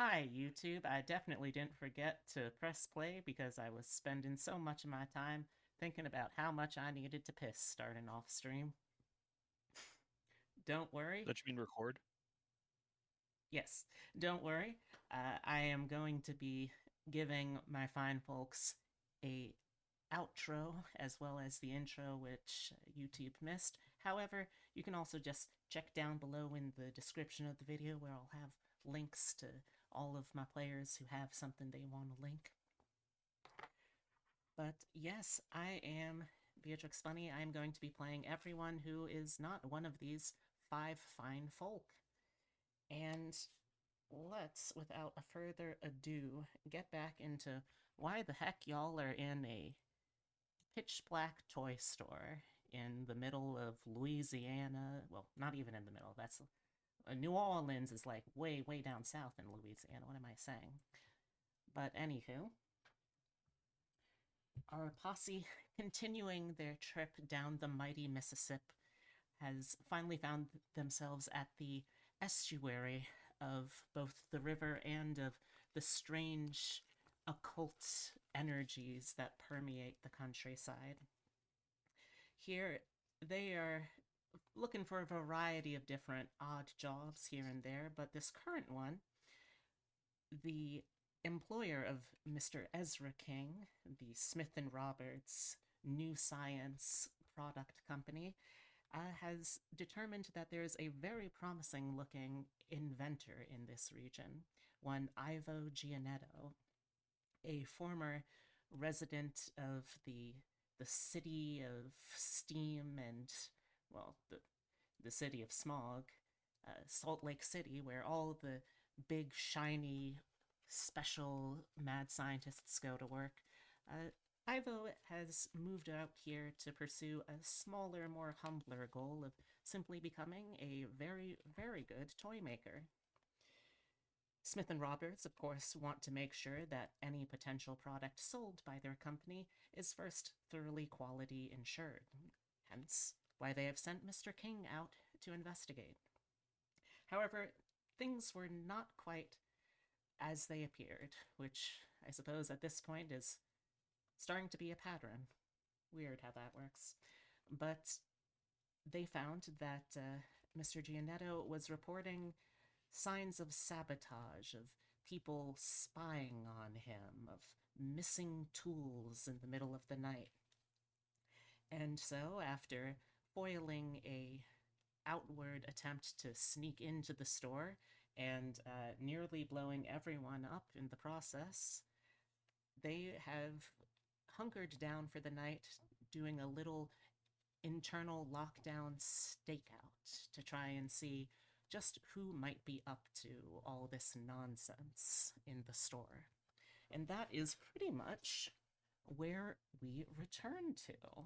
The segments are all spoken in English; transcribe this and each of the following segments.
Hi, YouTube. I definitely didn't forget to press play because I was spending so much of my time thinking about how much I needed to piss starting off stream. Don't worry. That you mean record? Yes, don't worry. I am going to be giving my fine folks a outro as well as the intro, which YouTube missed. However, you can also just check down below in the description of the video where I'll have links to all of my players who have something they want to link. But yes, I am Beatrix Funny. I am going to be playing everyone who is not one of these five fine folk. And let's, without a further ado, get back into why the heck y'all are in a pitch black toy store in the middle of Louisiana. Well, not even in the middle. That's New Orleans is like way, way down south in Louisiana. What am I saying? But anywho, our posse, continuing their trip down the mighty Mississippi, has finally found themselves at the estuary of both the river and of the strange occult energies that permeate the countryside. Here, they are looking for a variety of different odd jobs here and there, but this current one, the employer of Mr. Ezra King, the Smith and Roberts New Science product company, has determined that there is a very promising looking inventor in this region, one Ivo Gianetto, a former resident of the city of steam and, well, the city of smog, Salt Lake City, where all the big, shiny, special mad scientists go to work. Ivo has moved out here to pursue a smaller, more humbler goal of simply becoming a very, very good toy maker. Smith and Roberts, of course, want to make sure that any potential product sold by their company is first thoroughly quality insured, hence why they have sent Mr. King out to investigate. However, things were not quite as they appeared, which I suppose at this point is starting to be a pattern. Weird how that works. But they found that Mr. Gianetto was reporting signs of sabotage, of people spying on him, of missing tools in the middle of the night. And so, after foiling a outward attempt to sneak into the store and nearly blowing everyone up in the process, they have hunkered down for the night, doing a little internal lockdown stakeout to try and see just who might be up to all this nonsense in the store. And that is pretty much where we return to.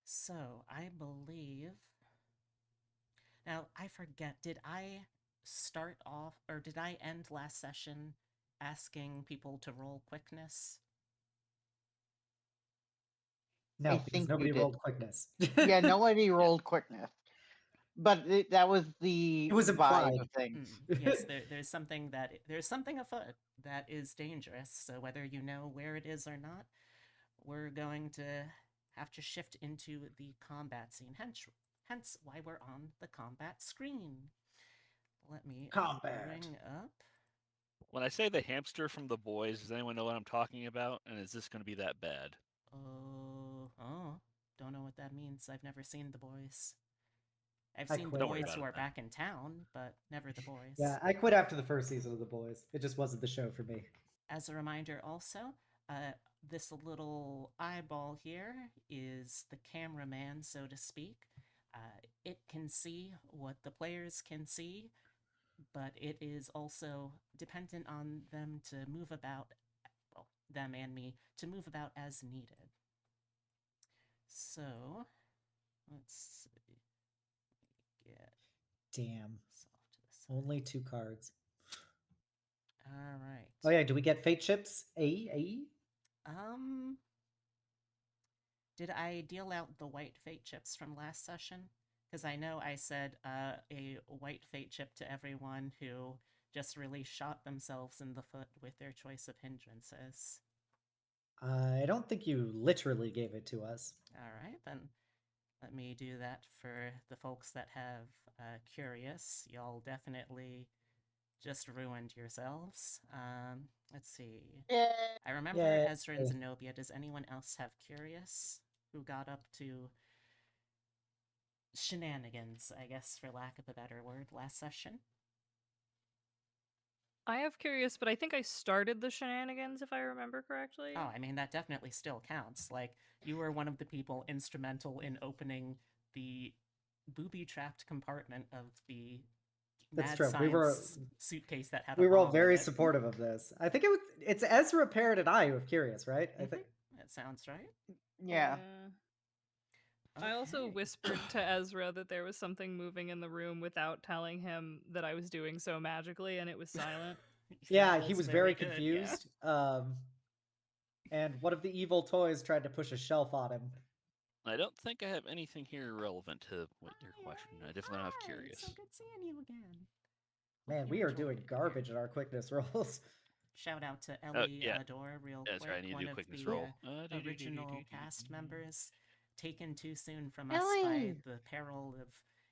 So, I believe. Now, I forget, did I start off, or did I end last session asking people to roll quickness? I No, because think you nobody did. rolled quickness. Yeah, nobody rolled quickness. But that was the It was vibe implied. of things. Yes, there's something afoot that is dangerous. So whether you know where it is or not, we're going to have to shift into the combat scene. Hence why we're on the combat screen. Let me Combat. bring up. When I say the hamster from The Boys, does anyone know what I'm talking about? And is this going to be that bad? Oh, don't know what that means. I've never seen The Boys. I've I seen The quit. Don't worry Boys about who it are then. back in town, but never The Boys. Yeah, I quit after the first season of The Boys. It just wasn't the show for me. As a reminder, also, this little eyeball here is the cameraman, so to speak. It can see what the players can see, but it is also dependent on them to move about, well, them and me, to move about as needed. So, let's see. Get Damn. this off to the side. Only 2 cards. All right. Oh yeah, do we get fate chips? AE? Did I deal out the white fate chips from last session? Because I know I said a white fate chip to everyone who just really shot themselves in the foot with their choice of hindrances. I don't think you literally gave it to us. All right, then let me do that for the folks that have Curious. Y'all definitely just ruined yourselves. Let's see. Yeah. I remember Yay. Ezra and Xenobia. Does anyone else have Curious who got up to shenanigans, I guess, for lack of a better word, last session? I have Curious, but I think I started the shenanigans, if I remember correctly. Oh, I mean, that definitely still counts. Like, you were one of the people instrumental in opening the booby-trapped compartment of the That's mad true. science suitcase that had a We were all bomb in very it. supportive of this. I think it's Ezra, Parrot, and I who have Curious, right? I think. That sounds right. Yeah. I also Okay. whispered to Ezra that there was something moving in the room without telling him that I was doing so magically, and it was silent. Yeah, That he was very good, yeah. confused. And one of the evil toys tried to push a shelf on him. I don't think I have anything here relevant to what your question. I definitely don't have Hi, curious. So good seeing you again. Man, Hope we you are enjoyed doing it. garbage in our quickness rolls. Shout out to Ellie yeah. Adore real That's quick. right, I need to One do a of quickness the roll. original cast members, taken too soon from us by Ellie! the peril of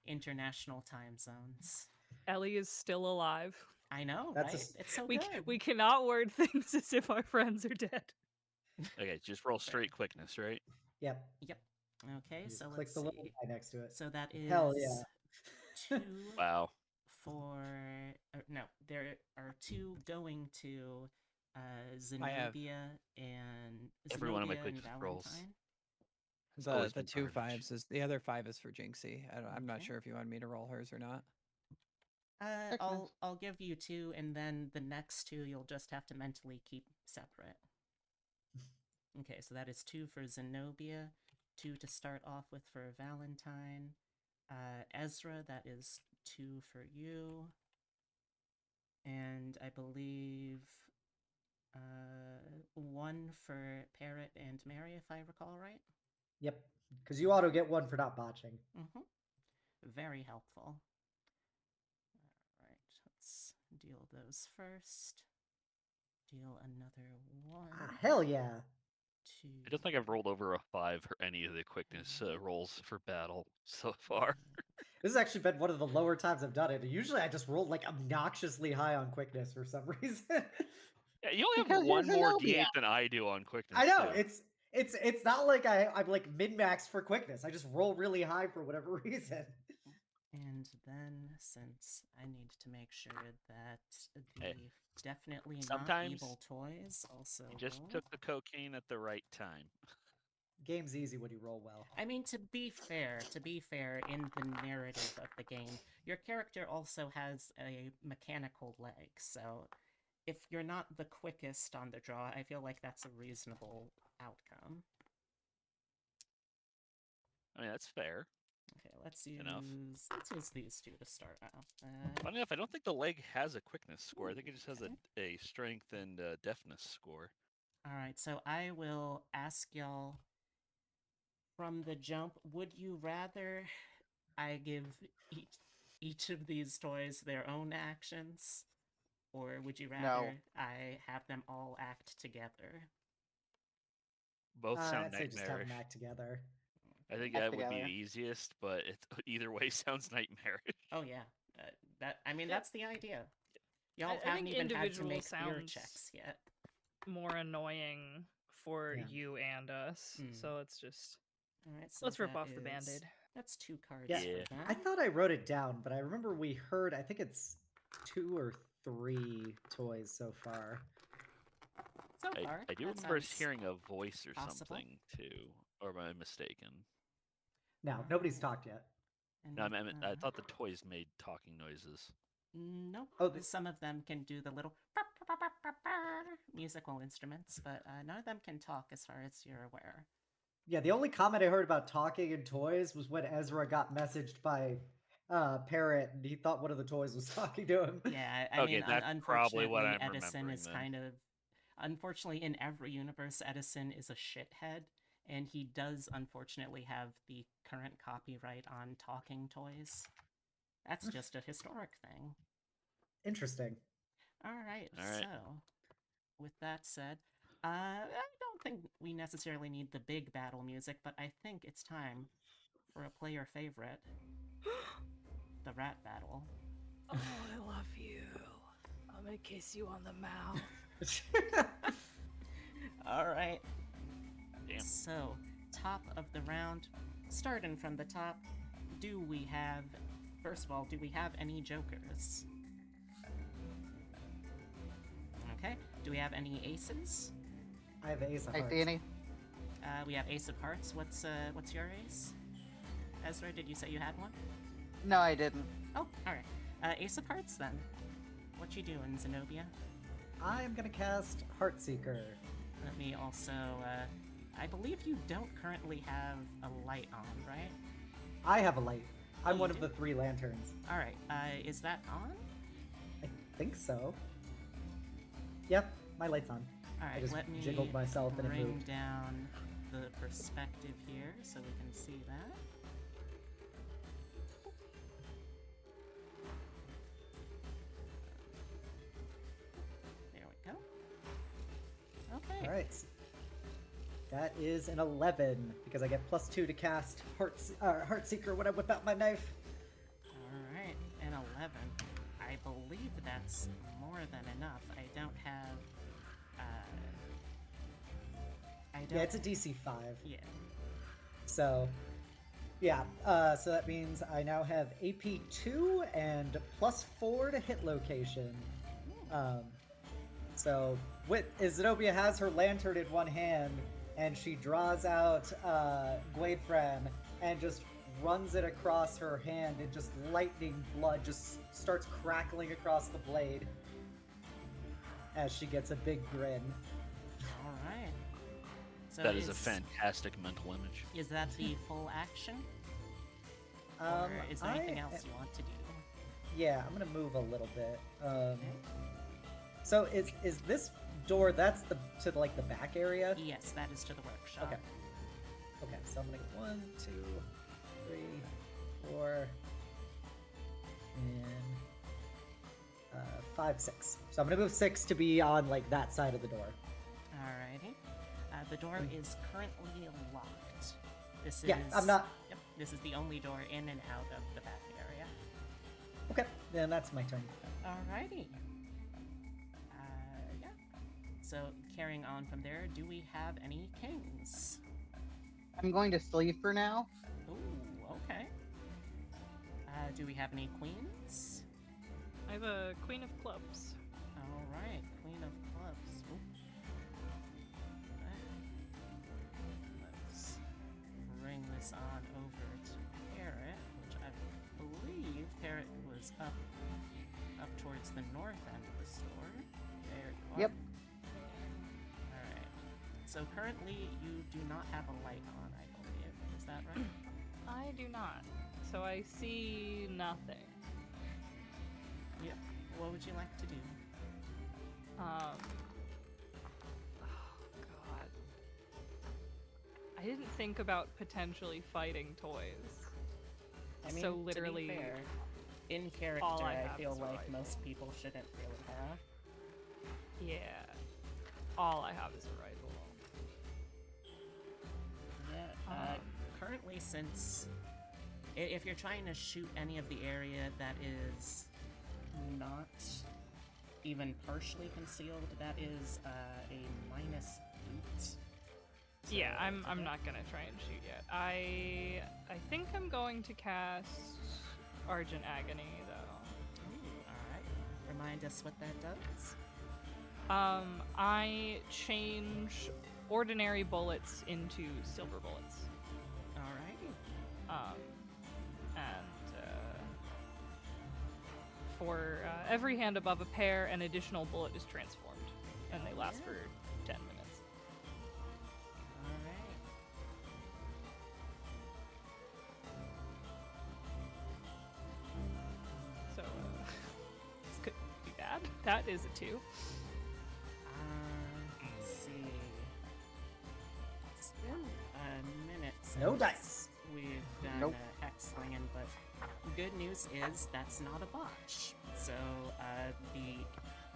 international time zones. Ellie is still alive. I know, That's a right? s- It's so We good. we cannot word things as if our friends are dead. Okay, just roll straight quickness, right? Yep. Yep. Okay, You just so click let's the little see. guy next to it. So that is Hell yeah. 2 Wow. for no, there are 2 going to I have- Xenobia and Every one of my Xenobia and quickness rolls. Valentine. It's The always the been 2 garbage. 5s is the other 5 is for Jinxie. I'm not Okay. sure if you wanted me to roll hers or not. I'll give you 2, and then the next 2 you'll just have to mentally keep separate. Okay, so that is 2 for Xenobia, 2 to start off with for Valentine. Ezra, that is 2 for you. And I believe 1 for Parrot and Mary, if I recall right. Yep. Because you auto get one for not botching. Mm-hmm. Very helpful. Alright, let's deal those first. Deal another 1. Ah, hell yeah. 2. I don't think I've rolled over a 5 for any of the quickness rolls for battle so far. This has actually been one of the lower times I've done it. Usually I just rolled like obnoxiously high on quickness for some reason. Yeah, you only Because have you're one more Xenobia. D8 than I do on quickness. I know, too. it's not like I'm like min-max for quickness. I just roll really high for whatever reason. And then, since I need to make sure that the Hey, definitely not sometimes evil toys also You just roll. took the cocaine at the right time. Game's easy when you roll well. I mean, to be fair, in the narrative of the game, your character also has a mechanical leg, so if you're not the quickest on the draw, I feel like that's a reasonable outcome. I mean, that's fair. Okay, let's Enough. use these 2 to start out. Funny enough, I don't think the leg has a quickness score. I think it just has okay. a strength and deafness score. Alright, so I will ask y'all from the jump, would you rather I give each of these toys their own actions? Or would you rather I have them all act together? Both sound I'd say just have nightmarish. them act together. I think Act that would be together. the easiest, but either way sounds nightmarish. Oh yeah, I mean Yeah. that's the idea. Y'all I haven't think even had to individual make fear sounds checks yet. more annoying for Yeah. you and us. Mm. So let's just Alright, so let's rip that off the is- band-aid. That's 2 cards Yeah, for I them. thought I wrote it down, but I remember we heard, I think it's 2 or 3 toys so far. So far, I do that remember sounds hearing a voice or possible. something too, or am I mistaken? No, nobody's talked yet. And, No, I thought the toys made talking noises. Nope. Oh, Some of them can do the little musical instruments, but none of them can talk as far as you're aware. Yeah, the only comment I heard about talking in toys was when Ezra got messaged by Parrot, and he thought one of the toys was talking to him. Yeah, I Okay, mean, that's probably what unfortunately, I'm Edison remembering is then. kind of... Unfortunately, in every universe, Edison is a shithead, And he does unfortunately have the current copyright on talking toys. That's just a historic thing. Interesting. All right. All right. So, with that said, I don't think we necessarily need the big battle music, but I think it's time for a player favorite, the rat battle. Oh, I love you. I'm gonna kiss you on the mouth. All right. Damn. So, top of the round, starting from the top, first of all, do we have any jokers? Okay. Do we have any aces? I have Ace of Hi, Hearts. Danny. We have ace of hearts. What's your ace? Ezra, did you say you had one? No, I didn't. Oh, all right. Ace of hearts then. What you doing, Xenobia? I'm gonna cast Heartseeker. Let me also. I believe you don't currently have a light on, right? I have a light. I'm you one of do? the 3 lanterns. All right. Is that on? I think so. Yep, my light's on. All I right. just Let me jiggled myself and it bring moved. down the perspective here so we can see that. There we go. Okay. All right. That is an 11 because I get +2 to cast Heartseeker when I whip out my knife. All right, an 11. I believe that's more than enough. I don't have. I don't. Yeah, it's a DC 5. Yeah. So, yeah. So that means I now have AP 2 and +4 to hit location. So Xenobia has her lantern in one hand, and she draws out Gwaidfran and just runs it across her hand, and just lightning blood just starts crackling across the blade as she gets a big grin. All right. So That is a fantastic mental image. Is that the full action, or is there anything else you want to do? Yeah, I'm gonna move a little bit. So is this door? That's to like the back area? Yes, that is to the workshop. Okay. Okay, so I'm gonna get 1, 2, 3, 4, and 5, 6. So I'm gonna move 6 to be on like that side of the door. Alrighty. The door is currently locked. This Yeah, is. I'm not. Yep. This is the only door in and out of the back area. Okay, then that's my turn. Alrighty. Yeah. So carrying on from there, do we have any kings? I'm going to sleep for now. Ooh, okay. Do we have any queens? I have a Queen of Clubs. All right, Queen of Clubs. Ooh. Let's bring this on over to Parrot, which I believe Parrot was up towards the north end of the store. There you are. Yep. All right. So currently, you do not have a light on, I believe. Is that right? I do not. So I see nothing. Yep. What would you like to do? Oh god. I didn't think about potentially fighting toys. I mean, so to be literally fair, in character, all I I have feel is like rifle. most people shouldn't really have. Yeah. All I have is a rifle. Yeah. Currently, since if you're trying to shoot any of the area that is not even partially concealed, that is a -8. So Yeah, I'm okay. not gonna try and shoot yet. I think I'm going to cast Argent Agony though. Ooh, all right. Remind us what that does. I change ordinary bullets into silver bullets. All right. And for every hand above a pair, an additional bullet is transformed, and they last for 10 minutes. All right. So this could be bad. That is a 2. Let's see. Ooh, No dice. We've done Nope. a hex slinging, but good news is that's not a botch. So the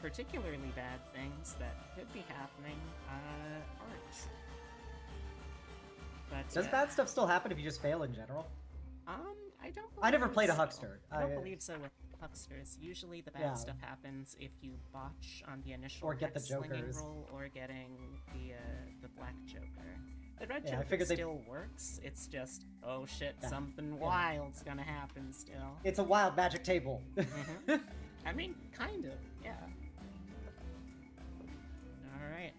particularly bad things that could be happening aren't. But Does bad stuff still happen if you just fail in general? I don't. I never believe played a so. huckster. I don't believe so with hucksters. Usually the bad Yeah. stuff happens if you botch on the initial Or get the hex slinging jokers. roll or getting the black joker. The red Yeah, I joker figured they- still works. It's just, oh shit, Yeah. something wild's gonna happen still. It's a wild magic table. Mhm. I mean, kind of, yeah. Alright.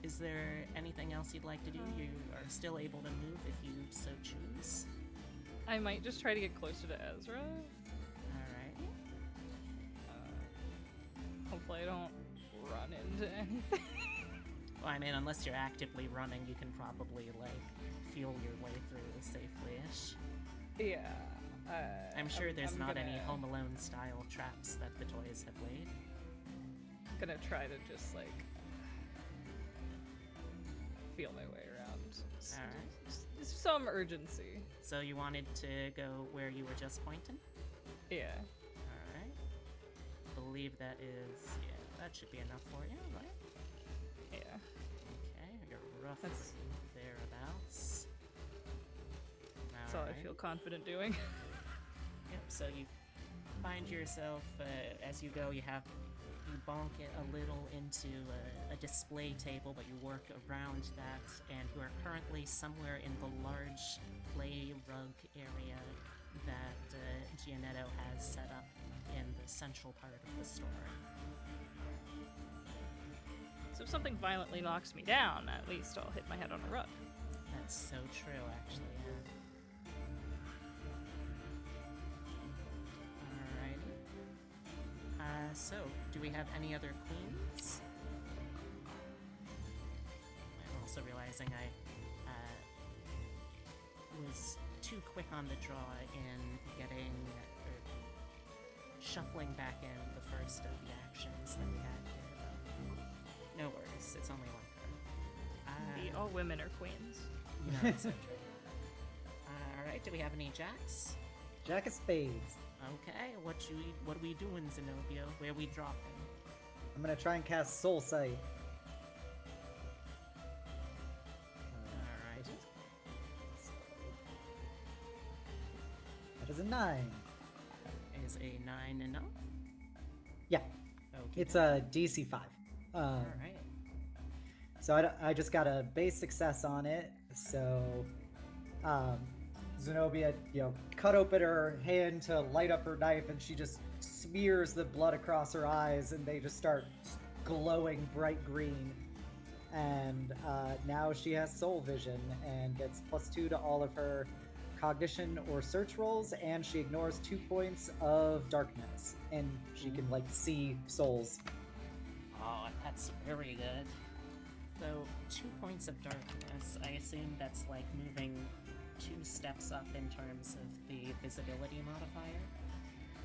Is there anything else you'd like to do? You are still able to move if you so choose. I might just try to get closer to Ezra. Alright. Hopefully I don't run into anything. Well, I mean, unless you're actively running, you can probably, like, feel your way through safely-ish. Yeah. I'm sure there's I'm not any gonna- Home Alone-style traps that the toys have laid. Gonna try to just like feel my way around. Alright. Some urgency. So you wanted to go where you were just pointing? Yeah. Alright. Believe that is... yeah, that should be enough for you, right? Yeah. Okay, you're roughly That's- thereabouts. That's all I Alright. feel confident doing. Yep, so you find yourself, as you go, you bonk it a little into a display table, but you work around that, and you are currently somewhere in the large play rug area that Gianetto has set up in the central part of the store. So if something violently knocks me down, at least I'll hit my head on a rug. That's so true, actually, yeah. Alrighty. So, do we have any other queens? I'm also realizing I was too quick on the draw in getting, or shuffling back in the first of the actions that we had here. But no worries, it's only one card. All women are queens. You know, it's so true. Alright, do we have any jacks? Jack of spades. Okay, what are we doing, Xenobia? Where are we dropping? I'm gonna try and cast Soul Sight. Alright. That is a 9. Is a 9 enough? Yeah, Okay. it's a DC 5. Alright. So I just got a base success on it. So Xenobia, cut open her hand to light up her knife, and she just smears the blood across her eyes, and they just start glowing bright green. And now she has soul vision and gets +2 to all of her cognition or search rolls, and she ignores 2 points of darkness, and she can see souls. Oh, that's very good. So, 2 points of darkness. I assume that's like moving 2 steps up in terms of the visibility modifier.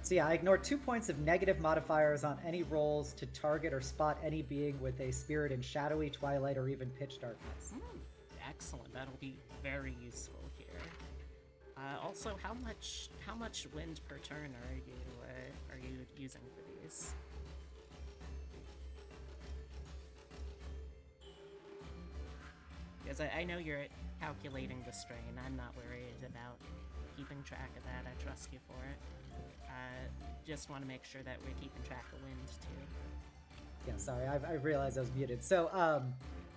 So yeah, I ignore 2 points of negative modifiers on any rolls to target or spot any being with a spirit in shadowy, twilight, or even pitch darkness. Excellent. That'll be very useful here. Also, how much wind per turn are you using for these? Because I know you're calculating the strain. I'm not worried about keeping track of that. I trust you for it. Just want to make sure that we're keeping track of wind too. Yeah, sorry, I realized I was muted. So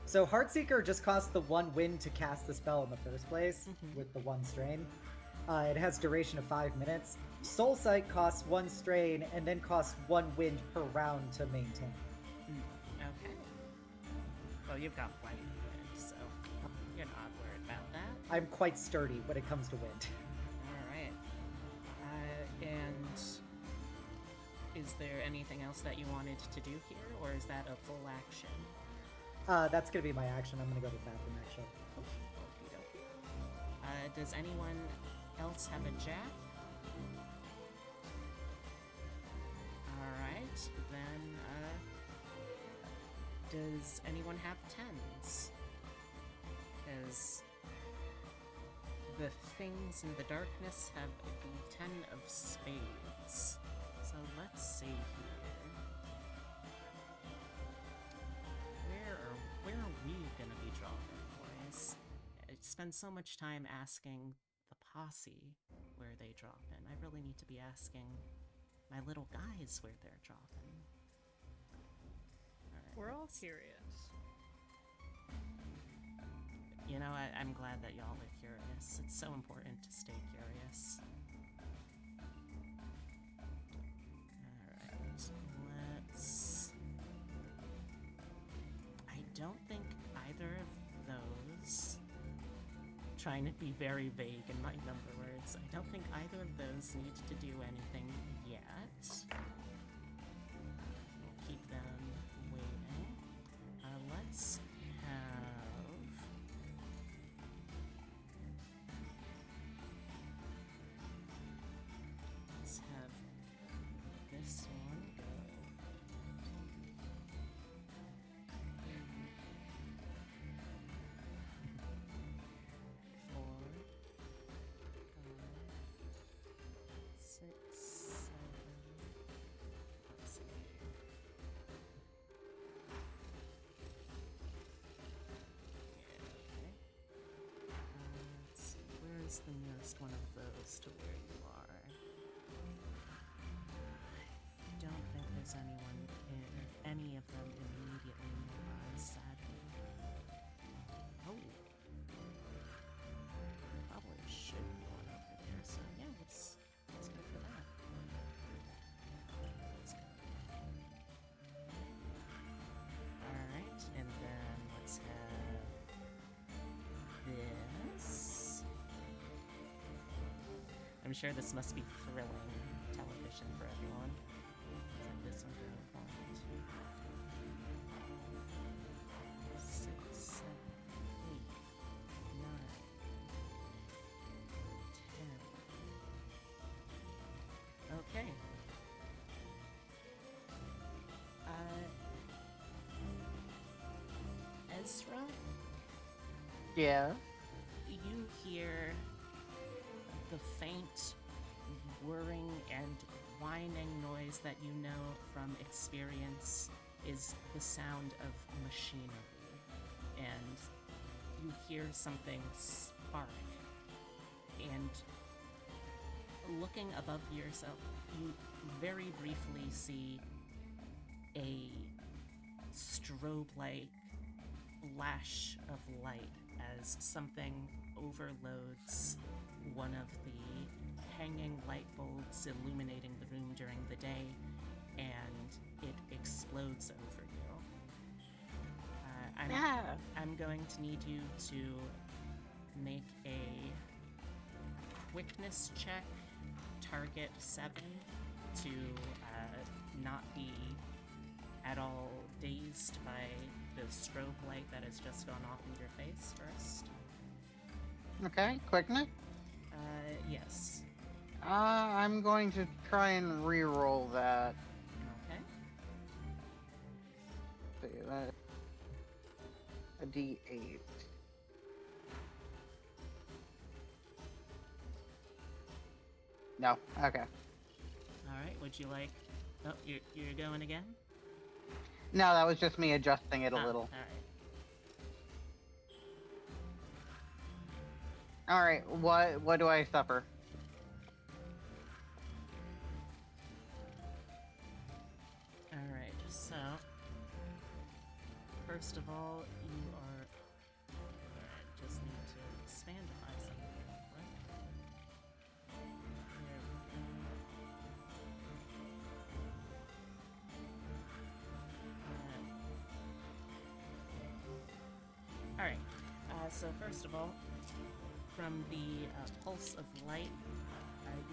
Heartseeker just costs the 1 wind to cast the spell in the first place with the 1 strain. It has duration of 5 minutes. Soul Sight costs 1 strain and then costs 1 wind per round to maintain. Okay. Well, you've got plenty of wind, so you're not worried about that. I'm quite sturdy when it comes to wind. Alright. And is there anything else that you wanted to do here, or is that a full action? That's gonna be my action. I'm gonna go to the bathroom actually. Okey-dokey. Does anyone else have a jack? Alright, then, does anyone have 10s? Because the things in the darkness have the 10 of spades. So let's see here. Where are we gonna be dropping, boys? I spend so much time asking the posse where they drop in. I really need to be asking my little guys where they're dropping. Alright, We're all let's- curious. You know, I'm glad that y'all are curious. It's so important to stay curious. Alright, let's... I don't think either of those... Trying to be very vague in my number words. I don't think either of those need to do anything yet. We'll keep them waiting. Let's have this one go. 4, 5, 6, 7. Let's see. Okay. Let's see. Where is the nearest one of those to where you are? I don't think there's anyone in any of them immediately nearby, sadly. Oh. Probably should be one over there, so yeah, let's go for that. Let's go. Alright, and then let's have this. I'm sure this must be thrilling television for everyone. Let's have this one go. 1, 2, 6, 7, 8, 9, 10. Okay. Ezra, Yeah. you hear the faint whirring and whining noise that you know from experience is the sound of machinery. And you hear something spark. And looking above yourself, you very briefly see a strobe-like flash of light as something overloads one of the hanging light bulbs illuminating the room during the day, and it explodes over you. I'm going to need you to make a quickness check, target 7, to not be at all dazed by the strobe light that has just gone off in your face first. Okay, quickness. Yes. I'm going to try and re-roll that. Okay. See, that a D8. No. Okay. Alright, would you like... Oh, you're going again? No, that was just me adjusting it a little. Alright. All right. What do I suffer? Alright, so... First of all, you are... I just need to expandify something real quick. There we go. Alright, so first of all, from the pulse of light,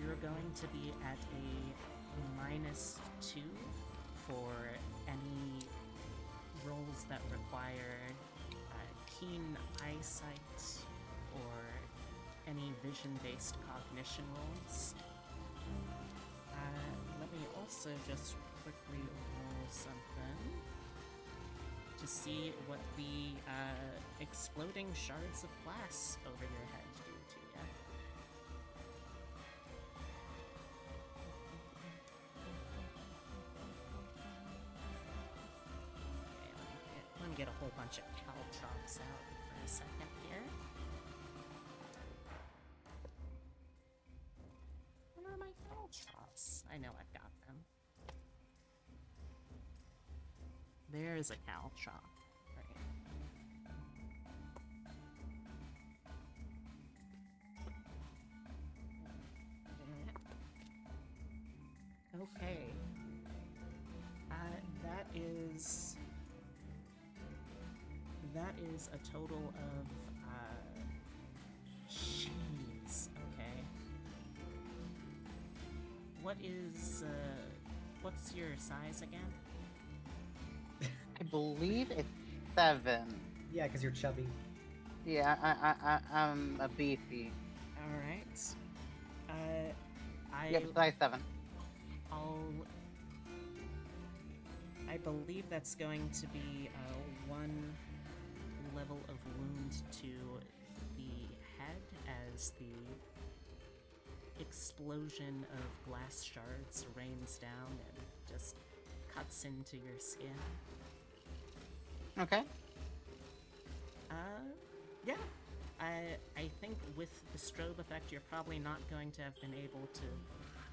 you're going to be at a -2 for any rolls that require keen eyesight or any vision-based cognition rolls. Let me also just quickly roll something to see what the exploding shards of glass over your head do to you. get a whole bunch of caltrops out for a second here. Where are my caltrops? I know I've got them. There's a caltrop. Okay. That is a total of, jeez, okay. What's your size again? I believe it's 7. Yeah, because you're chubby. Yeah, I'm a beefy. Alright. Yep, size 7. I believe that's going to be 1 level of wound to the head as the explosion of glass shards rains down and just cuts into your skin. Okay. Yeah. I think with the strobe effect, you're probably not going to have been able to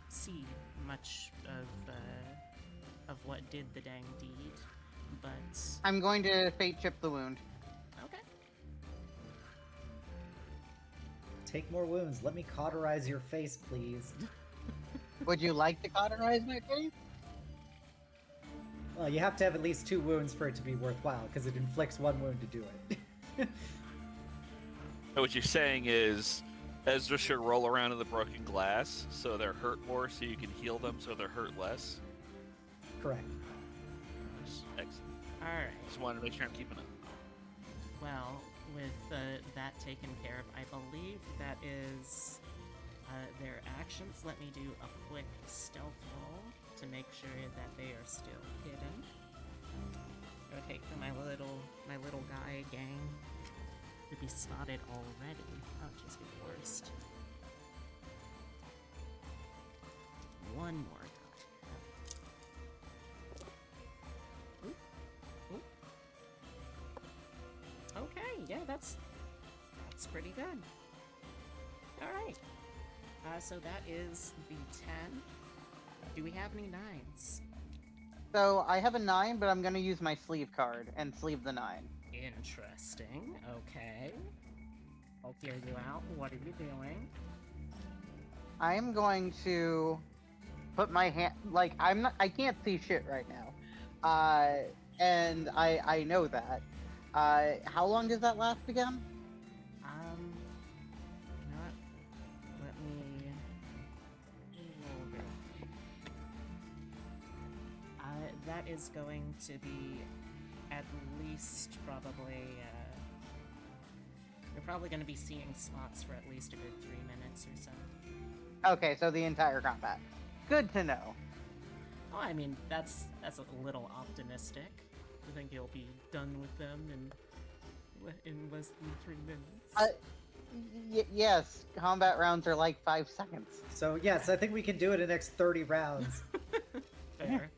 see much of what did the dang deed, but I'm going to fate chip the wound. okay. Take more wounds. Let me cauterize your face, please. Would you like to cauterize my face? Well, you have to have at least 2 wounds for it to be worthwhile, because it inflicts 1 wound to do it. So what you're saying is Ezra should roll around in the broken glass so they're hurt more so you can heal them so they're hurt less? Correct. Excellent. Alright. Just wanted to make sure I'm keeping up. Well, with that taken care of, I believe that is their actions. Let me do a quick stealth roll to make sure that they are still hidden. Okay, for my little guy gang to be spotted already. That would just be the worst. One more die. Oop. Oop. Okay, yeah, that's pretty good. Alright. So that is the 10. Do we have any 9s? So I have a 9, but I'm going to use my sleeve card and sleeve the 9. Interesting. Okay. I'll hear you out. What are you doing? I am going to put my hand, like, I can't see shit right now. And I know that. How long does that last again? You know what? Let me roll real quick. That is going to be at least probably, you're probably going to be seeing spots for at least a good 3 minutes or so. Okay, so the entire combat. Good to know. Oh, I mean, that's a little optimistic. I think you'll be done with them in less than 3 minutes. Yes, combat rounds are like 5 seconds. So, yes, I think we can do it in the next 30 rounds. Fair.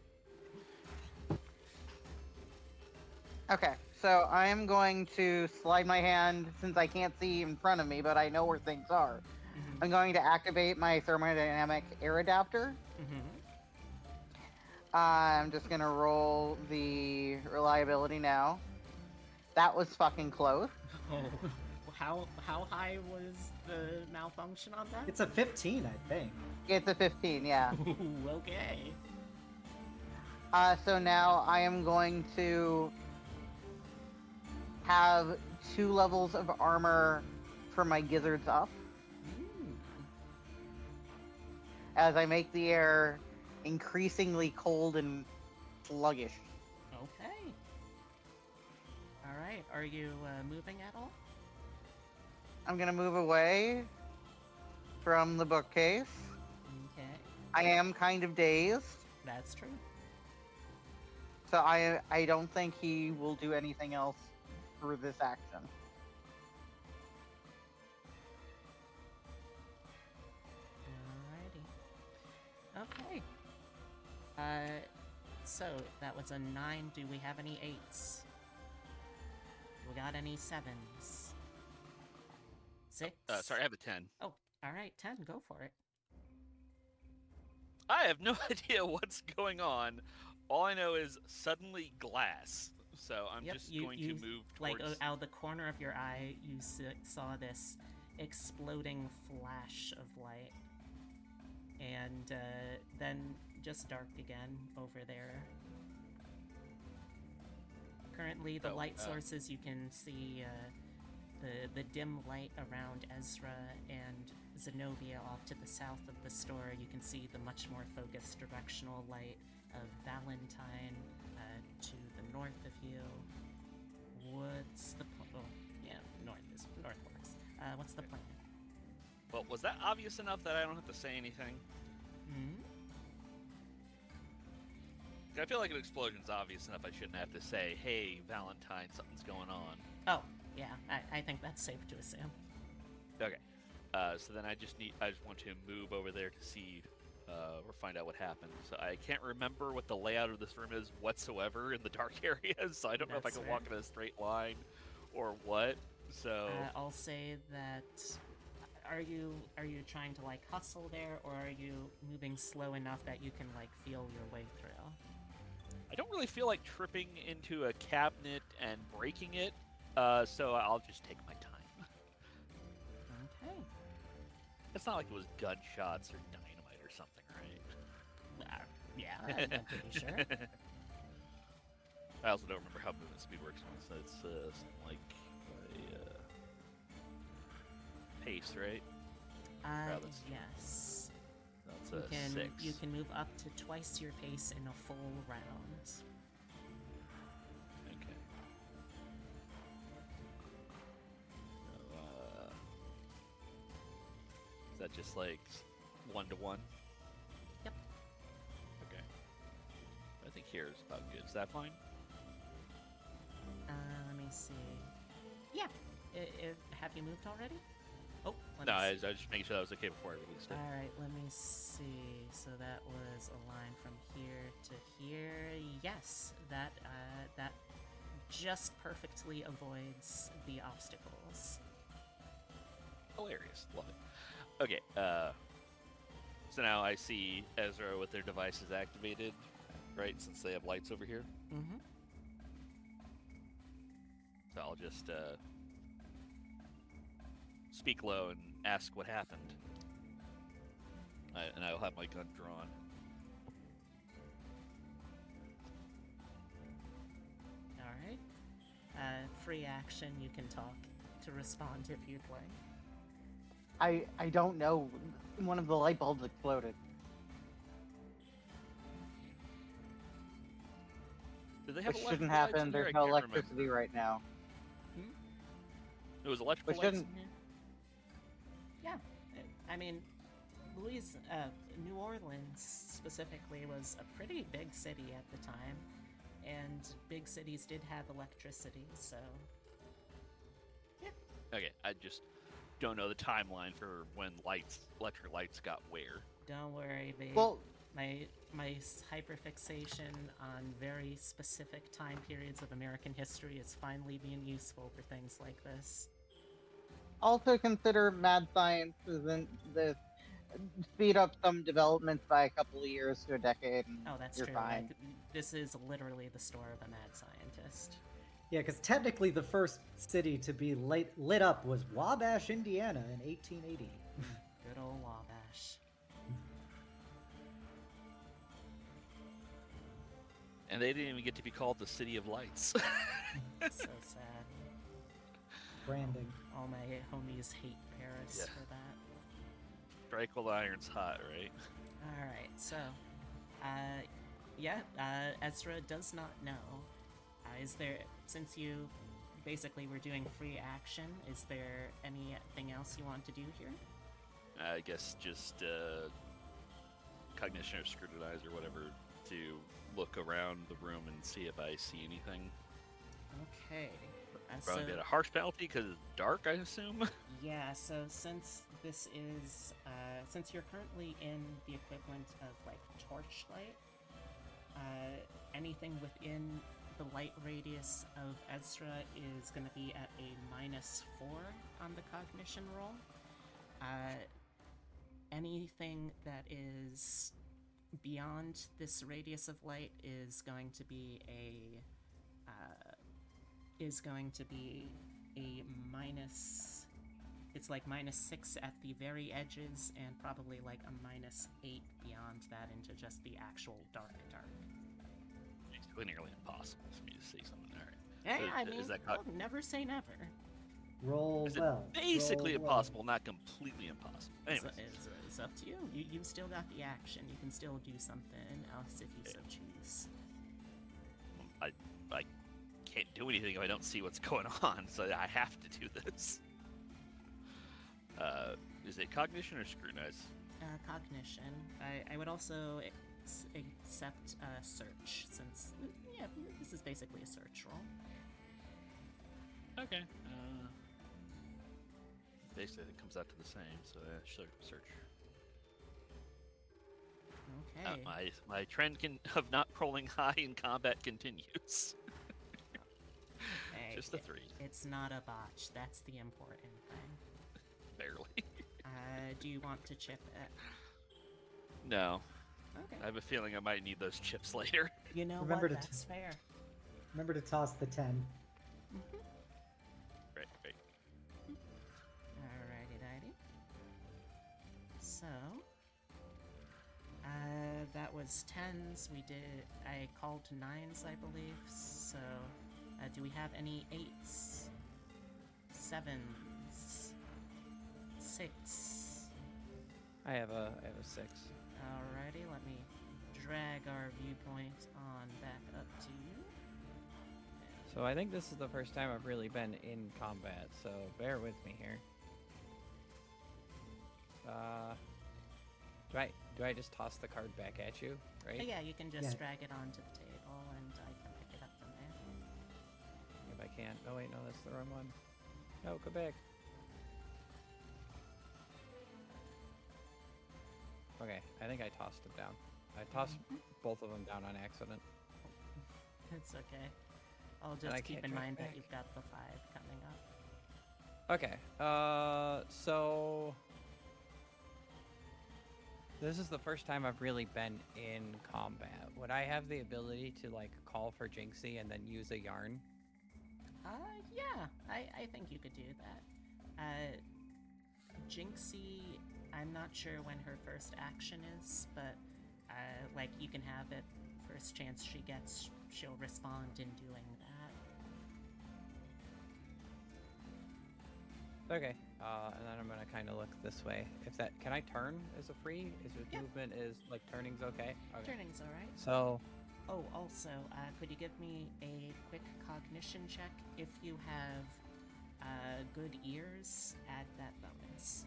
Okay, so I am going to slide my hand, since I can't see in front of me, but I know where things are. Mm-hmm. I'm going to activate my thermodynamic air adapter. Mm-hmm. I'm just going to roll the reliability now. That was fucking close. Oh, how high was the malfunction on that? It's a 15, I think. It's a 15, yeah. Ooh, okay. So now I am going to have 2 levels of armor for my gizzards up as I make the air increasingly cold and sluggish. Okay. Alright, are you moving at all? I'm gonna move away from the bookcase. Okay. I am kind of dazed, That's true. so I don't think he will do anything else for this action. Alrighty. Okay. So that was a 9. Do we have any 8s? got any 7s? 6? Sorry, I have a 10. Oh, all right, 10. Go for it. I have no idea what's going on. All I know is suddenly glass. So I'm just going to move like towards... out of the corner of your eye, you saw this exploding flash of light, and then just dark again over there. Currently, the light sources, you can see the dim light around Ezra and Xenobia off to the south of the store. You can see the much more focused directional light of Valentine to the north of you. What's the plan? Oh, yeah, north works. What's the plan? Well, was that obvious enough that I don't have to say anything? Hmm? I feel like an explosion's obvious enough I shouldn't have to say, hey, Valentine, something's going on. Oh, yeah, I think that's safe to assume. Okay. So then I just want to move over there to see or find out what happened. So I can't remember what the layout of this room is whatsoever in the dark areas, so I don't know if I That's can fair. walk in a straight line or what. So I'll say that. Are you trying to like hustle there, or are you moving slow enough that you can like feel your way through? I don't really feel like tripping into a cabinet and breaking it, so I'll just take my time. Okay. It's not like it was gunshots or dynamite or something, right? Yeah, I'm pretty sure. I also don't remember how movement speed works, so it's something like pace, right? that's- Yes. That's You a can 6. you can move up to twice your pace in a full round. Okay. So, is that just like 1-to-1? Yep. Okay. I think here is about good. Is that fine? Let me see. Yeah. Have you moved already? Oh, let No, me I see. was just making sure that was okay before I released it. All right, let me see. So that was a line from here to here. Yes, that just perfectly avoids the obstacles. Hilarious. Love it. Okay, so now I see Ezra with their devices activated, right, since they have lights over here. Mm-hmm. So I'll just speak low and ask what happened. And I'll have my gun drawn. All right. Free action, you can talk to respond if you'd like. I don't know. One of the light bulbs exploded. Did they have Which electrical shouldn't lights happen. in here? There's I no can't electricity remember. right now. It was electrical Which lights in shouldn't- here? Yeah. I mean, New Orleans specifically was a pretty big city at the time, and big cities did have electricity, so yeah. Okay, I just don't know the timeline for when electric lights got where. Don't worry, babe. Well, my hyperfixation on very specific time periods of American history is finally being useful for things like this. also consider mad science isn't the speed up some developments by a couple of years to a decade, and Oh, that's you're true. fine. Like, this is literally the store of a mad scientist. Yeah, because technically the first city to be lit up was Wabash, Indiana in 1880. Good old Wabash. And they didn't even get to be called the City of Lights. So sad. Branding. All my homies hate Paris Yeah. for that. Strike while the iron's hot, right? Alright, so, Ezra does not know. Is there, since you basically were doing free action, is there anything else you want to do here? I guess just cognition or scrutinize or whatever to look around the room and see if I see anything. Okay. Probably get a harsh penalty because it's dark, I assume. Yeah, so since this is, since you're currently in the equivalent of, like, torchlight, anything within the light radius of Ezra is going to be at a -4 on the cognition roll. Anything that is beyond this radius of light is going to be a minus. It's like -6 at the very edges, and probably like a -8 beyond that into just the actual dark. It's nearly impossible for me to see something there. Hey, I mean, Is that well, never say never. Roll Is it well. basically roll well. impossible, not completely impossible? Anyways, It's up to you. You've still got the action. You can still do something else if you so choose. I can't do anything if I don't see what's going on, so I have to do this. Is it cognition or scrutinize? Cognition. I would also accept search, since, yeah, this is basically a search roll. Okay. Basically, it comes out to the same, so search. Okay. My trend of not rolling high in combat continues. Okay, Just a 3. It's not a botch. That's the important thing. Barely. Do you want to chip it? No. Okay. I have a feeling I might need those chips later. You know Remember what? to That's fair. Remember to toss the 10. Right. Alrighty-dighty. So, that was 10s. I called 9s, I believe. So, do we have any 8s? 7s? 6? I have a 6. Alrighty, let me drag our viewpoint on back up to you. So I think this is the first time I've really been in combat, so bear with me here. Do I just toss the card back at you, right? Yeah, you can just Yeah. drag it onto the table, and I can pick it up from there. If I can't. Oh wait, no, that's the wrong one. No, go back. Okay, I think I tossed them down. I tossed both of them down on accident. It's okay. I'll I just keep can't in drag mind that back. you've got the 5 coming up. Okay, so this is the first time I've really been in combat. Would I have the ability to like call for Jinxie and then use a yarn? Yeah, I think you could do that. Jinxie, I'm not sure when her first action is, but like you can have it first chance she gets, she'll respond in doing that. Okay, and then I'm gonna kind of look this way. If that, can I turn as a free? Is your Yeah. movement is like turning's okay? Okay. Turning's alright. So Oh, also, could you give me a quick cognition check? If you have good ears, add that bonus.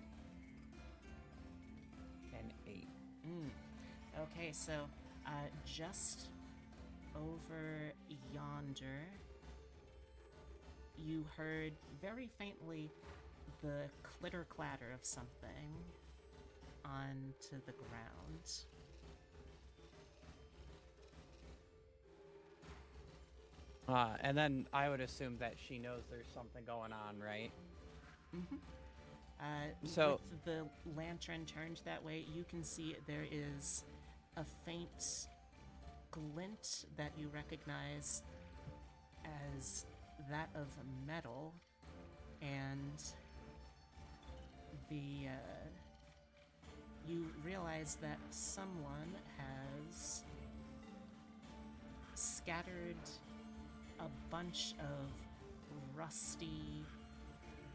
an 8. Okay, so just over yonder, you heard very faintly the clitter-clatter of something onto the ground. And then I would assume that she knows there's something going on, right? So- With the lantern turned that way, you can see there is a faint glint that you recognize as that of metal, and you realize that someone has scattered a bunch of rusty,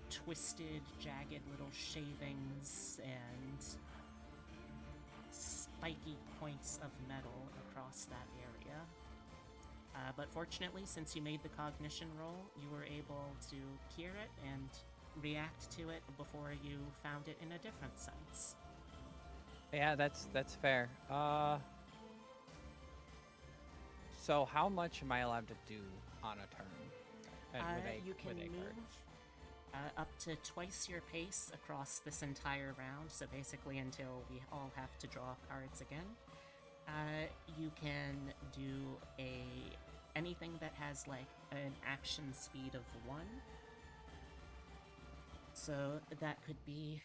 twisted, jagged little shavings and spiky points of metal across that area. But fortunately, since you made the cognition roll, you were able to hear it and react to it before you found it in a different sense. Yeah, that's fair. So how much am I allowed to do on a turn? You can with a move card? up to twice your pace across this entire round, so basically until we all have to draw cards again. You can do a anything that has like an action speed of 1. So that could be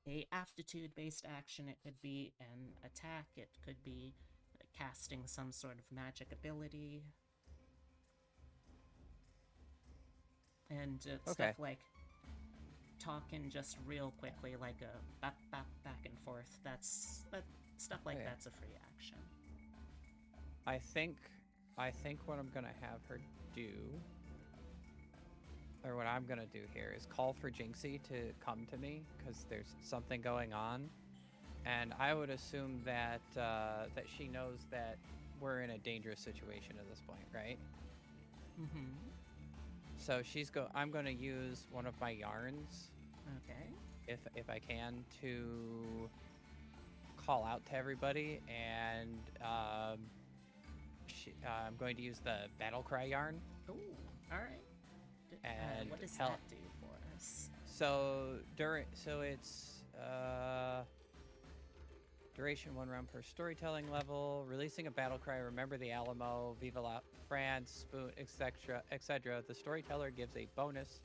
a aptitude-based action, it could be an attack, it could be casting some sort of magic ability. And Okay. stuff like talking just real quickly, like a back and forth. Stuff like Yeah. that's a free action. I think what I'm gonna have her do, or what I'm gonna do here, is call for Jinxie to come to me because there's something going on, and I would assume that that she knows that we're in a dangerous situation at this point, right? Mm-hmm. So I'm gonna use one of my yarns, Okay. if I can, to call out to everybody, and I'm going to use the battle cry yarn. Ooh, alright. And what does tell- that do for us? So it's duration 1 round per storytelling level. Releasing a battle cry, remember the Alamo, Viva la France, Spoon, etc. The storyteller gives a bonus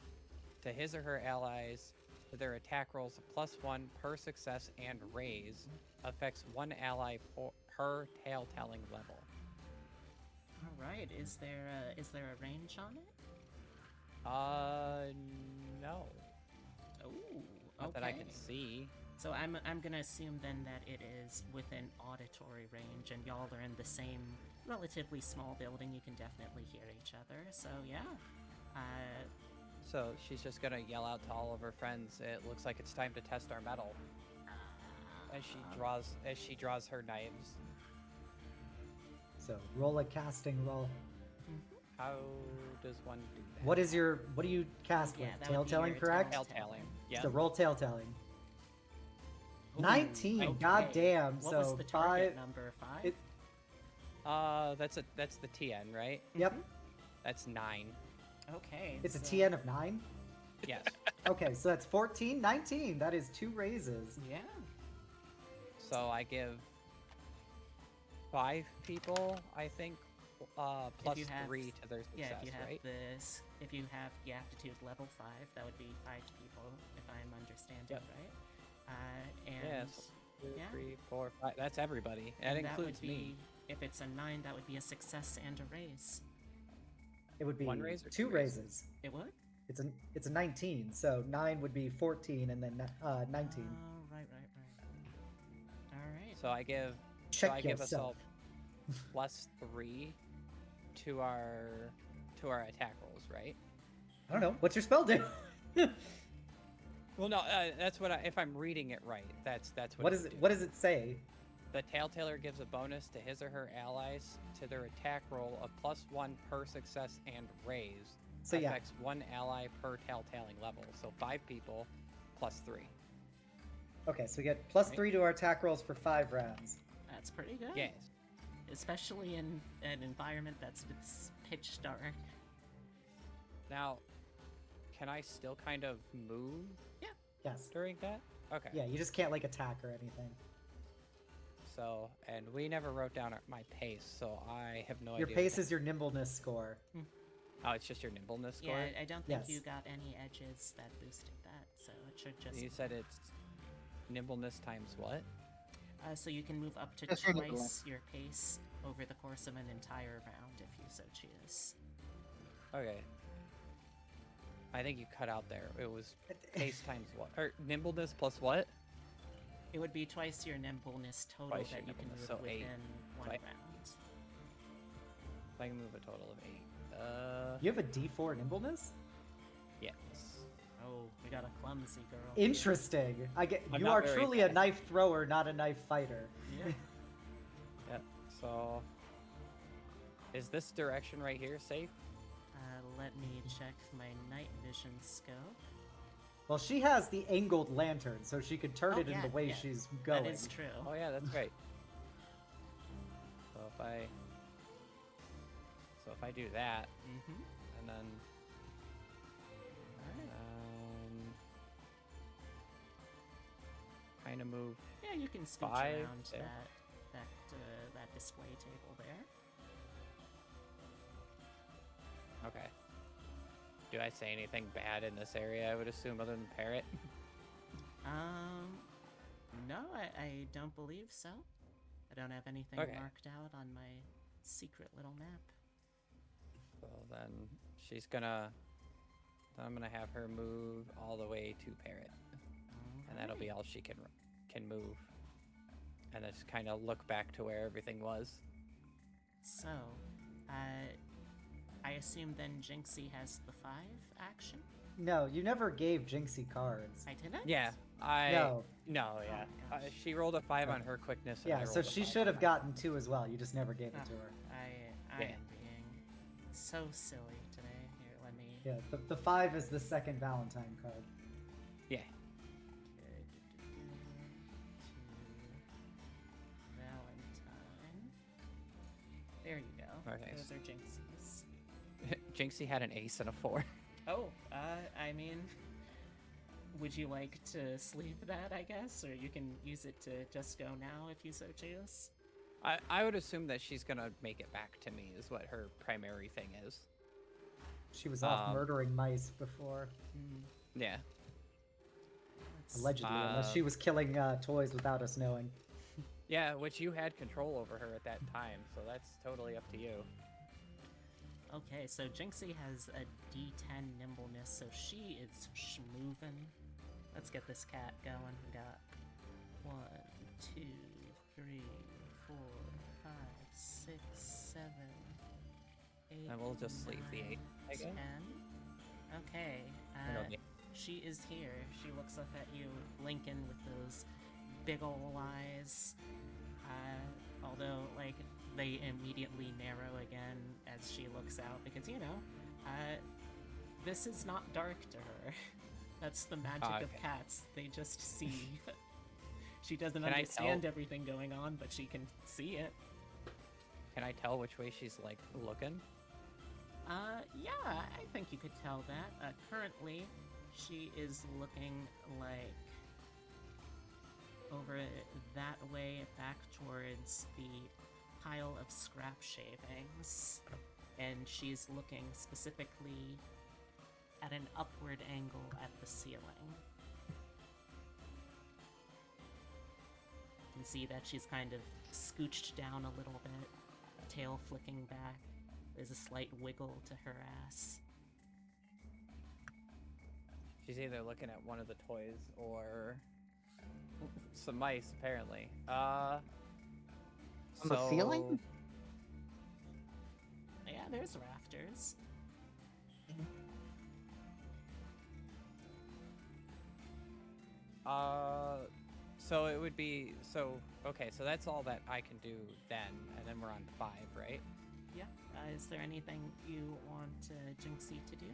to his or her allies to their attack rolls, +1 per success and raise. Affects 1 ally per tale-telling level. Alright, is there a range on it? No. Ooh, Not that I okay. can see. So I'm gonna assume then that it is within auditory range, and y'all are in the same relatively small building. You can definitely hear each other. So yeah, So she's just gonna yell out to all of her friends, "It looks like it's time to test our metal." As she draws her knives. So roll a casting roll. How does one do that? What do you cast Yeah, with? that would be Tale-telling, your correct? Tale-telling? Yeah. So roll tale-telling. Ooh, 19. okay. Goddamn. What So was the target 5. number? 5. it- That's the TN, right? Yep. That's 9. Okay. It's a so- TN of 9. Yes. Okay, so that's 14, 19. That is 2 raises. Yeah. So I give 5 people, I think, plus you have- 3 to their Yeah, success, if you have right? this, if you have the aptitude level 5, that would be 5 people, if I'm understanding Yep. right. And Yes. 2, yeah. 3, 4, 5. That's everybody. That and includes would be, me. If it's a 9, that would be a success and a raise. It would be 1 raise or 2 2 raises? raises. It would? It's a 19, so 9 would be 14, and then 19. Oh, right. Alright. So I give Check us yourself. all plus 3 to our attack rolls, right? I don't know. What's your spell do? Well, no, that's what if I'm reading it right, that's what. What it is would it? do. What does it say? The Tale-teller gives a bonus to his or her allies to their attack roll of +1 per success and raise. So yeah. Affects 1 ally per tale-telling level. So 5 people plus 3. Okay, so we get +3 to our attack rolls for 5 rounds. That's pretty good. Yes. Especially in an environment that's pitch dark. Now, can I still kind of move Yes. during that? Okay. Yeah, you just can't like attack or anything. So, and we never wrote down my pace, so I have no Your idea. pace is your nimbleness score. Oh, it's just your nimbleness score? Yeah, I don't think Yes. you got any edges that boosted that, so it should just. You said it's nimbleness times what? So you can move up to Just your twice nimbleness. your pace over the course of an entire round if you so choose. Okay. I think you cut out there. It was pace times what? Or nimbleness plus what? It would be twice your nimbleness total Twice that your you can nimbleness, move so 8. within one Right. round. So I can move a total of 8. You have a D4 nimbleness? Yes. Oh, we got a clumsy girl. Interesting. I'm You not are very truly a fast. knife thrower, not a knife fighter. Yeah. Yep. So, is this direction right here safe? Let me check my night vision scope. Well, she has the angled lantern, so she could turn Oh, it in yeah, the way yeah. she's going. That is true. Oh yeah, that's great. So if I do that, Mm-hmm. and then Alright. kind of move. Yeah, you can scooch 5 around there. that display table there. Do I say anything bad in this area? I would assume, other than Parrot. No, I don't believe so. I don't have anything Okay. marked out on my secret little map. Well, then she's gonna. I'm gonna have her move all the way to Parrot, and that'll be all she can move. And then just kind of look back to where everything was. So, I assume then Jinxie has the 5 action? No, you never gave Jinxie cards. I didn't? Yeah, No. No, yeah. Oh, gosh. She rolled a 5 on her quickness. And I Yeah, so rolled a she 5 should on have mine. gotten 2 as well. You just never gave it to her. I Yeah. am being so silly today. Here, let me... Yeah, the 5 is the second Valentine card. Yeah. Okay, to Valentine. There you go. Oh, nice. Those are Jinxies. Jinxie had an ace and a 4. Oh, I mean, would you like to sleeve that, I guess? Or you can use it to just go now if you so choose? I would assume that she's gonna make it back to me is what her primary thing is. She was off Um, murdering mice before, Yeah. allegedly, unless she was killing toys without us knowing. Yeah, which you had control over her at that time, so that's totally up to you. Okay, so Jinxie has a D10 nimbleness, so she is schmoovin'. Let's get this cat going. We got 1, 2, 3, 4, 5, 6, 7, 8. And we'll just leave the 8, I guess. 10. Okay, It'll be- she is here. She looks up at you, blinking with those big ol' eyes. Although, like, they immediately narrow again as she looks out because, you know, this is not dark to her. That's the magic of okay. cats. They just see. She doesn't Can I understand tell- everything going on, but she can see it. Can I tell which way she's, like, looking? Yeah, I think you could tell that. Currently, she is looking like over that way back towards the pile of scrap shavings. And she's looking specifically at an upward angle at the ceiling. You can see that she's kind of scooched down a little bit, tail flicking back. There's a slight wiggle to her ass. She's either looking at one of the toys or some mice, apparently. On the ceiling? Yeah, there's rafters. So it would be, okay, so that's all that I can do then, and then we're on 5, right? Yeah. Is there anything you want Jinxie to do?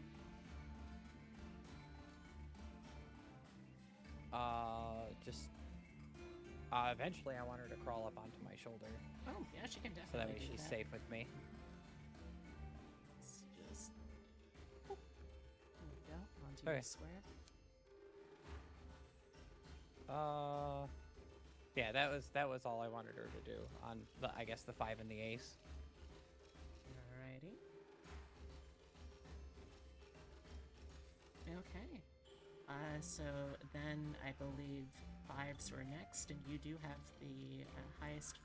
Eventually I want her to crawl up onto my shoulder, Oh, yeah, she can definitely so that way do she's that. safe with me. Let's just... There we go, onto Okay. the square. Yeah, that was all I wanted her to do on the, I guess, the 5 and the ace. Alrighty. Okay. So then I believe 5s were next, and you do have the highest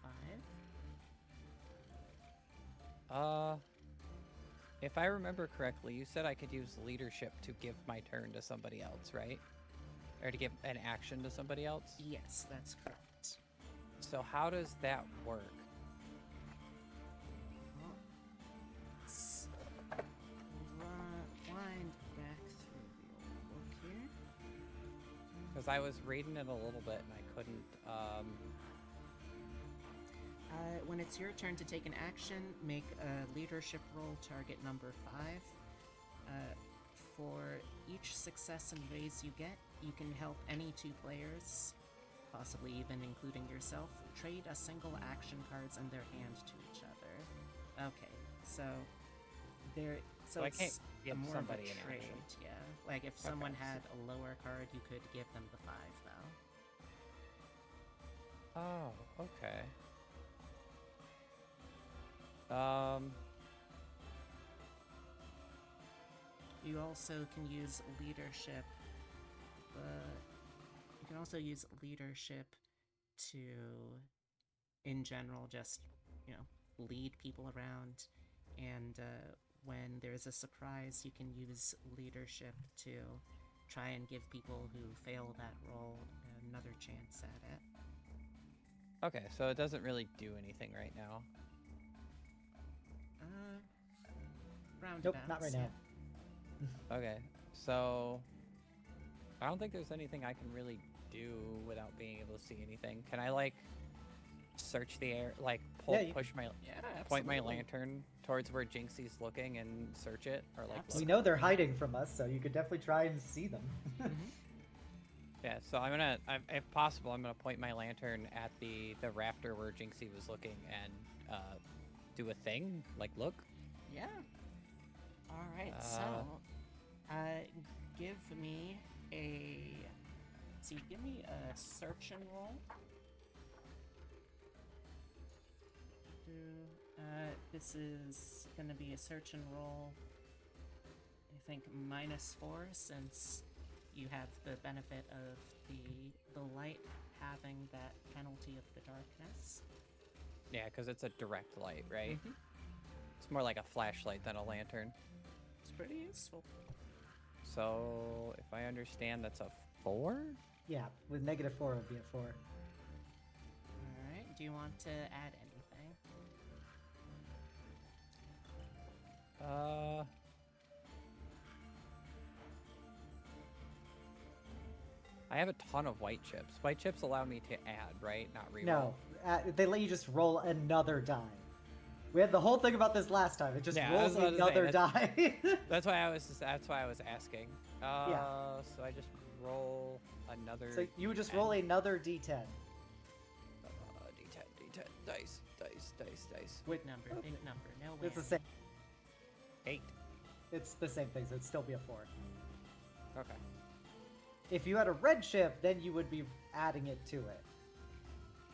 5. If I remember correctly, you said I could use leadership to give my turn to somebody else, right? Or to give an action to somebody else? Yes, that's correct. So how does that work? Well, let's wind back through the old book here. Because I was reading it a little bit and I couldn't, When it's your turn to take an action, make a leadership roll target number 5. For each success and raise you get, you can help any 2 players, possibly even including yourself, trade a single action cards in their hand to each other. Okay, so there. So I it's can't give more somebody of a an trade, action. yeah. Like if someone Okay. had a lower card, you could give them the 5 though. Oh, okay. You also can use leadership. You can also use leadership to, in general, just, lead people around. And when there's a surprise, you can use leadership to try and give people who fail that role another chance at it. Okay, so it doesn't really do anything right now. Roundabouts. Nope, not right now. yeah. Okay, so I don't think there's anything I can really do without being able to see anything. Can I like search the air, like push my point my absolutely. lantern towards where Jinxie's looking and search it, or like Absolutely. We know they're hiding from us, so you could definitely try and see them. Yeah, so if possible, I'm gonna point my lantern at the rafter where Jinxie was looking and do a thing, like look. Yeah. All right. Give me a. See, give me a search and roll. This is gonna be a search and roll. I think -4 since you have the benefit of the light having that penalty of the darkness. Yeah, because it's a direct light, right? Mhm. It's more like a flashlight than a lantern. It's pretty useful. So, if I understand, that's a 4? Yeah, with -4 it would be a 4. All right. Do you want to add anything? I have a ton of white chips. White chips allow me to add, right? Not reroll. No, they let you just roll another die. We had the whole thing about this last time. It just Yeah, I rolls was about to say, another die. That's why I was asking. So I just roll another. So you would just 10. roll another d10. D10, dice. Big number, big number. No way. It's the same. 8. It's the same thing, so it'd still be a 4. Okay. If you had a red chip, then you would be adding it to it.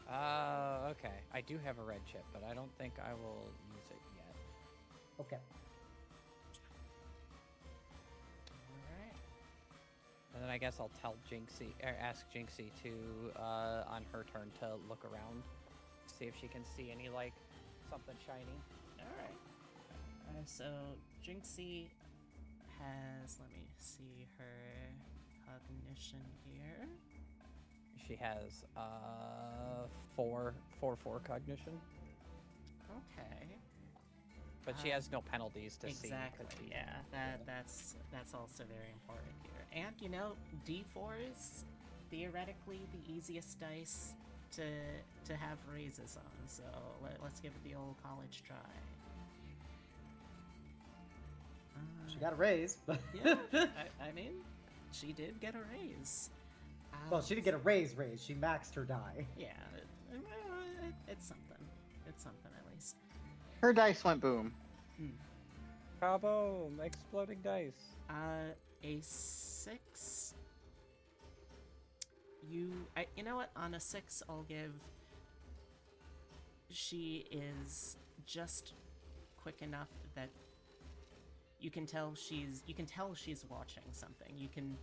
Okay. I do have a red chip, but I don't think I will use it yet. Okay. All right. And then I guess I'll tell Jinxie, or ask Jinxie to, on her turn, to look around, see if she can see any, like, something shiny. All right. So Jinxie has. Let me see her cognition here. She has 4 cognition, Okay. but she has no penalties to see. Exactly. 'cause she- Yeah. That's also very important here. And D4 is theoretically the easiest dice to have raises on. So let's give it the old college try. She got a raise, but Yeah. I mean, she did get a raise. well, she didn't get a raise. She maxed her die. Yeah. It's something. It's something at least. Her dice went boom. Kaboom! Exploding dice. A 6. You know what? On a 6, I'll give. She is just quick enough that you can tell she's watching something. You can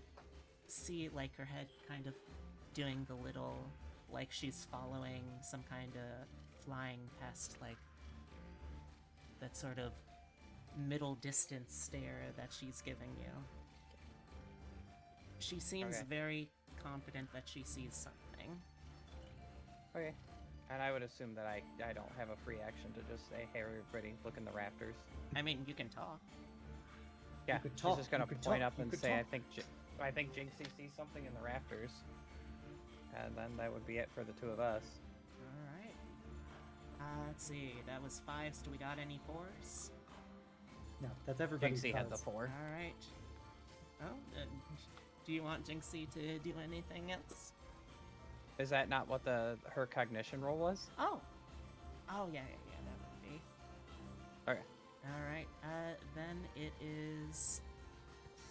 see like her head kind of doing the little, like she's following some kind of flying pest, like that sort of middle distance stare that she's giving you. She seems Okay. very confident that she sees something. Okay. And I would assume that I don't have a free action to just say, hey, everybody, look in the rafters. I mean, you can talk. Yeah, could she's talk, just gonna you could point talk, up you and could say, talk. I think Jinxie sees something in the rafters. And then that would be it for the two of us. All right. Let's see. That was 5s. Do we got any 4s? No, that's everybody's Jinxie had the cards. 4. All right. Oh, do you want Jinxie to do anything else? Is that not what her cognition roll was? Oh. Oh, yeah, that would be. Okay. All right. Then it is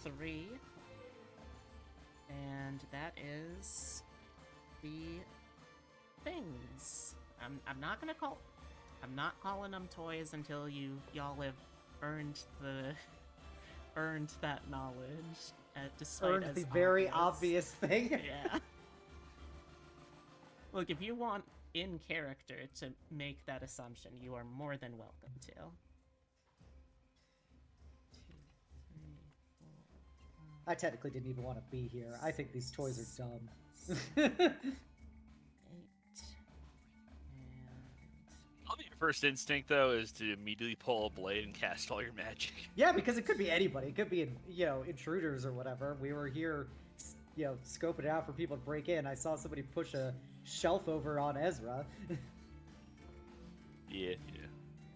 3. And that is the things. I'm not calling them toys until y'all have earned earned that knowledge, despite Earned as the very obvious. obvious thing. Yeah. Look, if you want in character to make that assumption, you are more than welcome to. 2, 3, 4, I technically didn't even want to be here. I think these toys are dumb. 8, and I'll be your first instinct though is to immediately pull a blade and cast all your magic. Yeah, because it could be anybody. It could be, intruders or whatever. We were here, scoping it out for people to break in. I saw somebody push a shelf over on Ezra. Yeah,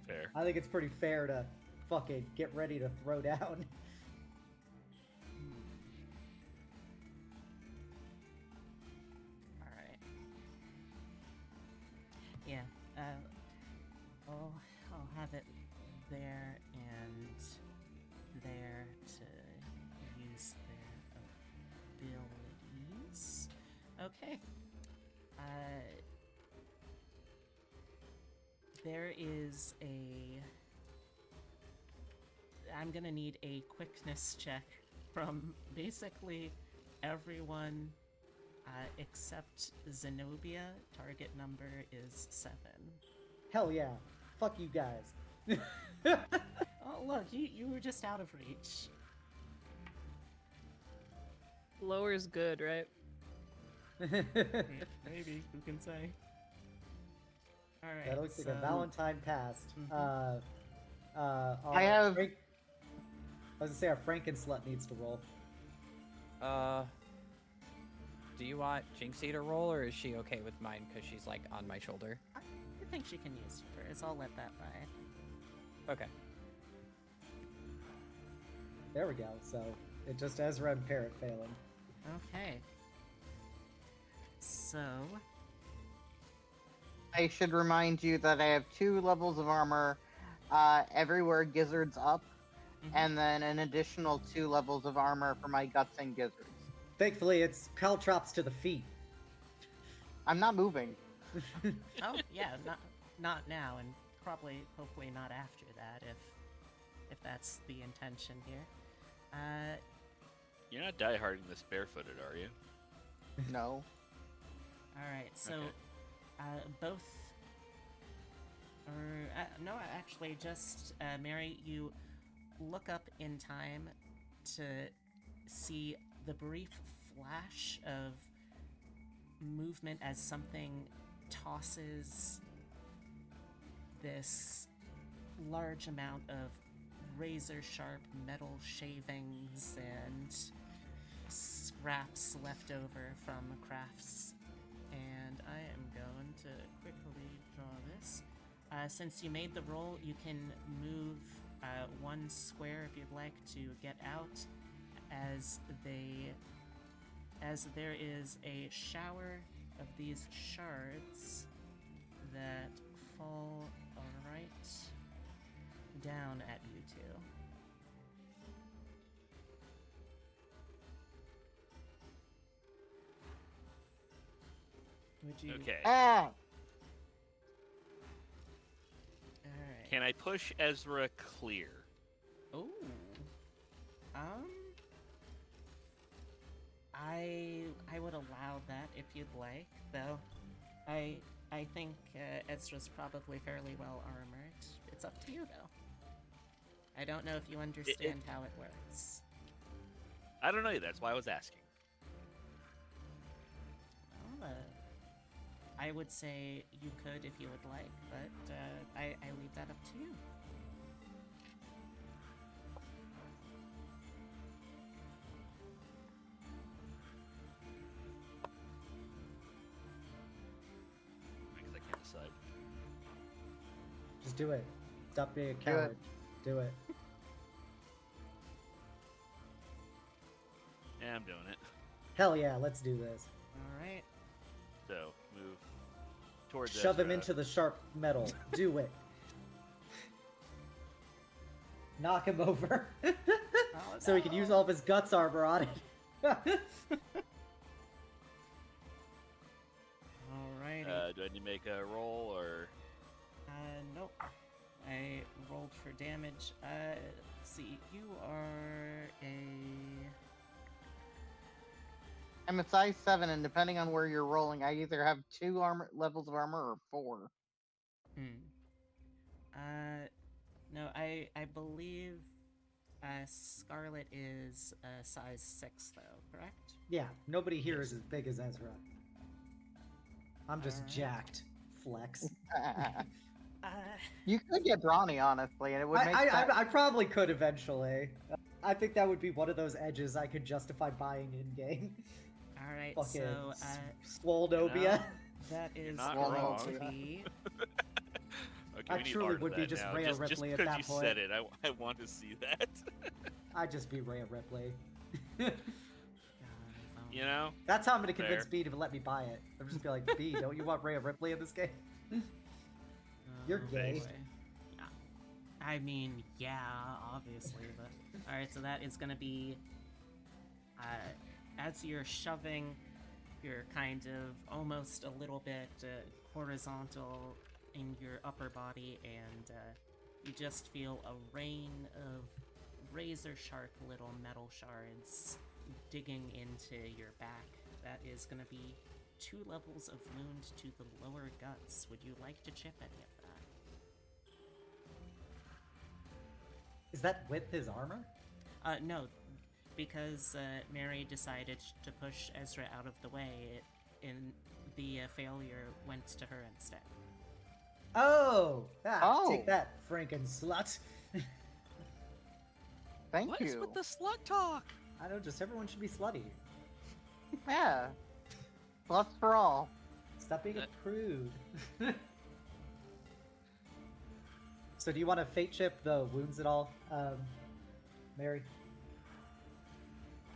fair. I think it's pretty fair to fucking get ready to throw down. all right. Yeah. I'll have it there and there to use their abilities. Okay. There is I'm gonna need a quickness check from basically everyone except Xenobia. Target number is 7. Hell yeah. Fuck you guys. Oh, look, you were just out of reach. Lower's good, right? Maybe, who can say? Alright. That looks like a so- Valentine past. Mhm. I have- I was gonna say our Frankenslut needs to roll. Do you want Jinxie to roll, or is she okay with mine because she's like on my shoulder? I think she can use hers. I'll let that ride. Okay. There we go. So it's just Ezra and Parrot failing. Okay. So, I should remind you that I have 2 levels of armor everywhere gizzards up, mhm. and then an additional 2 levels of armor for my guts and gizzards. Thankfully, it's caltrops to the feet. I'm not moving. oh yeah, not now, and probably, hopefully not after that, if that's the intention here. You're not dieharding this barefooted, are you? No. All right, so Okay. both, or no, actually, just Mary, you look up in time to see the brief flash of movement as something tosses this large amount of razor sharp metal shavings and scraps left over from crafts. And I am going to quickly draw this. Since you made the roll, you can move 1 square if you'd like to get out, as there is a shower of these shards that fall right down at you two. Would you? Okay. Ah! All right. Can I push Ezra clear? Ooh. I would allow that if you'd like, though. I think Ezra's probably fairly well armored. It's up to you, though. I don't know if you understand how it works. I don't know. That's why I was asking. Well, I would say you could if you would like, but I leave that up to you. Because I can't decide. Just do it. Stop being a it. coward. Do it. Yeah, I'm doing it. Hell yeah, let's do this. All right. So, move towards Shove him Ezra. into the sharp metal. Do it. Knock him over. Oh, So he can use all of his guts armor on it. Alrighty. Do I need to make a roll or? Nope. I rolled for damage. Let's see. You are a. I'm a size 7, and depending on where you're rolling, I either have 2 levels of armor or 4. No, I believe Scarlet is a size 6, though, correct? Yeah, nobody here is as big as Ezra. I'm just Alright. jacked. Flex. You could get brawny, honestly, and it would make sense. I probably could eventually. I think that would be one of those edges I could justify buying in game. Alright, Fucking so Swoldobia. that is not going wrong. to be. Okay, I we need truly art of would be that just now. Rhea just Ripley at because that you point. said it, I want to see that. I'd just be Rhea Ripley. You know? That's how I'm gonna convince Fair. B to let me buy it. I'm just gonna be like, B, don't you want Rhea Ripley in this game? You're gay. boy. Yeah. I mean, yeah, obviously, but alright, so that is gonna be as you're shoving, you're kind of almost a little bit horizontal in your upper body, and you just feel a rain of razor sharp little metal shards digging into your back. That is going to be 2 levels of wound to the lower guts. Would you like to chip any of that? Is that with his armor? No, because Mary decided to push Ezra out of the way, the failure went to her instead. Oh! Oh. Take that, Franken slut. Thank What you. is with the slut talk? I don't know, just everyone should be slutty. Yeah. Plus for all. Stop being a prude. So do you want to fate chip the wounds at all, Mary?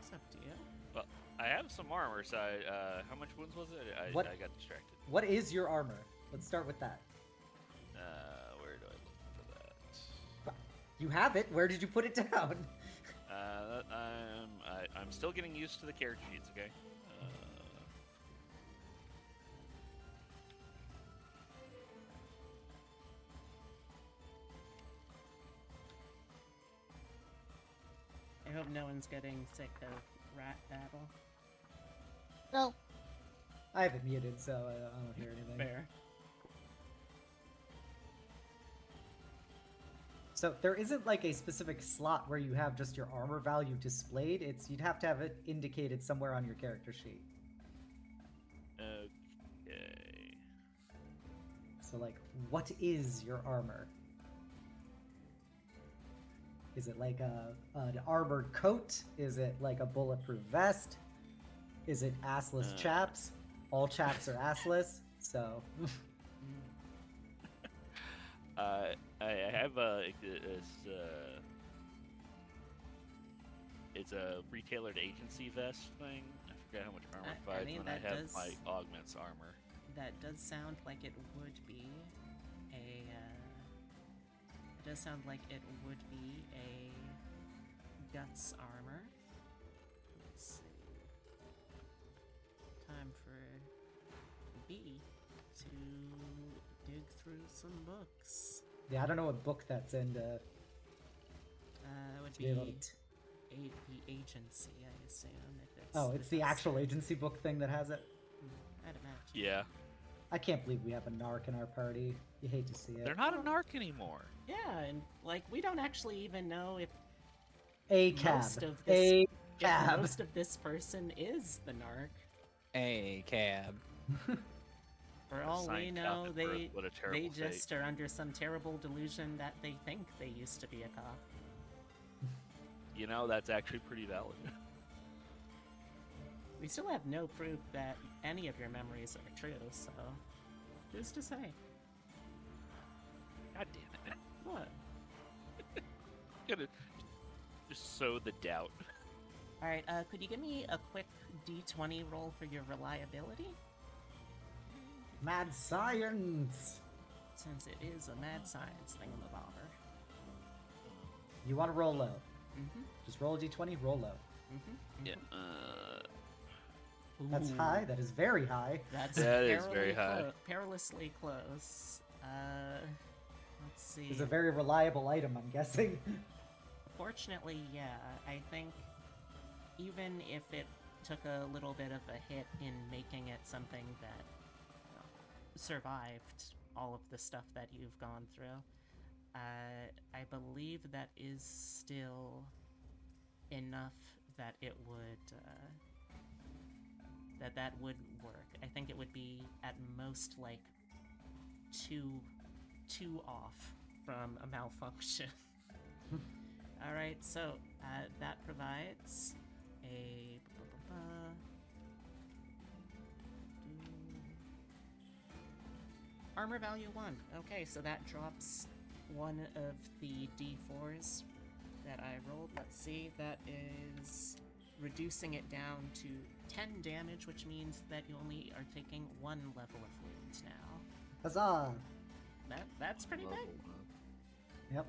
It's up to you. Well, I have some armor, so how much wounds was it? I What? got distracted. What is your armor? Let's start with that. Where do I look for that? You have it. Where did you put it down? I'm still getting used to the character sheets, okay? I hope no one's getting sick of rat battle. No. I have it muted, so I don't hear anything. Fair. So there isn't like a specific slot where you have just your armor value displayed. It's you'd have to have it indicated somewhere on your character sheet. Okay. So like, what is your armor? Is it like an armored coat? Is it like a bulletproof vest? Is it assless chaps? All chaps are assless, so. I have it's a retailered agency vest thing. I forget how much armor it I provides, mean, and I that have does- my augments armor. That does sound like it would be a. It does sound like it would be a guts armor. Let's see. Time for B to dig through some books. Yeah, I don't know what book that's in to It would be be able to. the agency, I assume. If it's Oh, it's the guts. actual agency book thing that has it. I'd imagine. Yeah, I can't believe we have a narc in our party. You hate to see it. they're not a narc anymore. Yeah, and like we don't actually even know if A cab. most of this A if cab. most of this person is the narc. A cab. For all we Signed know, Captain they Brooke, what a terrible just fate. are under some terrible delusion that they think they used to be a cop. You know, that's actually pretty valid. We still have no proof that any of your memories are true, so who's to say? God damn it! What? Gonna just sow the doubt. All right, could you give me a quick D20 roll for your reliability? Mad science. Since it is a mad science thingamabobber. You want to roll low. Mm-hmm. Just roll a d20, roll low. Mm-hmm. Yeah. That's high. That is very high. That's That is very high. Perilously close. Let's see. It's a very reliable item, I'm guessing. Fortunately, yeah. I think even if it took a little bit of a hit in making it something that survived all of the stuff that you've gone through, I believe that is still enough that it would that would work. I think it would be at most like two off from a malfunction. All right, so that provides a armor value 1. Okay, so that drops one of the d4s that I rolled. Let's see, that is reducing it down to 10 damage, which means that you only are taking 1 level of wounds now. Huzzah! That's pretty big. Yep.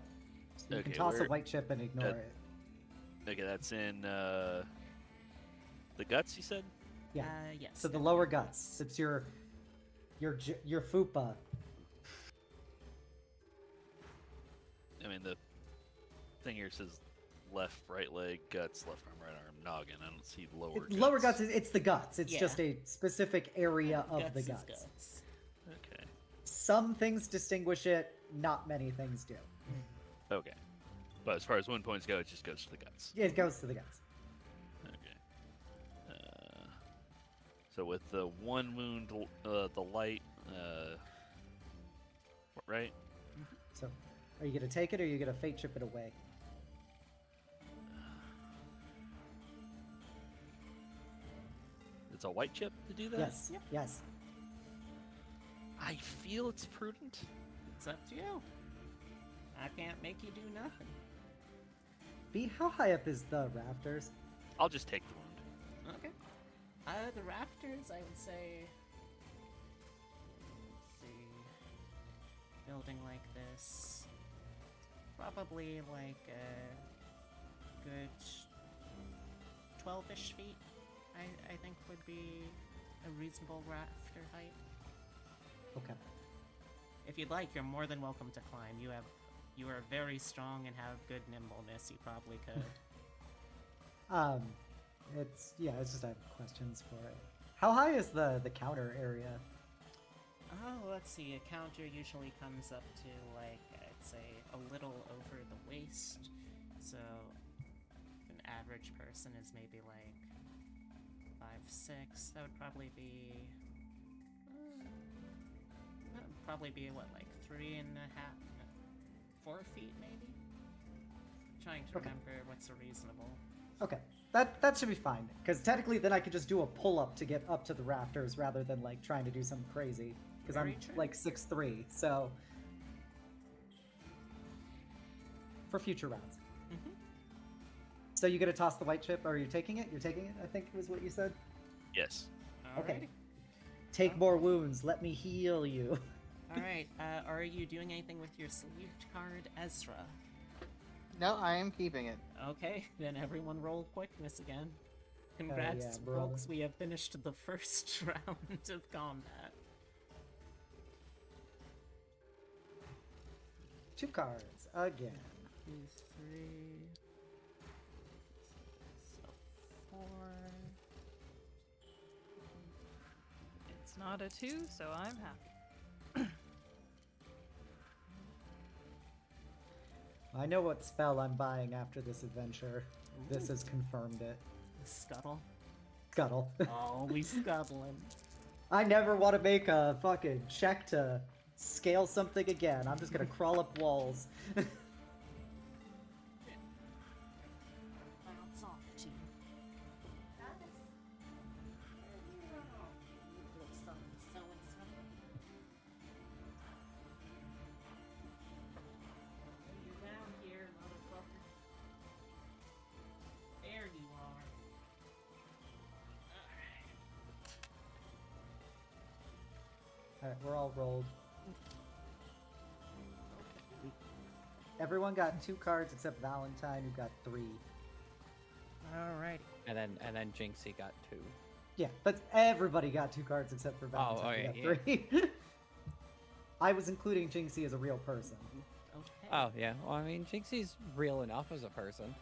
So you Okay, can toss a we're- white chip and ignore it. Okay, that's in the guts. You said. Yeah. Yes. So the that lower is- guts. It's your fupa. I mean, the thing here says left, right leg, guts, left arm, right arm, noggin. I don't see lower. Lower guts. It's the guts. It's Yeah. just a specific area of the is guts. guts. Okay. Some things distinguish it. Not many things do. Okay. But as far as wound points go, it just goes to the guts. It goes to the guts. Okay. So with the 1 wound, the light, right? So, are you gonna take it or are you gonna fate chip it away? It's a white chip to do that? Yes. Yep. Yes. I feel it's prudent. It's up to you. I can't make you do nothing. B, how high up is the rafters? I'll just take the wound. Okay. The rafters, I would say. Let's see. Building like this. Probably like a good 12-ish feet, I think would be a reasonable rafter height. Okay. If you'd like, you're more than welcome to climb. You are very strong and have good nimbleness. You probably could. It's just I have questions for it. How high is the counter area? Oh, let's see. A counter usually comes up to, like, I'd say a little over the waist. So, an average person is maybe like 5'6". That would probably be. That would probably be, what, like 3.5, 4 feet maybe? Trying to Okay. remember what's reasonable. Okay. That should be fine. Because technically then I could just do a pull-up to get up to the rafters rather than like trying to do something crazy. Because I'm Very true. like 6'3", so for future rounds. Mm-hmm. So you get to toss the white chip, or are you taking it? You're taking it, I think was what you said. Yes. Okay. Take more wounds. Let me heal you. Alright, are you doing anything with your sleeved card, Ezra? No, I am keeping it. Okay, then everyone roll quickness again. yeah, Congrats, roll. folks, we have finished the first round of combat. 2 cards again. 2, 3, so 4. It's not a 2, so I'm happy. I know what spell I'm buying after this adventure. This has confirmed it. Scuttle. Scuttle. Always scuttling. I never want to make a fucking check to scale something again. I'm just gonna crawl up walls. Bounce off to you. Looks so and so. You're down here, motherfucker. There you are. Alright, we're all rolled. Everyone got 2 cards except Valentine, who got 3. Alrighty. And then Jinxie got 2. Yeah, but everybody got 2 cards except for Valentine, oh, who yeah, got 3. I was including Jinxie as a real person. Oh, yeah. Well, I mean, Jinxie's real enough as a person.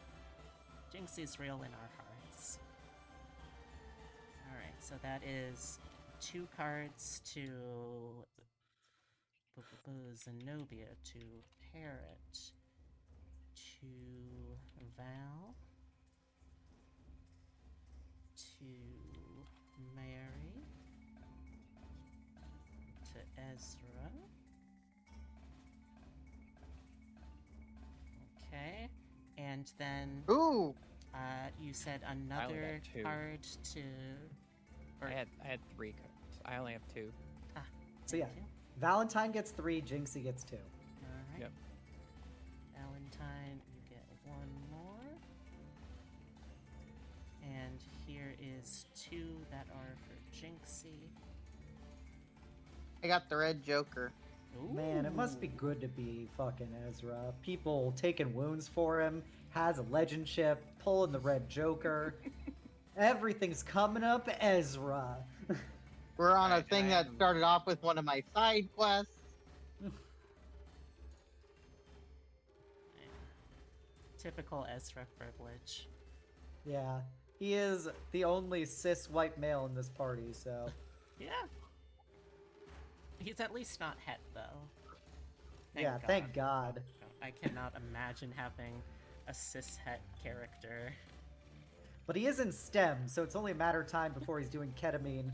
Jinxie's real in our hearts. Alright, so that is 2 cards to Xenobia, to Parrot, to Val, to Mary, to Ezra. Okay, and then Ooh, you said only another got 2. card to. Or, I had 3 cards. I only have 2. So yeah, thank you. Valentine gets 3, Jinxie gets 2. All right. Yep. Valentine, you get 1 more. And here is 2 that are for Jinxie. I got the red Joker. Man, it must be Ooh. good to be fucking Ezra. People taking wounds for him, has a legend ship, pulling the red Joker. Everything's coming up Ezra. We're on a Alright, thing and I that am- started off with one of my side quests. Typical Ezra privilege. Yeah, he is the only cis white male in this party, so. Yeah. He's at least not het, though. Yeah, thank God. I cannot imagine having a cis het character. But he is in STEM, so it's only a matter of time before he's doing ketamine.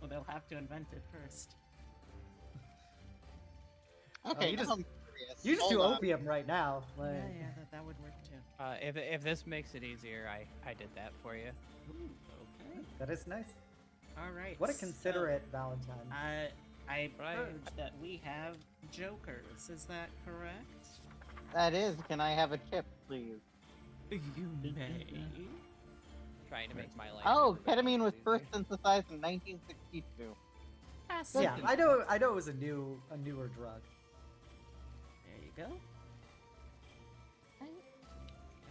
Well, they'll have to invent it first. Okay, you now just- I'm curious. You just Hold do on. opium right now. Like, Yeah, that would work too. If this makes it easier, I did that for you. Ooh, okay. that is nice. All right. What a so, considerate Valentine. I Right. heard that we have jokers. Is that correct? That is, can I have a chip, please? You may. Trying to make my life. Oh, better, ketamine was easier. first synthesized in 1962. Yeah, I know it was a newer drug. There you go.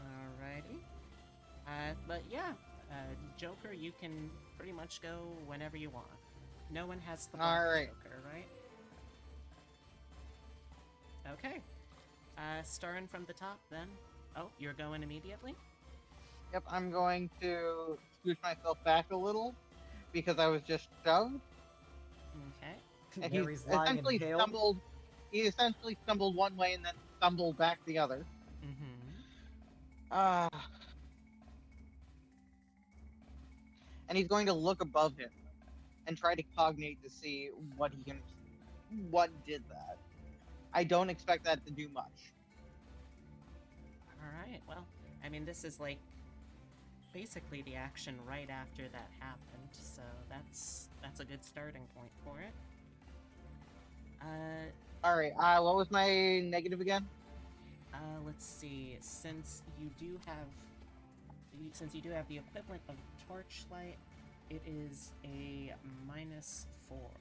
Alrighty. But yeah, Joker, you can pretty much go whenever you want. No one has the black Alright. Joker, right? Okay. Starting from the top then. Oh, you're going immediately? Yep, I'm going to scooch myself back a little because I was just shoved. Okay. And he Mary's lying essentially impaled. stumbled. He essentially stumbled one way and then stumbled back the other. Mm-hmm. And he's going to look above him and try to cognate to see what did that. I don't expect that to do much. Alright, well, I mean, this is like basically the action right after that happened, so that's a good starting point for it. Alright, what was my negative again? Let's see. Since you do have the equivalent of torchlight, it is a -4.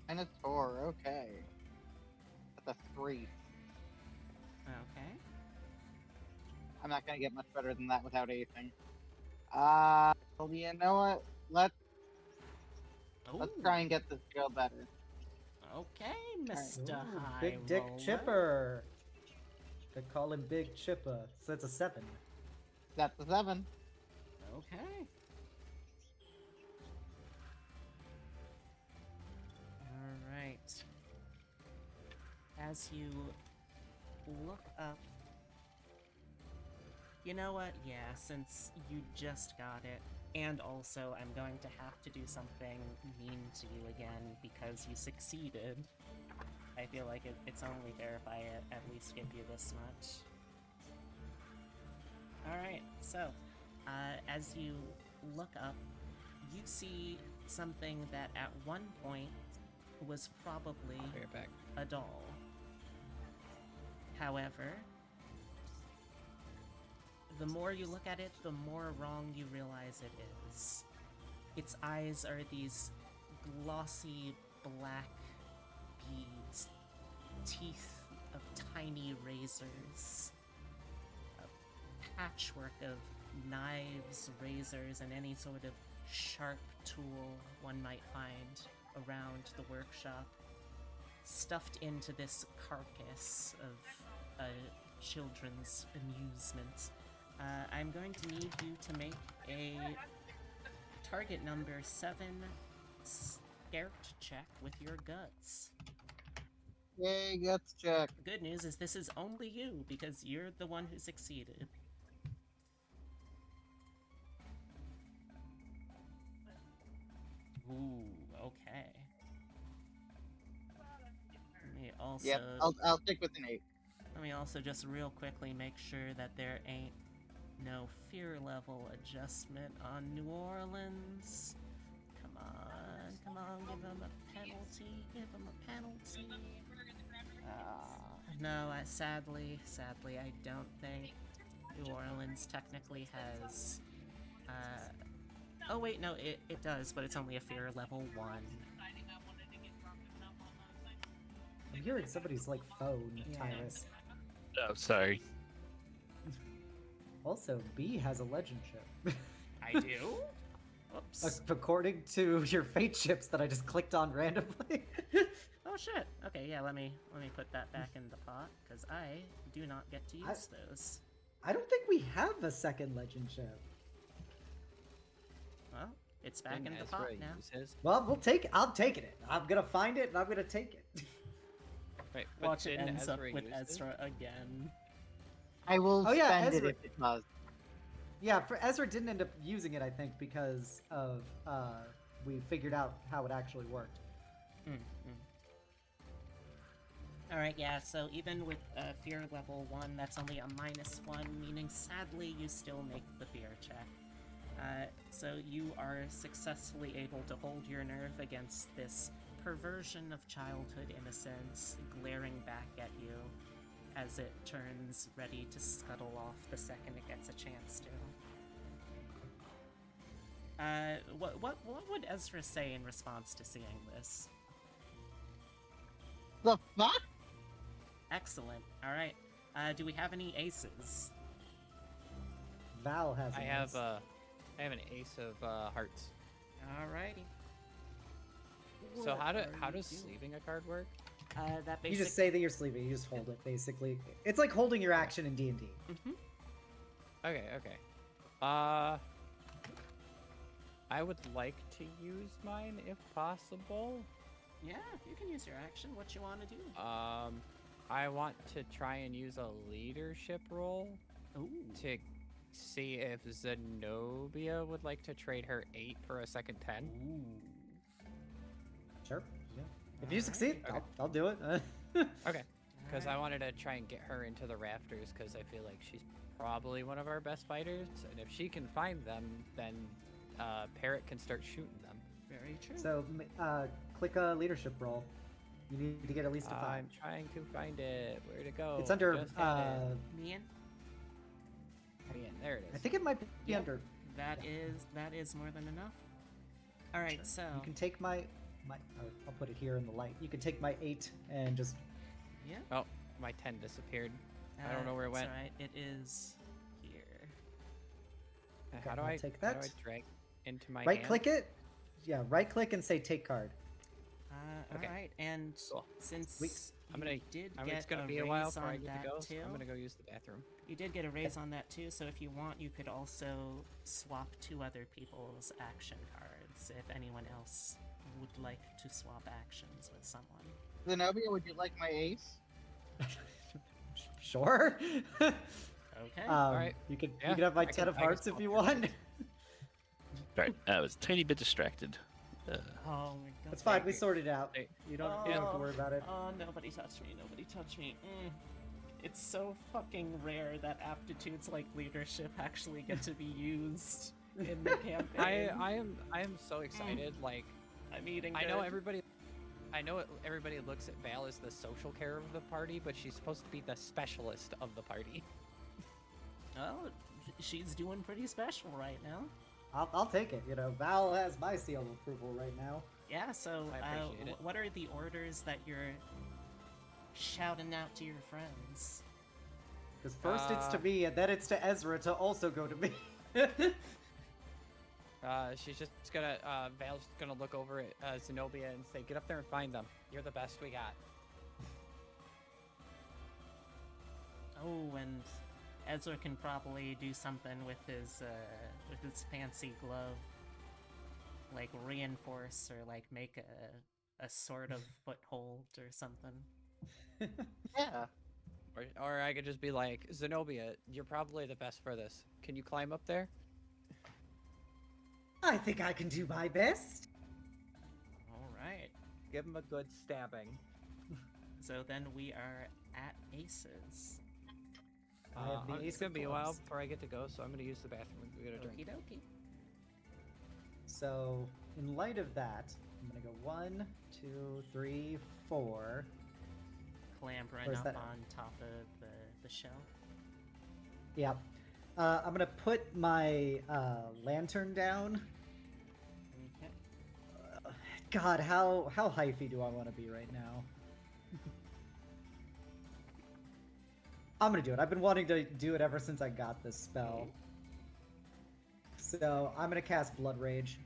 -4, okay. That's a 3. Okay. I'm not gonna get much better than that without anything. Well, you know what? Let's Ooh, try and get this to go better. Okay, Mr. Ooh, High Big Dick Roller. Chipper. They call him Big Chipper, so that's a 7. That's a 7. Okay. Alright. As you look up. You know what? Yeah, since you just got it, and also I'm going to have to do something mean to you again because you succeeded. I feel like it's only fair if I at least give you this much. Alright, so, as you look up, you see something that at one point was probably I'll be right back. a doll. However, the more you look at it, the more wrong you realize it is. Its eyes are these glossy black beads, teeth of tiny razors, a patchwork of knives, razors, and any sort of sharp tool one might find around the workshop. stuffed into this carcass of a children's amusement. I'm going to need you to make a target number 7 scart check with your guts. Yay, guts check. The good news is this is only you, because you're the one who succeeded. Ooh, okay. Let me also... Yep, I'll stick with an 8. Let me also just real quickly make sure that there ain't no fear level adjustment on New Orleans. Come on, give him a penalty, No, sadly, I don't think New Orleans technically has, oh wait, no, it does, but it's only a fear level 1. I'm hearing somebody's like phone, Yeah. Tyrus. Oh, sorry. Also, B has a legend chip. I do? Whoops. According to your fate chips that I just clicked on randomly. Oh shit. Okay, yeah, let me put that back in the pot, because I do not get to use those. I don't think we have a second legend chip. Well, it's back Didn't in the Ezra pot now. use his? Well, I'll take it. I'm gonna find it and I'm gonna take it. Wait, but Watch it didn't ends up Ezra with use his? Ezra again. I will Oh, yeah, spend Ezra- it if it does. Yeah, for Ezra didn't end up using it, I think, because of we figured out how it actually worked. Alright, yeah, so even with fear level 1, that's only a -1, meaning sadly you still make the fear check. So you are successfully able to hold your nerve against this perversion of childhood innocence glaring back at you as it turns ready to scuttle off the second it gets a chance to. What would Ezra say in response to seeing this? The fuck? Excellent. Alright. Do we have any aces? Val has. I have an ace of hearts. Alrighty. So What how are does you doing? sleeving a card work? That You basic... just say that you're sleeping. You just hold it. Basically, it's like holding your action in D&D. Okay. I would like to use mine if possible. Yeah, you can use your action. What you want to do? I want to try and use a leadership role Ooh. to see if Xenobia would like to trade her 8 for a second 10. Ooh. Sure. Yeah. If you Alright. succeed, Okay. I'll do it. Okay. Because I Alright. wanted to try and get her into the rafters because I feel like she's probably one of our best fighters. And if she can find them, then Parrot can start shooting them. Very true. So, click a leadership roll. You need to get at least a 5. I'm trying to find it. Where to go? It's under. Just had it. Mian, Yeah, there it is. I think it might be Yep. under. that is more than enough. All right, so You can take my. I'll put it here in the light. You can take my 8 and just. yeah. Oh, my 10 disappeared. I don't know where it went. All right, it is here. Okay, How do I'll I take How do that. I drag into my Right hand? click it. Yeah, right click and say take card. Okay. All right, and Cool. since Wait, I'm you gonna. did I mean, get it's gonna a be a while raise before I on get that to go. So too, I'm gonna go use the bathroom. you did get a raise on that too. So if you want, you could also swap 2 other people's action cards if anyone else would like to swap actions with someone. Xenobia, would you like my ace? Sure. Okay. Alright. You can Yeah, you can have my I can- 10 of I can hearts if swap you your want. Right, I was a tiny bit distracted. Oh my god. That's fine. We sorted it out. Hey. You don't have to worry about it. Oh, nobody touched me. Nobody touched me. It's so fucking rare that aptitudes like leadership actually get to be used in the campaign. I am so excited. Like I'm eating. I know good. everybody. I know everybody looks at Val as the social care of the party, but she's supposed to be the specialist of the party. Well, she's doing pretty special right now. I'll take it. You know, Val has my seal of approval right now. Yeah. So, I appreciate it. what are the orders that you're shouting out to your friends? Because first it's to me, and then it's to Ezra to also go to me. She's just gonna Val's gonna look over at Xenobia and say, "Get up there and find them. You're the best we got." and Ezra can probably do something with his fancy glove, like reinforce or like make a sort of foothold or something. Yeah. Or I could just be like, Xenobia, you're probably the best for this. Can you climb up there? I think I can do my best. All right. Give him a good stabbing. So then we are at aces. I have the It's ace gonna of be a while clubs. before I get to go, so I'm gonna use the bathroom and go get a drink. Okie dokie. So, in light of that, I'm gonna go 1, 2, 3, 4. Clambering Where's up that? on top of the shell. Yep. I'm gonna put my lantern down. Okay. God, how hyphy do I want to be right now? I'm gonna do it. I've been wanting to do it ever since I got this spell. So I'm gonna cast Blood Rage.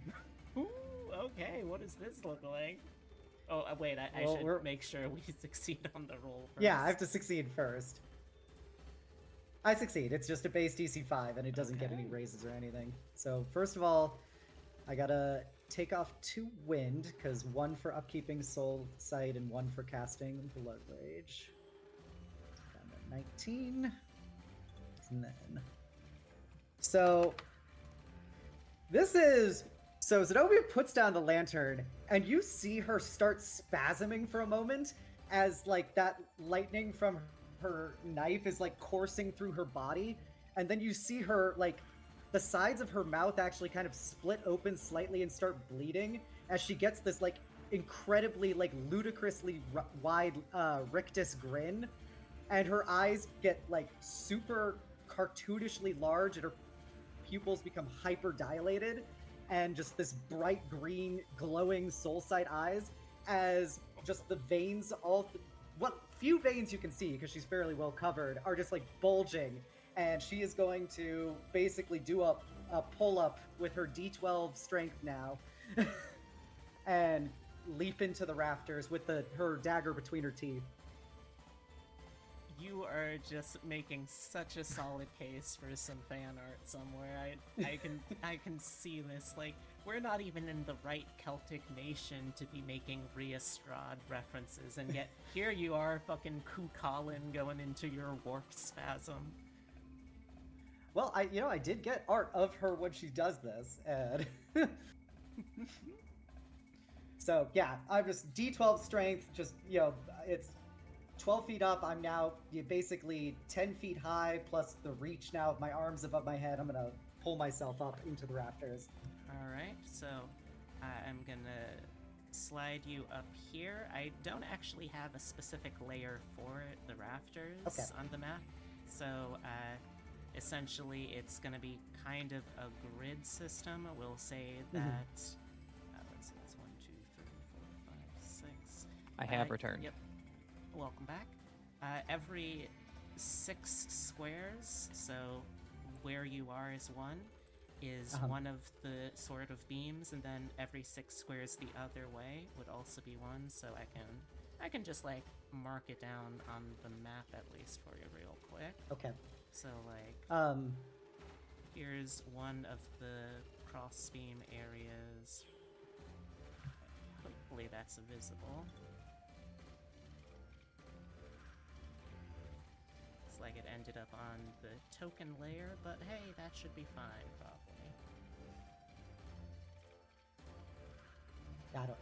Ooh, okay. What does this look like? Oh, wait. I Well, we're- should make sure we succeed on the roll first. Yeah, I have to succeed first. I succeed. It's just a base DC 5, and it doesn't get any Okay. raises or anything. So first of all, I gotta take off 2 wind, because 1 for upkeeping Soul Sight and 1 for casting Blood Rage. Down to 19. And then... So... This is... So Xenobia puts down the lantern, and you see her start spasming for a moment as, like, that lightning from her knife is, like, coursing through her body. And then you see her, like, the sides of her mouth actually kind of split open slightly and start bleeding as she gets this, like, incredibly, like, ludicrously wide rictus grin. And her eyes get, like, super cartoonishly large, and her pupils become hyper dilated, and just this bright green glowing soul sight eyes as just the veins, what few veins you can see because she's fairly well covered, are just like bulging, and she is going to basically do a pull up with her D12 strength now and leap into the rafters with her dagger between her teeth. You are just making such a solid case for some fan art somewhere. I can see this. Like, we're not even in the right Celtic nation to be making Rheastrad references, and yet here you are, fucking Cuchulainn, going into your warped spasm. Well, I did get art of her when she does this, and so yeah, I'm just D12 strength. Just it's 12 feet up. I'm now basically 10 feet high, plus the reach now of my arms above my head. I'm gonna pull myself up into the rafters. All right, so I'm gonna slide you up here. I don't actually have a specific layer for it, the rafters on the map, so essentially it's gonna be kind of a grid system. We'll say that. Let's see, it's 1, 2, 3, 4, 5, 6. I have returned. Yep. Welcome back. Every 6 squares, so where you are is 1, is one of the sort of beams, and then every 6 squares the other way would also be 1. So I can just like mark it down on the map at least for you real quick. Okay. So like Um. here's one of the cross beam areas. Hopefully that's visible. Like it ended up on the token layer, but hey, that should be fine, probably.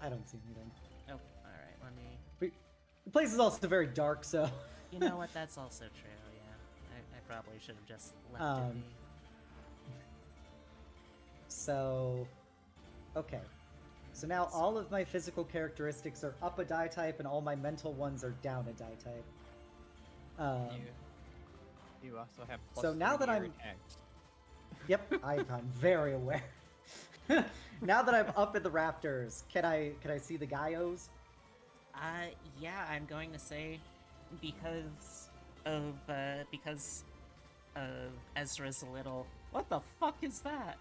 I don't see anything. Oh, alright, let me... The place is also very dark, so... You know what, that's also true, yeah. I probably should have just left it be. So... Okay. So now all of my physical characteristics are up a die type, and all my mental ones are down a die type. You also have plus So now 3 that to your I'm- attacks. Yep, I'm very aware. Now that I'm up in the rafters, can I see the Gaios? Yeah, I'm going to say because of Ezra's little... What the fuck is that?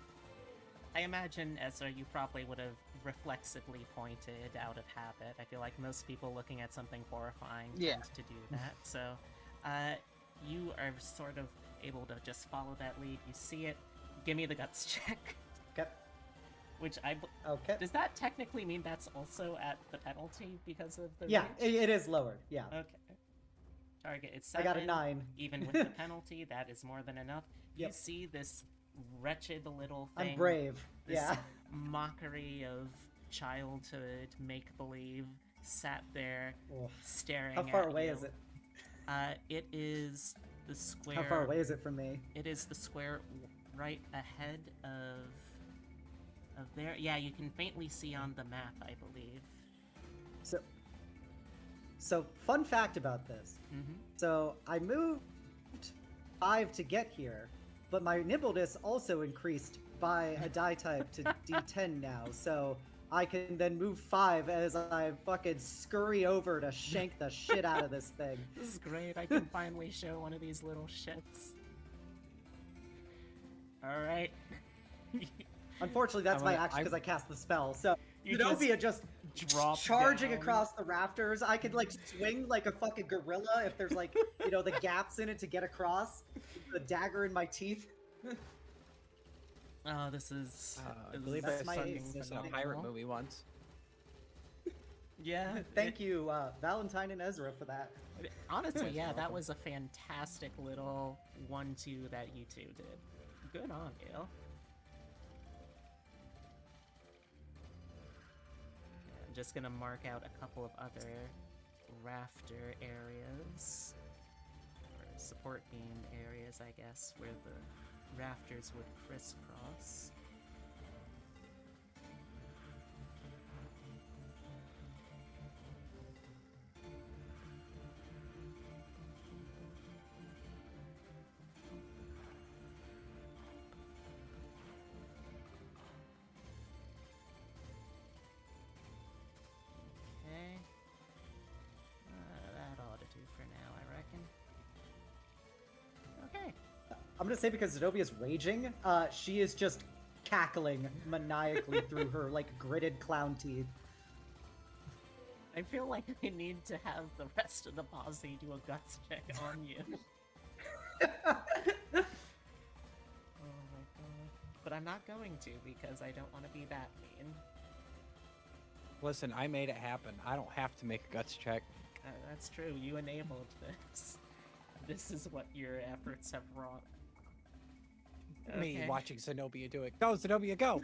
I imagine, Ezra, you probably would have reflexively pointed out of habit. I feel like most people looking at something horrifying Yeah. tend to do that. So, you are sort of able to just follow that lead. You see it. Give me the guts check. Okay. Which Okay. does that technically mean that's also at the penalty because of the Yeah, reach? it is lowered. Yeah. Okay. Target is I 7. got a 9. Even with the penalty, that is more than enough. You Yep. see this wretched little thing. I'm brave. This Yeah. mockery of childhood make-believe sat there Oh, staring how far at away you. is it? It is the square. How far away is it from me? It is the square right ahead of there. Yeah, you can faintly see on the map, I believe. So fun fact about this. Mm-hmm. So I moved 5 to get here, but my nimbleness also increased by a die type to D10 now. So I can then move 5 as I fucking scurry over to shank the shit out of this thing. This is great. I can finally show one of these little shits. All right. Unfortunately, that's I'm my gonna- action because I cast the spell. So You Xenobia just drop charging down. across the rafters. I could like swing like a fucking gorilla if there's like the gaps in it to get across. The dagger in my teeth. Oh, this is. I believe I That's saw my ace. this in a pirate movie once. Yeah. Thank you, Valentine and Ezra, for that. Honestly, yeah, that welcome. was a fantastic little 1-2 that you two did. Good on you. I'm just gonna mark out a couple of other rafter areas, or support beam areas, I guess, where the rafters would crisscross. Okay. That ought to do for now, I reckon. Okay. I'm gonna say because Xenobia's raging, she is just cackling maniacally through her like gritted clown teeth. I feel like I need to have the rest of the posse do a guts check on you. Oh my god. But I'm not going to because I don't want to be that mean. Listen, I made it happen. I don't have to make a guts check. That's true. You enabled this. This is what your efforts have wrought. Me Okay. watching Xenobia do it. Go, Xenobia, go!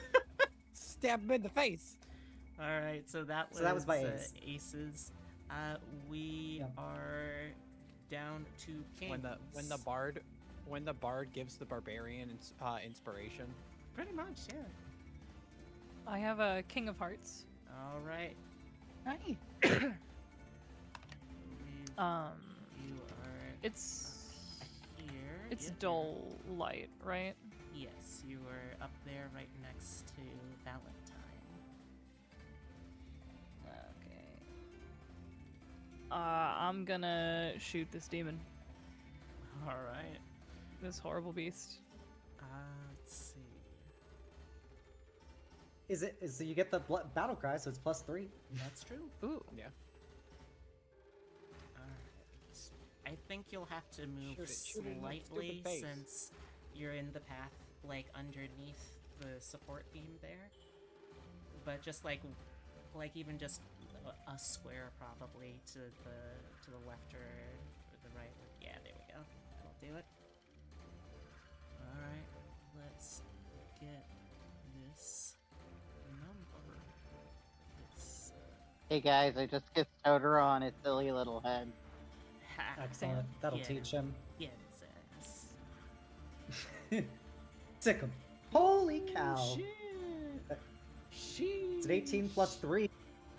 Stab him in the face! Alright, so that was my ace. aces. We Yeah. are down to kings. When the bard gives the barbarian inspiration. Pretty much, yeah. I have a King of Hearts. Alright. Hi. You are It's here. it's yeah. dull light, right? Yes, you were up there right next to Valentine. Okay. I'm gonna shoot this demon, Alright. this horrible beast. Let's see. So you get the battle cry, so it's +3. That's true. Ooh. Yeah. Alright. I think you'll have to move Shoot it in the stupid slightly face. since you're in the path, like underneath the support beam there. But just like even just a square probably to the left or the right. Yeah, there we go. That'll do it. Alright, let's get this number. This Hey guys, I just kissed Toter on his silly little head. Excellent. That'll yeah, teach him. Yeah, it's Sick him. Holy cow! Shit. It's an 18 plus 3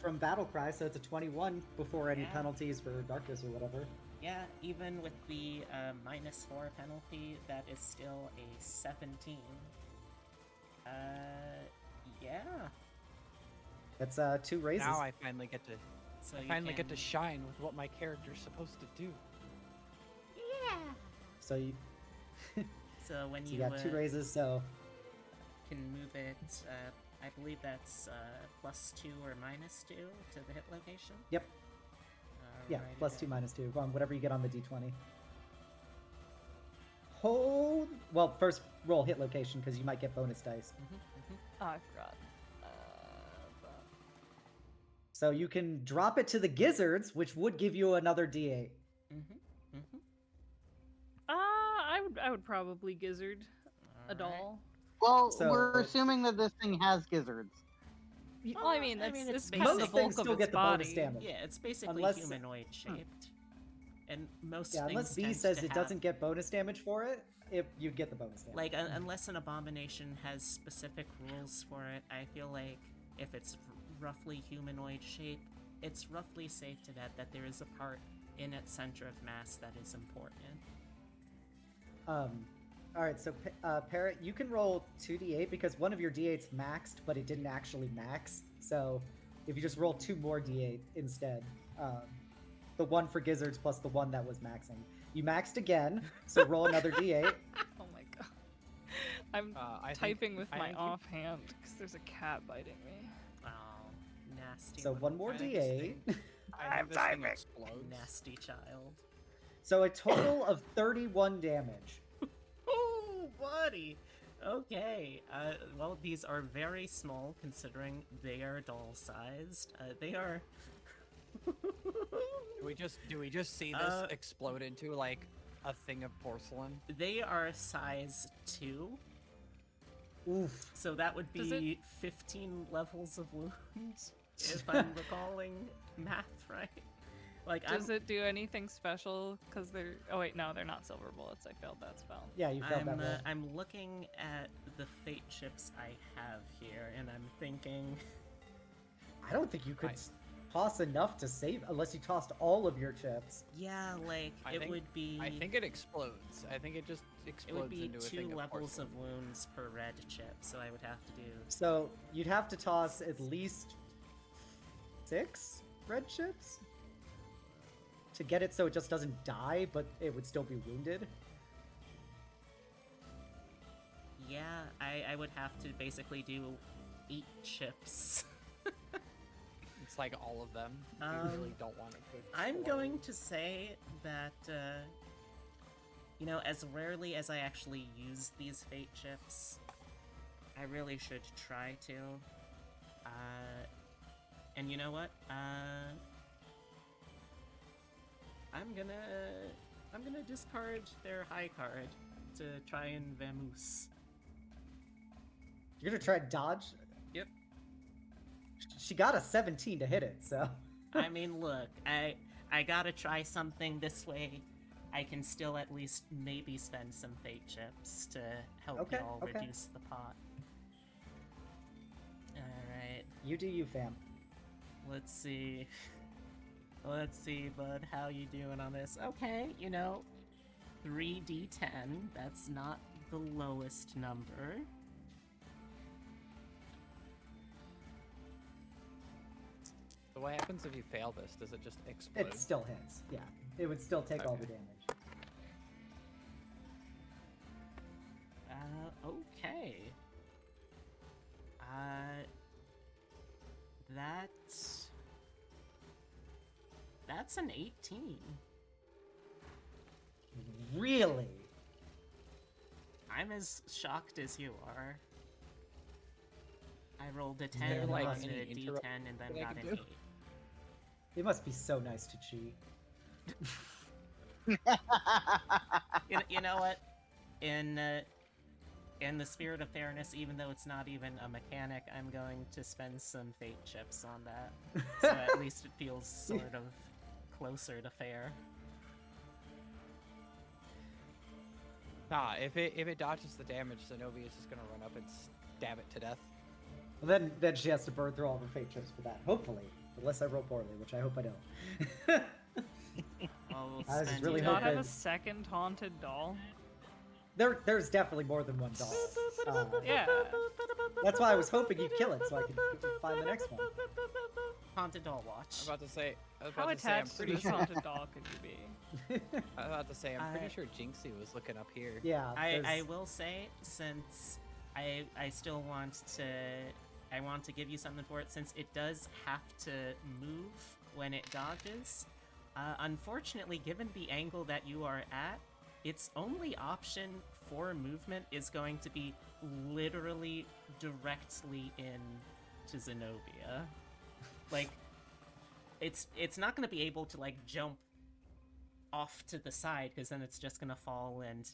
from battle cry, so it's a 21 before any Yeah. penalties for darkness or whatever. Yeah, even with the -4 penalty, that is still a 17. Yeah. It's 2 raises. Now I finally get to So I you finally get to can- shine with what my character's supposed to do. Yeah. So you, So when so you you got 2 raises, so can move it, I believe that's +2 or -2 to the hit location. Yep. Yeah, Alrighty +2, then. -2, whatever you get on the d20. Well, first roll hit location because you might get bonus dice. Oh, I forgot. So you can drop it to the gizzards, which would give you another D8. I would probably gizzard a Alright. doll. Well, So- we're assuming that this thing has gizzards. Well, I mean, I that's mean, it's it's kind of the Most bulk things of still its get the bonus body. damage. Yeah, it's basically Unless- humanoid shaped. And most Yeah, unless things B tend says to it have, doesn't get bonus damage for it, you'd get the bonus damage. like unless an abomination has specific rules for it, I feel like if it's roughly humanoid shape, it's roughly safe to bet that there is a part in its center of mass that is important. Alright, so Parrot, you can roll 2d8 because one of your d8's maxed, but it didn't actually max. So if you just roll 2 more d8 instead, the one for gizzards plus the one that was maxing. You maxed again, so roll another d8. Oh my god. I'm I think- typing with I my think you- offhand because there's a cat biting me. Oh, nasty. So little one more I think this d8. I think this thing explodes. nasty child. So a total of 31 damage. Oh, buddy. Okay. Well, these are very small considering they are doll-sized. They are. Do we just see this explode into like a thing of porcelain? They are size 2, Oof. so that would Does be 15 levels of wounds, if I'm recalling math right. Like, Does it do anything special? Because they're. Oh wait, no, they're not silver bullets. I failed that spell. Yeah, you failed that roll. I'm looking at the fate chips I have here, and I'm thinking, I don't think you could I- toss enough to save unless you tossed all of your chips. yeah, like I it think- would be. I think it explodes. I think it just it explodes would be into a 2 thing of levels porcelain. of wounds per red chip, so I would have to do. So you'd have to toss at least 6 red chips to get it so it just doesn't die, but it would still be wounded. Yeah, I would have to basically do 8 chips. It's like all of them. If you really don't want it to I'm explode. going to say that, as rarely as I actually use these fate chips, I really should try to. And you know what? I'm gonna discard their high card to try and vamoose. You're gonna try to dodge? Yep. She got a 17 to hit it, so. I mean, look, I gotta try something this way. I can still at least maybe spend some fate chips to help Okay, y'all okay. reduce the pot. Alright, You do you, fam. let's see. Let's see, bud, how you doing on this? Okay, 3d10. That's not the lowest number. So what happens if you fail this? Does it just explode? It still hits, yeah. It would still take all the Okay. damage. Okay. That's an 18. Really? I'm as shocked as you are. I rolled a 10 there, like, on any a d10 interrupt and then that I got can an do? 8. It must be so nice to cheat. You know what? In the spirit of fairness, even though it's not even a mechanic, I'm going to spend some fate chips on that. So at least it feels sort of closer to fair. Nah, if it dodges the damage, Xenobia is just gonna run up and stab it to death. Well, then she has to burn through all her fate chips for that. Hopefully, unless I roll poorly, which I hope I don't. I'll I was spend really Do it- you not have hoping- a second haunted doll? There's definitely more than one doll. Yeah. That's why I was hoping you'd kill it so I could find the next one. Haunted doll I'm watch. about to say. I'm How attached to pretty this sure. haunted doll could you be? I'm about to say. I'm I- pretty sure Jinxie was looking up here. Yeah. I there's- will say, since I still want to, I want to give you something for it, since it does have to move when it dodges. Unfortunately, given the angle that you are at, its only option for movement is going to be literally directly in to Xenobia. Like, it's not going to be able to, like, jump off to the side, because then it's just going to fall and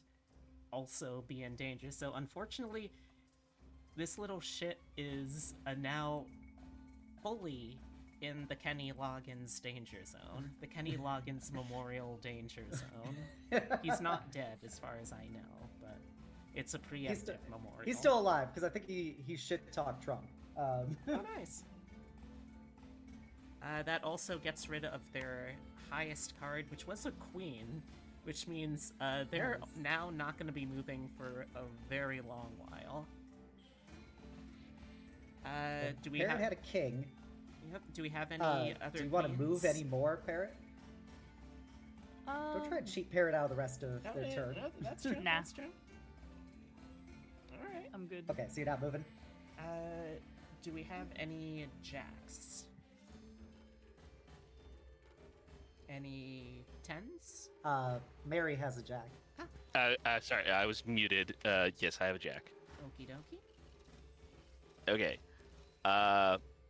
also be in danger. So, unfortunately, this little shit is now fully in the Kenny Loggins danger zone. The Kenny Loggins Memorial Danger Zone. He's not dead, as far as I know, but it's a preemptive memorial. He's still alive, because I think he shit-talked Trump. Oh, nice. That also gets rid of their highest card, which was a queen, which means they're now not going to be moving for a very long while. Do we Parrot have... had a king. Yep. Do we have any other Do you want to move queens? any more, Parrot? Don't try to cheat Parrot out of the rest of their turn. That's true. Nah. That's true. All right. I'm good. Okay, so you're not moving? Do we have any jacks? Any tens? Mary has a jack. Sorry, I was muted. Yes, I have a jack. Okie dokie. Okay.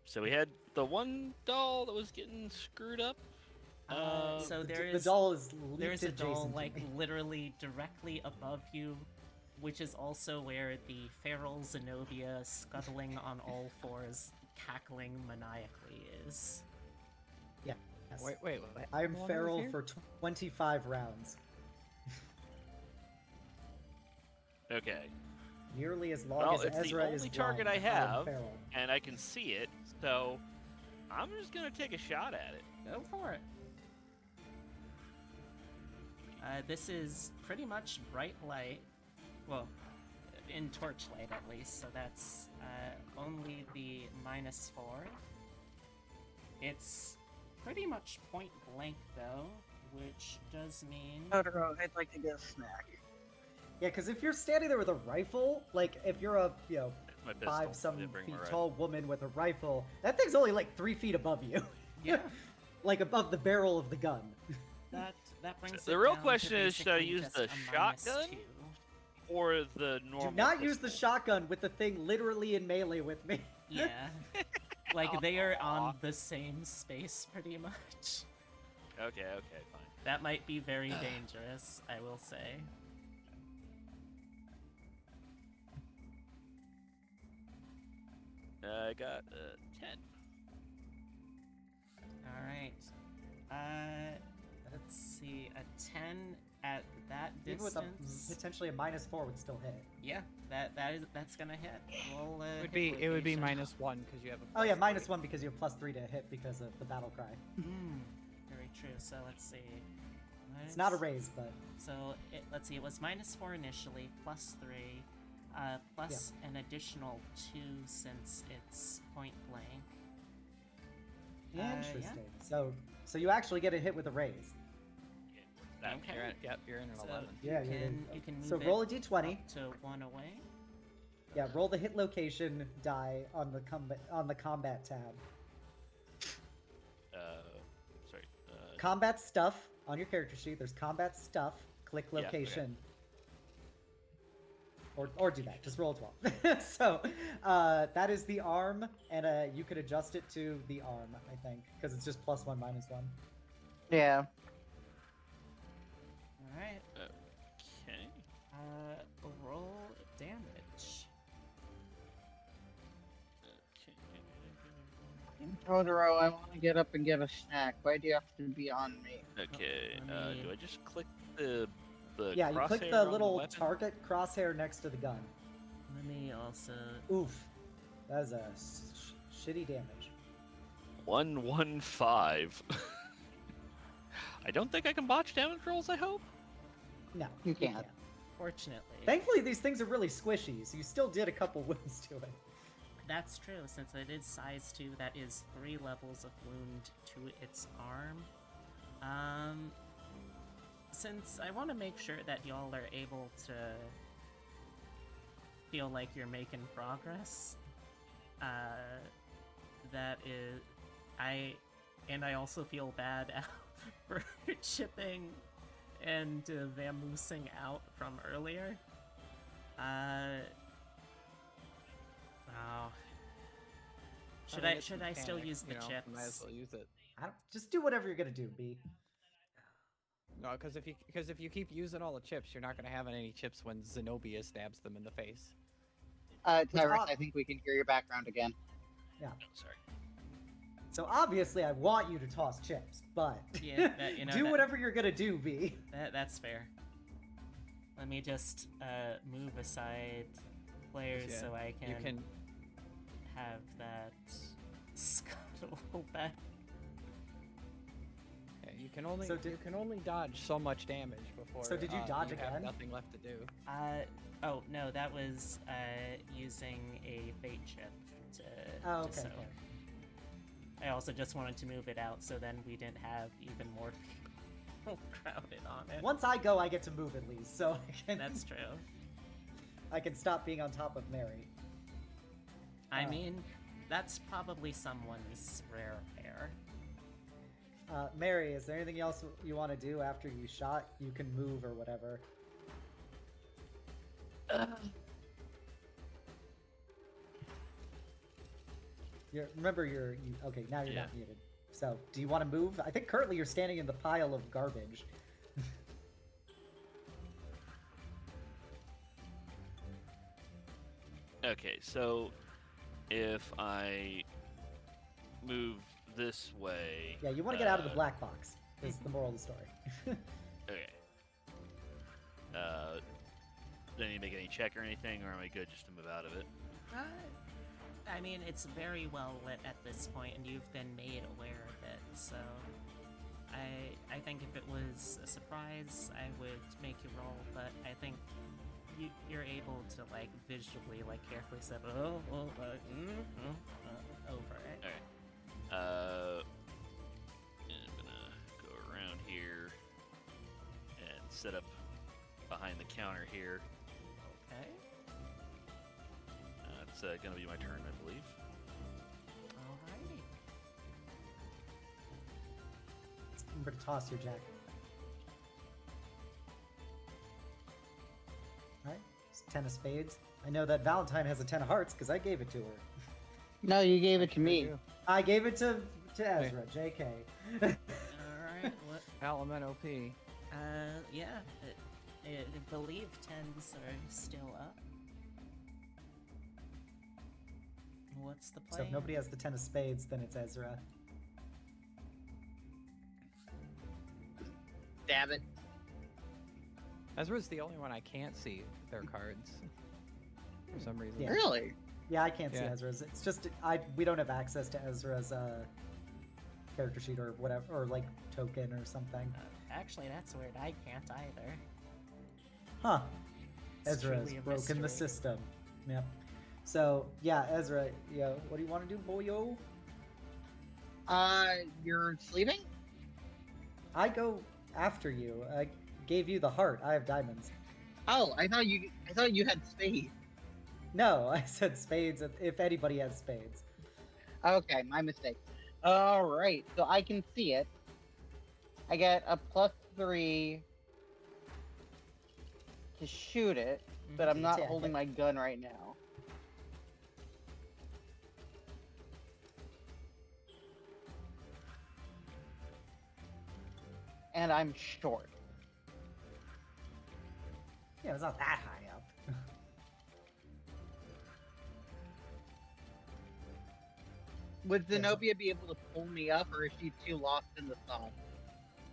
So we had the one doll that was getting screwed up. So The doll is there is a leaped doll adjacent to like me. literally directly above you, which is also where the feral Xenobia scuttling on all fours, cackling maniacally is. Yeah. Yes. Wait. I'm Hold on, feral here? for 25 rounds. Okay. Nearly as long Well, as it's the Ezra is only target blind, I have. feral. And I can see it, so I'm just gonna take a shot at it. Go for it. This is pretty much bright light. Well, in torchlight at least, so that's only the -4. It's pretty much point blank though, which does mean... Totoro, I'd like to get a snack. Yeah, because if you're standing there with a rifle, like if you're a My pistol. 5 I some didn't bring my feet rifle. tall woman with a rifle, that thing's only like 3 feet above you. Yeah, Like above the barrel of the gun. that brings The it real down to question is, should I basically use just the a shotgun? -2. Or the normal Do not use the pistol. shotgun with the thing literally in melee with me. Yeah. Like, they are on the same space, pretty much. Okay, fine. That might be very dangerous, I will say. I got 10. Alright. Let's see. A 10 at that Even with a, distance. potentially a -4 would still hit. Yeah, that's gonna hit. We'll, It would be -1 because you have a. Oh yeah, +3. -1 because you have +3 to hit because of the battle cry. Very true. So let's see. It's not a raise, but So let's see. It was -4 initially, +3, plus an additional 2 since it's point blank. interesting. So you actually get a hit with a raise. Okay. You're in an So 11. Yeah, you can move So it roll a d20. up to 1 away. Yeah, roll the hit location die on the combat tab. Sorry. Combat stuff on your character sheet. There's combat stuff. Click Yeah, okay. location. Or do that. Just roll 12. So that is the arm, and you could adjust it to the arm, I think, because it's just +1 -1. Yeah. Alright. Okay. Roll damage. Totoro, I want to get up and get a snack. Why do you have to be on me? Okay. let me- Do I just click the Yeah, you click crosshair the on little weapon? target crosshair next to the gun. Let me also... Oof. That is a shitty damage. 115. I don't think I can botch damage rolls, I hope. No, You can't. Fortunately. Thankfully, these things are really squishy, so you still did a couple wounds to it. That's true, since it is size 2, that is 3 levels of wound to its arm. Since I want to make sure that y'all are able to feel like you're making progress, that is... I also feel bad for chipping and vamoosing out from earlier. Oh. Should mean, I it's should I still mechanic, use the you know, chips? Might as well use it. Just do whatever you're gonna do, B. No, because if you keep using all the chips, you're not gonna have any chips when Xenobia stabs them in the face. Tyrus, odd. I think we can hear your background again. Oh, sorry. So obviously, I want you to toss chips, but Yeah, that, you know, do that- whatever you're gonna do, B. That's fair. Let me just move aside players Yeah, so I You can have that scuttle back. yeah, you can only So you can only dodge so much damage before. So did you dodge you have again? nothing left to do. Oh no, that was using a fate chip to. Oh, to okay. soak. Okay. I also just wanted to move it out so then we didn't have even more people crowded on it. Once I go, I get to move at least, so That's true. I can stop being on top of Mary. I Oh. mean, that's probably someone's rare pair. Mary, is there anything else you want to do after you shot? You can move or whatever. Remember, okay. Now you're Yeah. not muted. So, do you want to move? I think currently you're standing in the pile of garbage. Okay, so if I move this way. Yeah, you want to get out of the uh, black box. Is the moral of the story. Okay. Do I need to make any check or anything, or am I good just to move out of it? I mean, it's very well lit at this point, and you've been made aware of it, so I think if it was a surprise, I would make you roll, but I think you're able to, like, visually, like, carefully step over it. Alright. I'm gonna go around here and set up behind the counter here. Okay. It's gonna be my turn, I believe. Alrighty. Remember to toss your jacket. Alright, it's 10 of spades. I know that Valentine has a 10 of hearts because I gave it to her. No, you gave it to me. I gave it to Ezra, JK. Alright, what? Element OP. Yeah, I believe 10s are still up. What's the So plan? if nobody has the 10 of spades, then it's Ezra. Damn it. Ezra's the only one I can't see their cards for some reason. Yeah. Really? Yeah, I can't see Yeah. Ezra's. It's just we don't have access to Ezra's character sheet or whatever, or like token or something. Actually, that's weird. I can't either. Huh. It's Ezra has truly a broken the mystery. system. Yep. So yeah, Ezra, what do you want to do, boyo? You're sleeping? I go after you. I gave you the heart. I have diamonds. Oh, I thought you had spades. No, I said spades. If anybody has spades. Okay, my mistake. All right, so I can see it. I get a +3 to shoot it, but I'm not Yeah. holding my gun right now. And I'm short. Yeah, it's not that high up. Would Yeah. Xenobia be able to pull me up, or is she too lost in the song?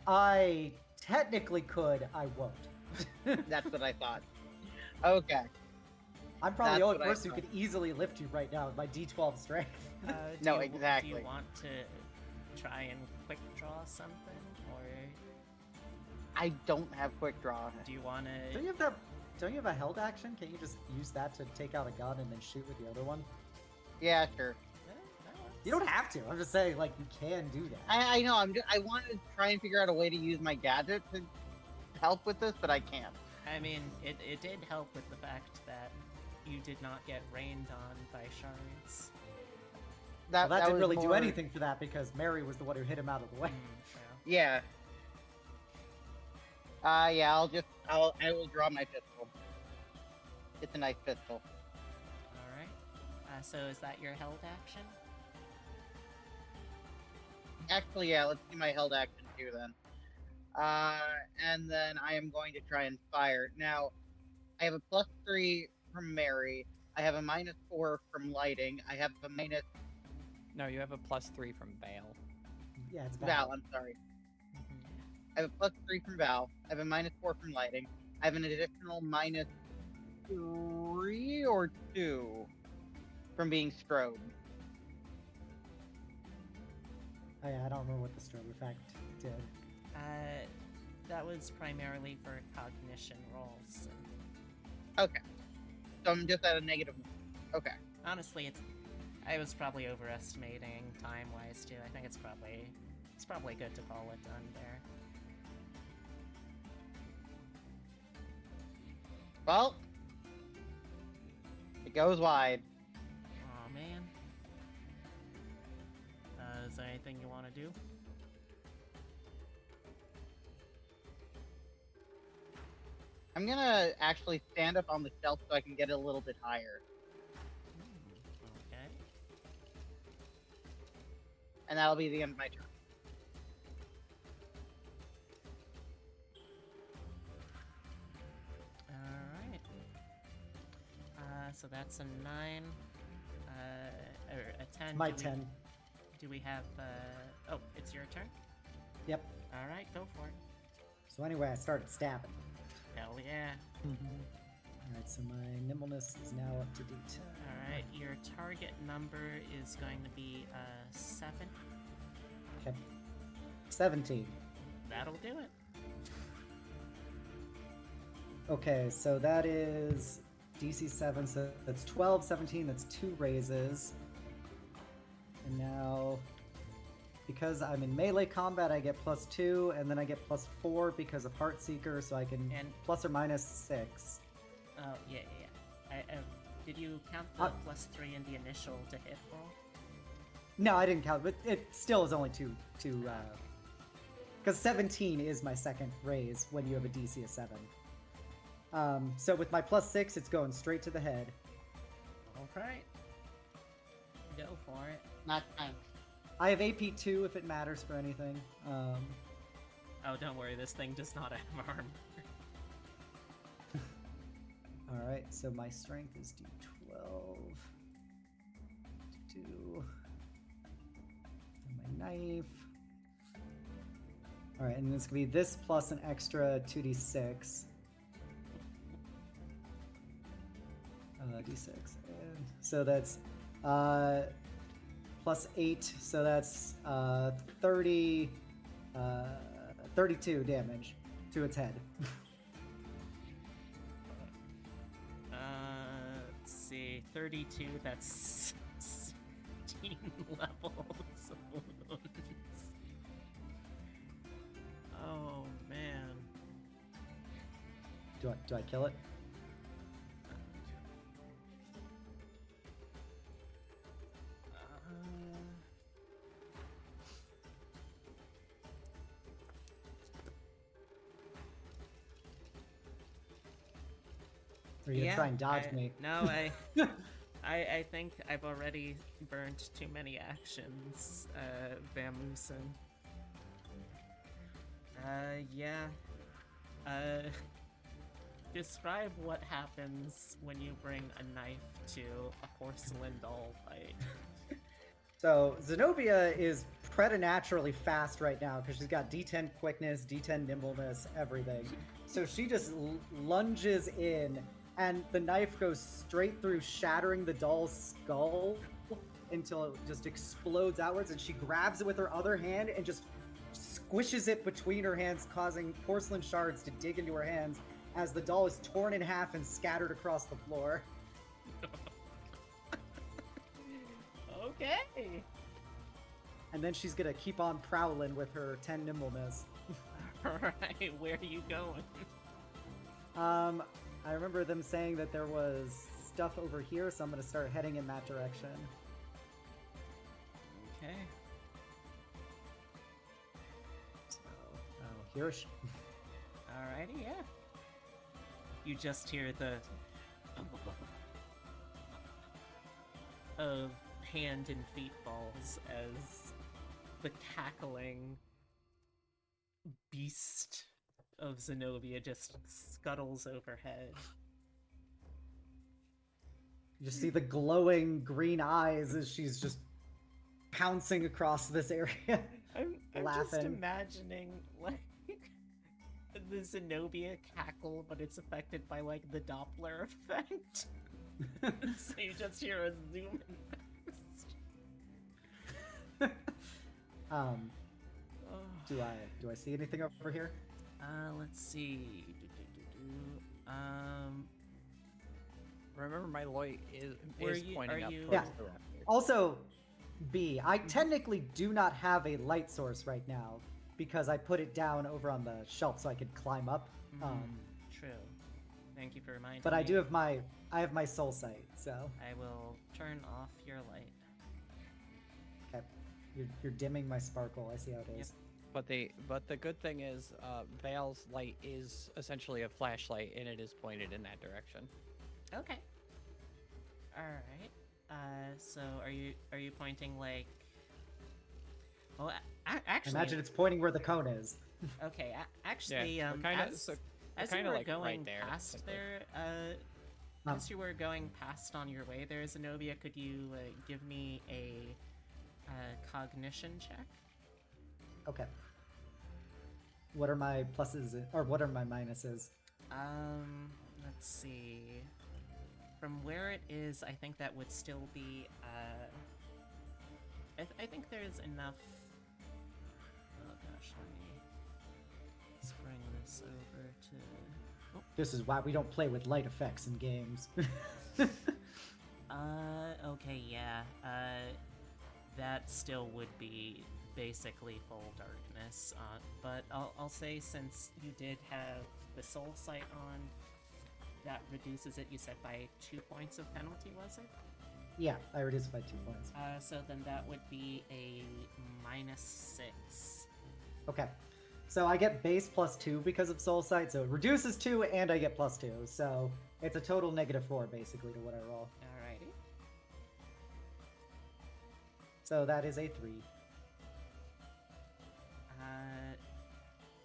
I technically could. I won't. That's what I thought. Okay. I'm probably That's the only what I person who thought. could easily lift you right now with my D12 strength. Do No, you, Do exactly. you want to try and quick draw something, or I don't have quick draw. do you want Don't to? you have that? Don't you have a held action? Can't you just use that to take out a gun and then shoot with the other one? Yeah, sure. You don't have to. I'm just saying, like, you can do that. I know. I wanted to try and figure out a way to use my gadget to help with this, but I can't. I mean, it did help with the fact that you did not get rained on by shards. Well, that didn't was really do more- anything for that because Mary was the one who hit him out of the way. Mm, true. Yeah. Yeah, I will draw my pistol. It's a nice pistol. All right. So is that your held action? Actually, yeah, let's do my held action too then. And then I am going to try and fire. Now, I have a +3 from Mary. I have a -4 from lighting. I have a minus No, you have a +3 from Vale. Yeah, it's Val. I'm sorry. I have a +3 from Val. I have a -4 from lighting. I have an additional -3 or 2 from being strobed. Oh yeah, I don't remember what the strobe effect did. That was primarily for cognition rolls. Okay. So I'm just at a -1. Okay. Honestly, I was probably overestimating time-wise too. I think it's probably good to call it done there. Well, it goes wide. Aw, man. Is there anything you want to do? I'm gonna actually stand up on the shelf so I can get it a little bit higher. Okay. And that'll be the end of my turn. Alright. So that's a 9. Or a 10. My Do we- 10. Do we have, oh, it's your turn? Yep. Alright, go for it. So anyway, I started stabbing. Hell yeah. Alright, so my nimbleness is now up to D10. Alright, your target number is going to be, 7. Okay. 17. That'll do it. Okay, so that is DC 7, so that's 12, 17, that's 2 raises. And now, because I'm in melee combat, I get +2, and then I get +4 because of Heartseeker, so I can And- ±6. Oh, yeah. Did you count the Uh, +3 in the initial to hit roll? No, I didn't count, but it still is only two, because 17 is my second raise when you have a DC of 7. So with my +6, it's going straight to the head. Alright. Go for it. Not time. I have AP 2 if it matters for anything. Oh, don't worry, this thing does not have armor. Alright, so my strength is D12. D2. And my knife. Alright, and it's gonna be this plus an extra 2d6. D6. And so that's +8, so that's 32 damage to its head. Let's see, 32, that's 16 levels of wounds. Oh, man. Do I kill it? Or you try and dodge me? No, I think I've already burned too many actions, Vamusen. Yeah. Describe what happens when you bring a knife to a porcelain doll fight. So Xenobia is preternaturally fast right now because she's got D10 quickness, D10 nimbleness, everything. So she just lunges in, and the knife goes straight through, shattering the doll's skull until it just explodes outwards, and she grabs it with her other hand and just squishes it between her hands, causing porcelain shards to dig into her hands as the doll is torn in half and scattered across the floor. Okay. And then she's gonna keep on prowling with her 10 nimbleness. Alright, where are you going? I remember them saying that there was stuff over here, so I'm gonna start heading in that direction. Okay. So, here's. Alrighty, yeah. You just hear the of hand and feet balls as the cackling beast of Xenobia just scuttles overhead. You just see the glowing green eyes as she's just pouncing across this area. I'm just Laughing. imagining like the Xenobia cackle, but it's affected by like the Doppler effect. So you just hear a zoom in burst. Um, do I see anything over here? Let's see. Remember, my light is Were you- pointing are up you- towards Yeah. the raptor. Also, B, I technically do not have a light source right now because I put it down over on the shelf so I could climb up. True. Thank you for reminding But me. I have my soul sight, so I will turn off your light. okay. You're dimming my sparkle. I see how it is. But the good thing is, Vale's light is essentially a flashlight, and it is pointed in that direction. Okay. All right. So are you pointing like? Well, actually, Imagine it's pointing where the cone is. okay. Actually, Yeah, so kinda- as, so as kinda you were like right going there, past essentially. there, as you were going past on your way there, Xenobia, could you give me a cognition check? Okay. What are my pluses or what are my minuses? Let's see. From where it is, I think that would still be, I think there's enough... Oh gosh, let's bring this over to... This is why we don't play with light effects in games. Okay, yeah. That still would be basically full darkness. But I'll say since you did have the soul sight on, that reduces it, you said, by 2 points of penalty, was it? Yeah, I reduced it by 2 points. So then that would be a -6. Okay. So I get base +2 because of soul sight, so it reduces 2 and I get +2. So it's a total -4 basically to what I roll. Alrighty. So that is a 3.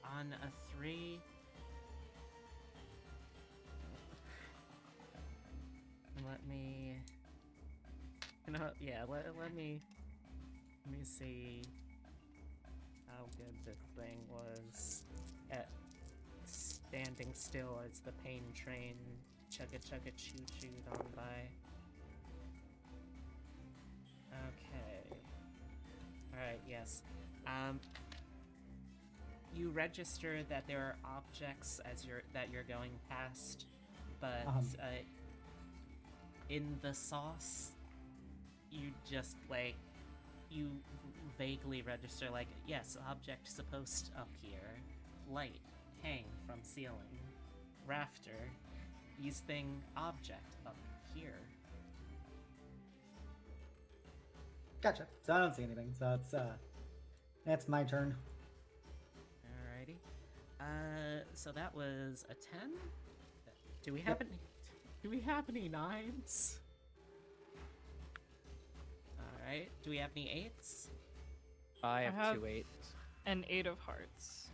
On a 3... Let me... You know, yeah, let me see how good this thing was at standing still as the pain train chugga choo chooed on by. Okay. Alright, yes. You register that there are objects that you're going past, but in the sauce, you just you vaguely register yes, object supposed up here, light hang from ceiling, rafter, use thing object up here. Gotcha. So I don't see anything. So that's my turn. Alrighty. So that was a 10. Do we have any? Do we have any 9s? Alright. Do we have any 8s? I have have- 2 8s. An 8 of hearts.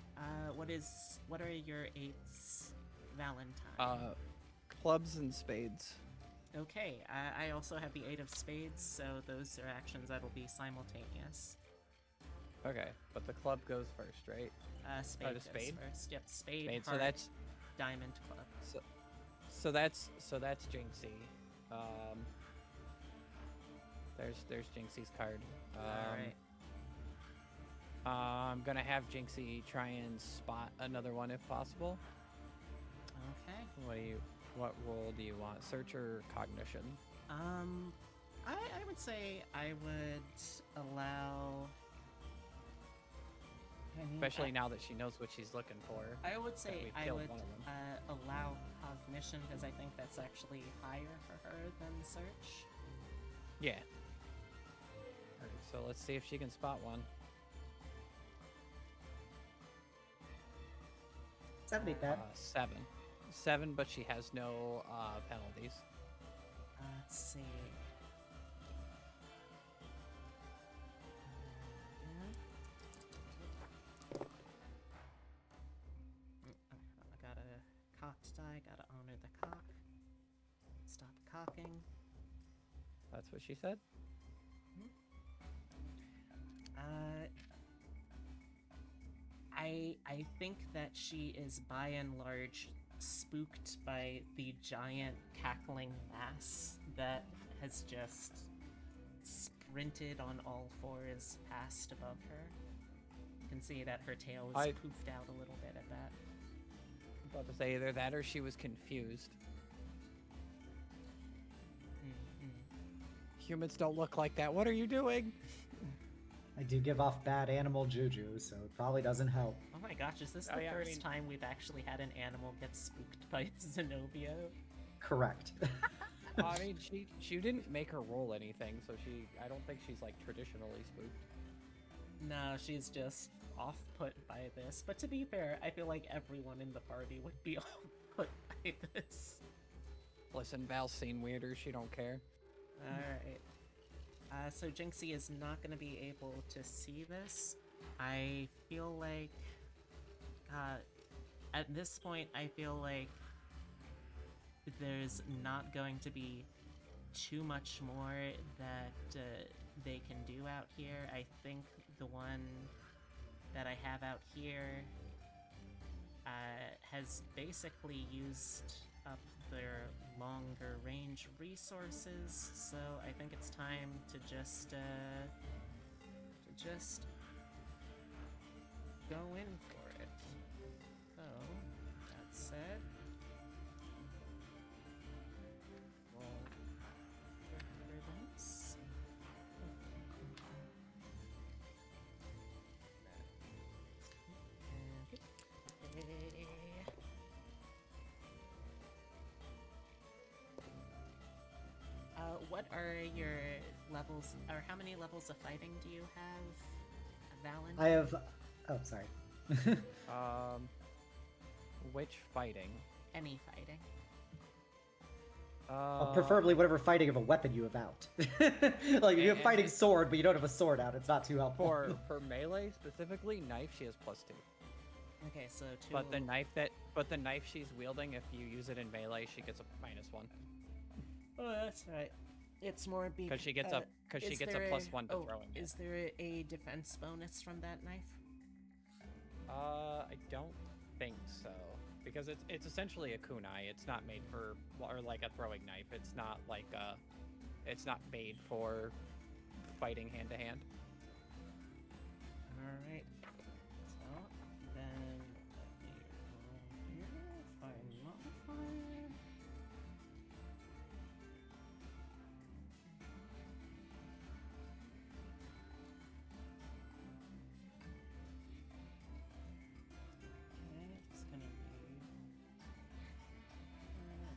What are your 8s, Valentine? Clubs and spades. Okay, I also have the 8 of spades, so those are actions that'll be simultaneous. Okay, but the club goes first, right? Spade the goes spade? first. Yep, spade, Spade, so heart, that's diamond, club. so that's Jinxie. There's Jinxie's card. Alright. I'm gonna have Jinxie try and spot another one if possible. Okay. What role do you want? Search or cognition? I would say I would allow... Especially now that she knows what she's looking for. I would say we've I killed would one of them. allow cognition because I think that's actually higher for her than search. Yeah. Alright, so let's see if she can spot one. 7 ain't bad. 7, but she has no penalties. Let's see. I got a cocked die, gotta honor the cock. Stop cocking. That's what she said. I think that she is by and large spooked by the giant cackling mass that has just sprinted on all fours past above her. You can see that her tail is poofed out a little bit at that. I'm about to say either that or she was confused. Humans don't look like that. What are you doing? I do give off bad animal juju, so it probably doesn't help. Oh my gosh, is this the first time we've actually had an animal get spooked by Xenobia? Correct. I mean, she didn't make her roll anything, so I don't think she's like traditionally spooked. No, she's just off-put by this. But to be fair, I feel like everyone in the party would be off-put by this. Listen, Val's seen weirder. She don't care. Alright. So Jinxie is not going to be able to see this. I feel like... at this point, I feel like there's not going to be too much more that they can do out here. I think the one that I have out here has basically used up their longer range resources, so I think it's time to just go in for it. So, that said, roll ribbons. What are your levels, or how many levels of fighting do you have, Valen? I have... Oh, sorry. Which fighting? Any fighting. Preferably whatever fighting of a weapon you have out. Like, if you have fighting sword, but you don't have a sword out, it's not too helpful. For melee specifically, knife she has +2. Okay, so 2. But the knife she's wielding, if you use it in melee, she gets a -1. Oh, that's right. It's more because she gets a +1 to throwing. Is there a defense bonus from that knife? I don't think so, because it's essentially a kunai. It's not made for, or like a throwing knife. It's not like it's not made for fighting hand to hand. All right. So then let me roll here. Find modifier.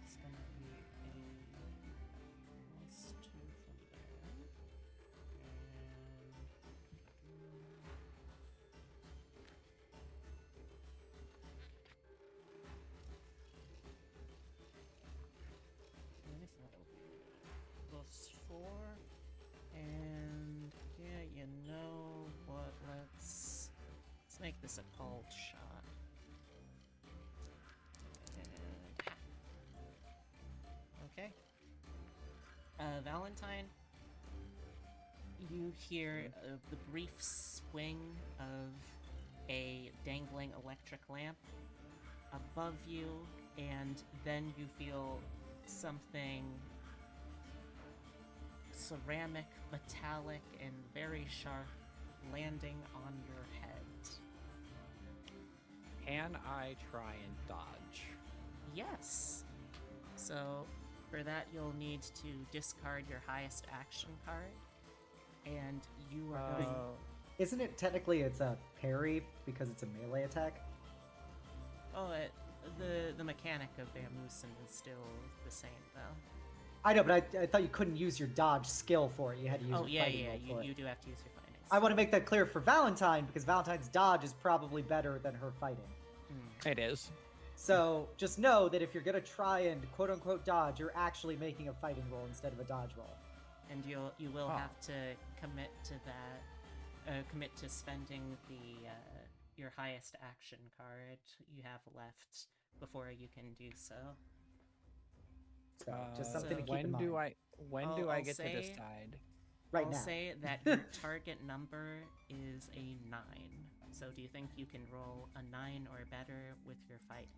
It's gonna be a +2 from there, and that'll be +4, and yeah, you know what? Let's make this a called shot. And ha. Okay. Valentine, you hear the brief swing of a dangling electric lamp above you, and then you feel something ceramic, metallic, and very sharp landing on your head. Can I try and dodge? Yes. So for that, you'll need to discard your highest action card, and you are going. Isn't it technically it's a parry because it's a melee attack? Oh, the mechanic of Vamusen is still the same, though. I know, but I thought you couldn't use your dodge skill for it. You had to use your fighting roll for it. You do have to use your fighting. I want to make that clear for Valentine, because Valentine's dodge is probably better than her fighting. It is. So just know that if you're gonna try and quote unquote dodge, you're actually making a fighting roll instead of a dodge roll. And you will Oh. have to commit to that. Commit to spending the your highest action card you have left before you can do so. So just something to keep when in mind. When I'll- do I I'll get say- to decide? Right I'll now. say that your target number is a 9. So do you think you can roll a 9 or better with your fighting?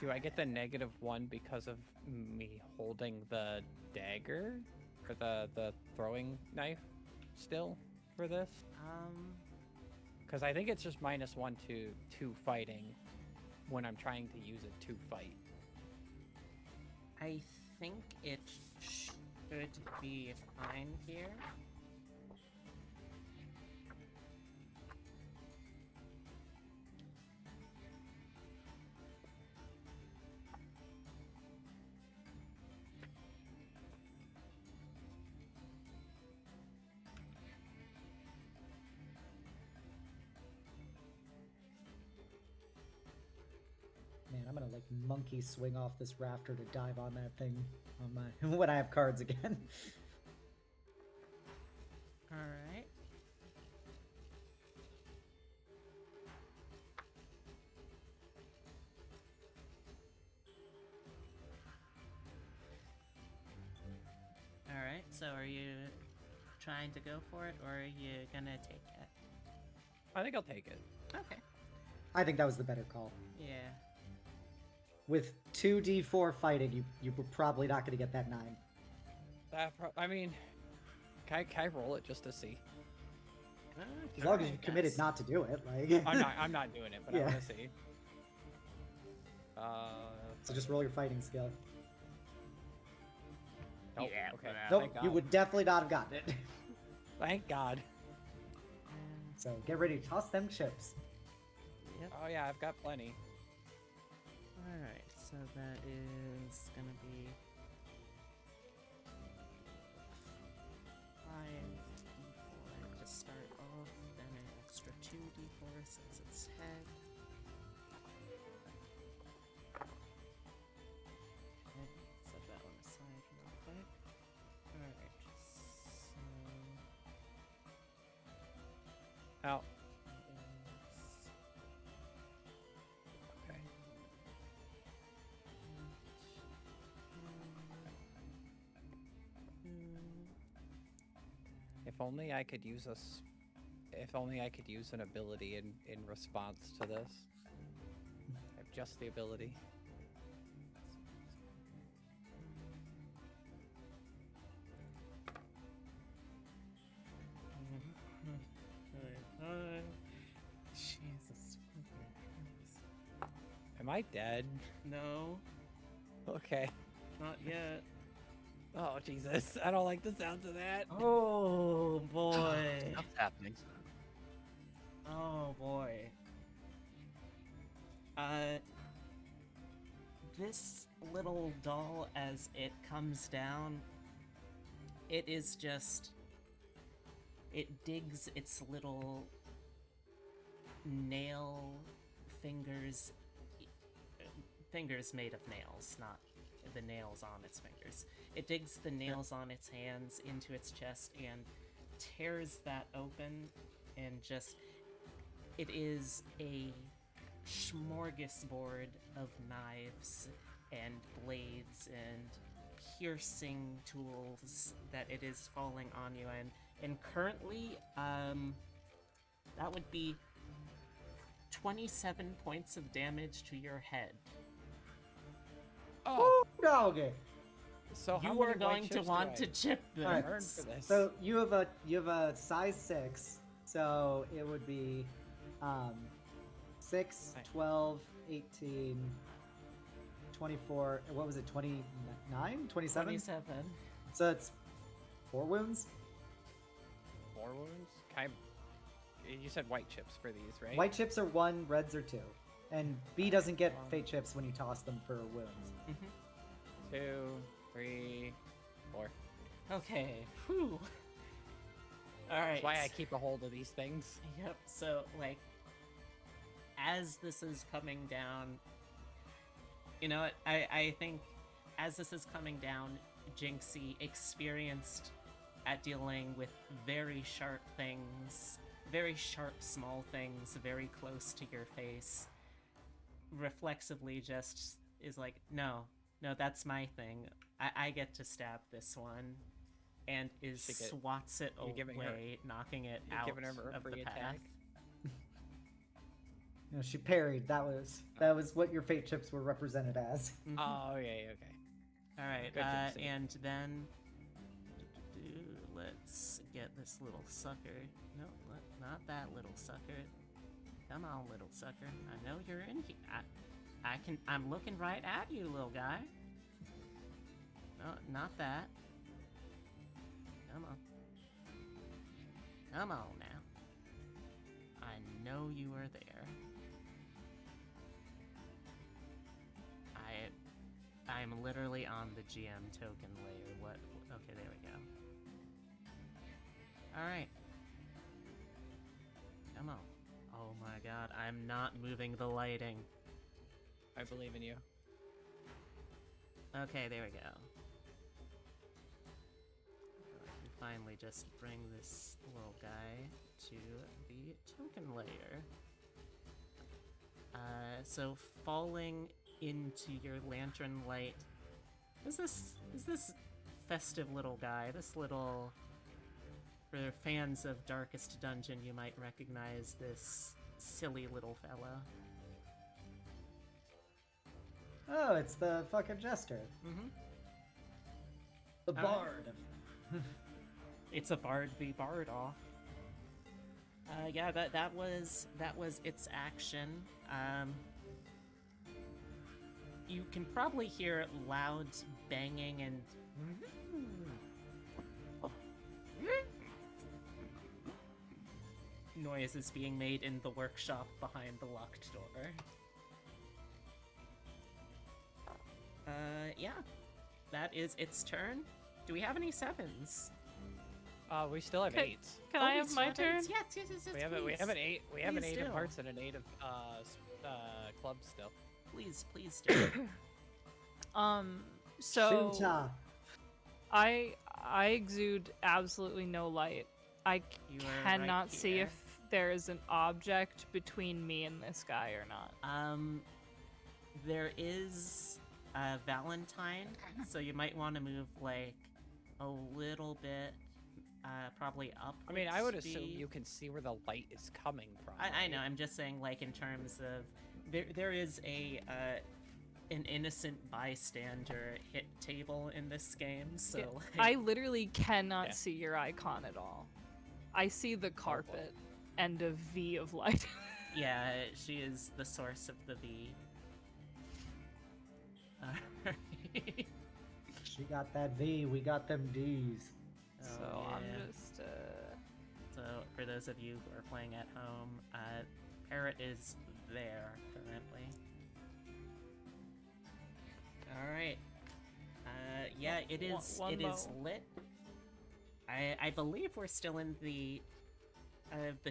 Do I get the -1 because of me holding the dagger or the throwing knife still for this? Because I think it's just -1 to fighting when I'm trying to use it to fight. I think it should be fine here. Man, I'm gonna like monkey swing off this rafter to dive on that thing on my when I have cards again. All right. All right. So are you trying to go for it, or are you gonna take it? I think I'll take it. Okay. I think that was the better call. Yeah. With 2d4 fighting, you were probably not gonna get that 9. I mean, can I roll it just to see? As long as I you've committed guess. not to do it, like. I'm not doing it, but I Yeah. want to see. So just roll your fighting skill. Nope. Yeah, Okay. but, Nope, Thank you God. would definitely not have gotten it. Thank God. So get ready to toss them chips. Yep. Oh yeah, I've got plenty. All right. So that is gonna be 5d4 to start off, then an extra 2d4 since it's head. Okay, set that one aside real quick. Alright, so Out. that is Okay. If only I could use if only I could use an ability in response to this. I have just the ability. Jesus. Am I dead? No, Okay. not yet. Oh Jesus! I don't like the sounds of that. Oh boy. Stuff's happening. Oh boy. This little doll, as it comes down, it is just. It digs its little nail fingers. Fingers made of nails, not the nails on its fingers. It digs the nails on its hands into its chest and tears that open and just. It is a smorgasbord of knives and blades and piercing tools that it is falling on you and currently that would be 27 points of damage to your head. Oh, Dog. so how You many are white going to chips do want I to chip this. Alright. earn for this? So you have a size 6, so it would be 6, Right. 12, 18, 24, what was it, 29? 27? 27. So it's 4 wounds? 4 wounds? You said white chips for these, right? White chips are 1, reds are 2. And B doesn't get fate chips when you toss them for wounds. 2, 3, 4. Okay. Whew. Alright. That's why I keep a hold of these things. Yep, so, like, as this is coming down, You know what? I think as this is coming down, Jinxie, experienced at dealing with very sharp things, very sharp small things very close to your face, reflexively just is like, no, that's my thing. I get to stab this one, and swats it away, knocking it out giving her a of the free path. attack? You know, she parried. That was what your fate chips were represented as. Mhm. Oh, okay. All right, Good Jinxie. and then let's get this little sucker. No, not that little sucker. Come on, little sucker. I know you're in here. I'm looking right at you, little guy. No, not that. Come on. Come on now. I know you are there. I'm literally on the GM token layer. What? Okay, there we go. Alright. Come on. Oh my god, I'm not moving the lighting. I believe in you. Okay, there we go. I can finally just bring this little guy to the token layer. So falling into your lantern light. Is this festive little guy? This little, for fans of Darkest Dungeon, you might recognize this silly little fella. Oh, it's the fucking jester. Mm-hmm. The All right. bard. It's a bard be bard off. Yeah, that was its action. You can probably hear loud banging and noises being made in the workshop behind the locked door. Yeah, that is its turn. Do we have any sevens? We still have Okay. 8s. Can I have my turn? Yes, We have an 8. We have an Please 8 of do. hearts and an 8 of clubs still. Please do. So Shoota. I exude absolutely no light. I You are cannot right see here. if there is an object between me and this guy or not. There is Valentine, so you might want to move like a little bit, probably up. I mean, I would assume you can see where the light is coming from. I know. I'm just saying, like in terms of there is an innocent bystander hit table in this game, so Yeah, like, I literally cannot Yeah. see your icon at all. I see the carpet and a V of light. yeah, she is the source of the V. Alright. She got that V. We got them D's. Oh, So yeah. I'm just So, for those of you who are playing at home, Parrot is there currently. Alright. Yeah, it is one lit. I believe we're still in the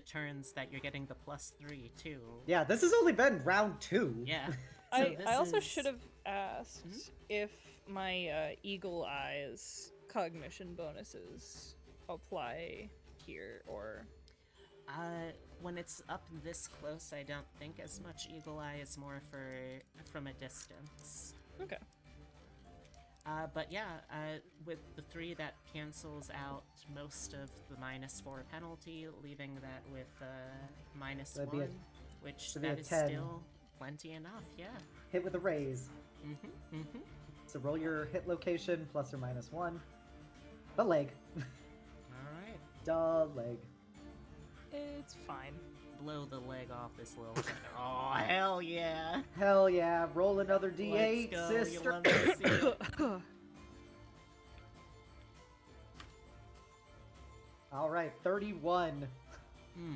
turns that you're getting the +3 too. Yeah, this has only been round 2. Yeah. I this also is- should have asked if my Eagle Eyes cognition bonuses apply here or When it's up this close, I don't think as much Eagle Eye is more from a distance. okay. But yeah, with the 3 that cancels out most of the -4 penalty, leaving that with That'd be a- -1, which that'd be that a is 10. still plenty enough. Yeah. Hit with a raise. Mm-hmm. So roll your hit location plus or minus 1. The leg. All right. The leg. It's fine. Blow the leg off this little sucker. Oh hell yeah! Hell yeah. Roll another D8, Let's go. You sister. love to see it. All right, 31. Hmm.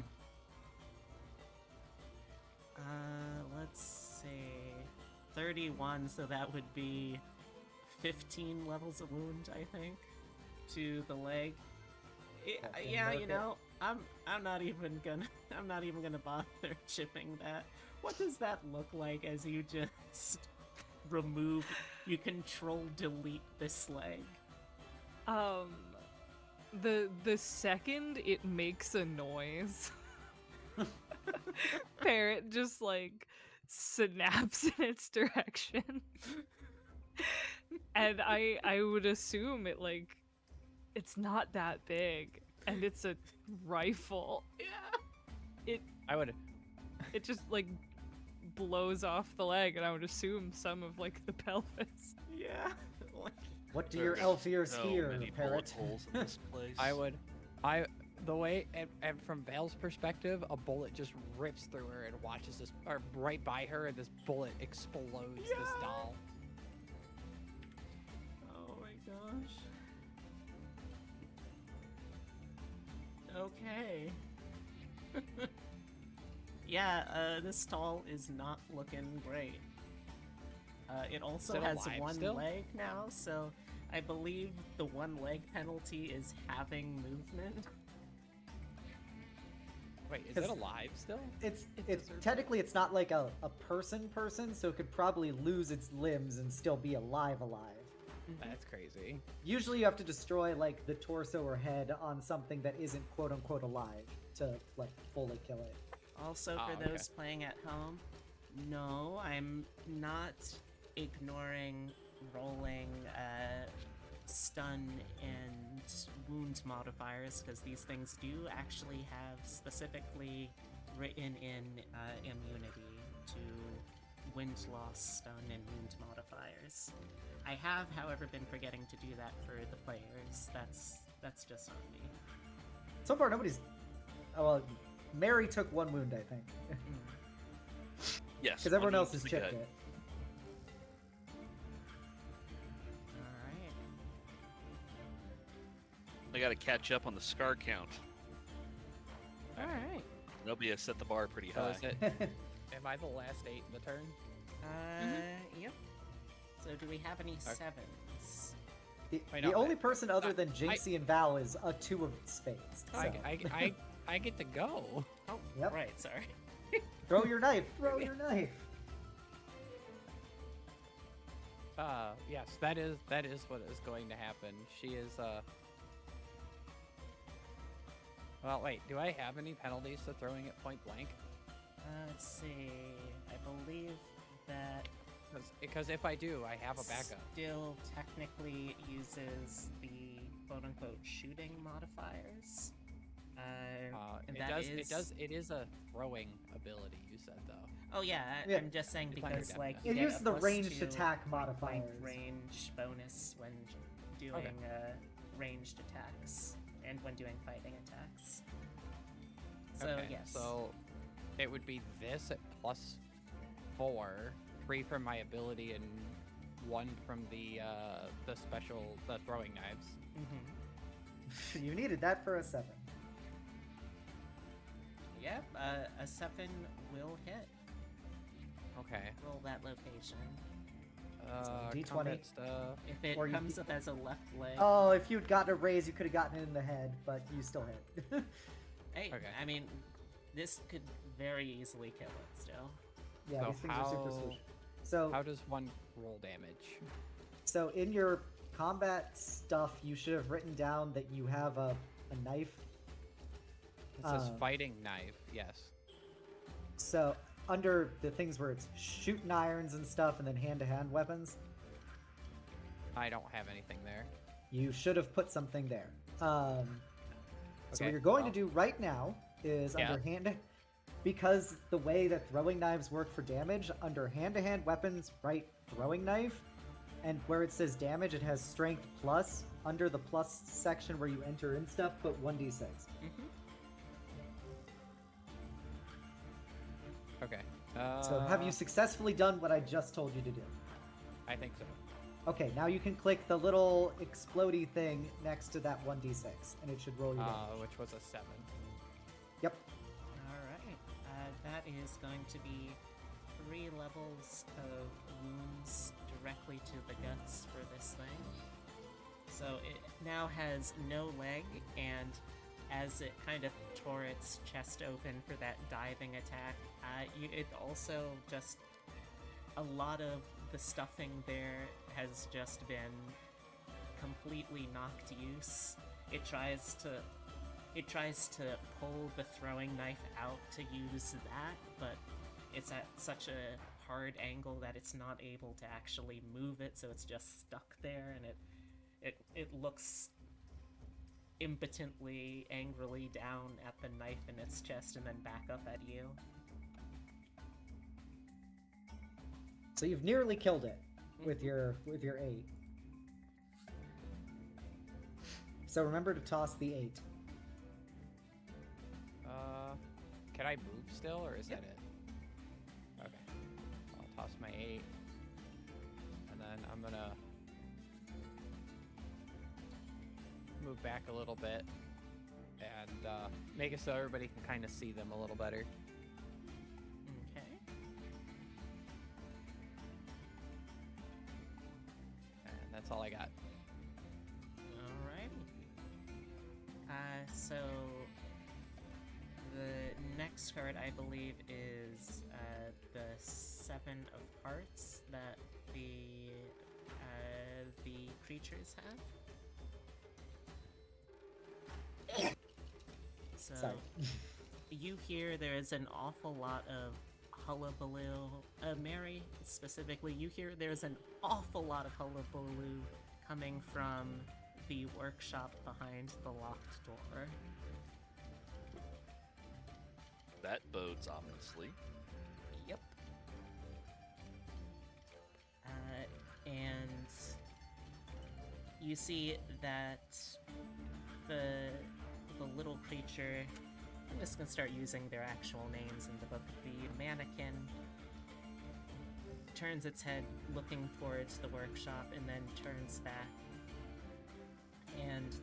Let's see. 31, so that would be 15 levels of wound, I think, to the leg. Fucking Yeah, worth you it. know, I'm not even gonna bother chipping that. What does that look like as you just remove, you control delete this leg? The second it makes a noise, Parrot just like snaps in its direction. And I would assume it's not that big and it's a rifle. Yeah. I would. It just like blows off the leg, and I would assume some of like the pelvis. Yeah. Like, What do your There's elf ears so hear, many Parrot? bullet holes in this place. The way, and from Val's perspective, a bullet just rips through her and watches this, or right by her, and this bullet explodes this Yeah. doll. oh my gosh. Okay. Yeah, this doll is not looking great. It also it has alive one still? leg now, so I believe the one leg penalty is having movement. Wait, is 'Cause- it alive still? It's deserves technically it's not like a person, so it could probably lose its limbs and still be alive. That's crazy. Usually you have to destroy like the torso or head on something that isn't quote unquote alive to like fully kill it. Also, for okay. those playing at home, no, I'm not ignoring rolling stun and wound modifiers, because these things do actually have specifically written in immunity to wind loss, stun, and wound modifiers. I have, however, been forgetting to do that for the players. That's just on me. So far nobody's. Oh well, Mary took one wound, I think, Yes. because everyone one else needs has to chipped get- it. Alright. I gotta catch up on the scar count. Alright. Xenobia set the bar pretty So high. is it? Am I the last 8 in the turn? Yep. So do we have any sevens? The, Wait, the no, only person other I- than Jinxie and Val is a 2 of spades. So. I get to go. Oh, Yep. right, sorry. Throw your knife. Throw your knife. Yes, that is what is going to happen. She is Well, wait, do I have any penalties to throwing it point blank? Let's see. I believe that Because if I do, I have a backup. still technically uses the quote-unquote shooting modifiers. And that It is a throwing ability, you said, though. Oh yeah, Yeah. I'm just saying It's because under like damage. you It get uses a the plus ranged 2 attack point modifiers. range bonus when doing ranged attacks and when doing fighting attacks. So Okay, yes. So it would be this at +4, 3 from my ability, and 1 from the throwing knives. Mhm. You needed that for a 7. Yep, a 7 will hit. Okay. Roll that location. D20. combat stuff. If it Or you comes can- up as a left leg. Oh, if you'd gotten a raise, you could have gotten it in the head, but you still hit. Hey, Okay. I mean, this could very easily kill it still. Yeah, So these things are super how- swoosh. So, How does one roll damage? so in your combat stuff, you should have written down that you have a knife. It says Uh, fighting knife. Yes. So under the things where it's shooting irons and stuff, and then hand-to-hand weapons, I don't have anything there. you should have put something there. So Okay, what you're going well- to do right now is Yeah. under hand, because the way that throwing knives work for damage, under hand-to-hand weapons, write throwing knife, and where it says damage, it has strength plus. Under the plus section where you enter in stuff, put 1d6. Mm-hmm. Okay. So have you successfully done what I just told you to do? I think so. Okay, now you can click the little explodey thing next to that 1d6, and it should roll you damage. Which was a 7. Yep. Alright. That is going to be 3 levels of wounds directly to the guts for this thing. So it now has no leg, and as it kind of tore its chest open for that diving attack, it also just a lot of the stuffing there has just been completely knocked use. It tries to pull the throwing knife out to use that, but it's at such a hard angle that it's not able to actually move it, so it's just stuck there, and it looks impotently, angrily down at the knife in its chest and then back up at you. So you've nearly killed it with your 8. So remember to toss the 8. Can I move still, or is Yep. that it? Okay. I'll toss my 8. And then I'm gonna move back a little bit and make it so everybody can kind of see them a little better. Okay. And that's all I got. Alrighty. So the next card, I believe, is the 7 of Hearts that the creatures have. So Sorry. you hear there is an awful lot of hullabaloo. Mary, specifically, you hear there's an awful lot of hullabaloo coming from the workshop behind the locked door. That bodes ominously. Yep. And you see that the little creature, I'm just gonna start using their actual names in the book. The mannequin turns its head looking towards the workshop and then turns back. And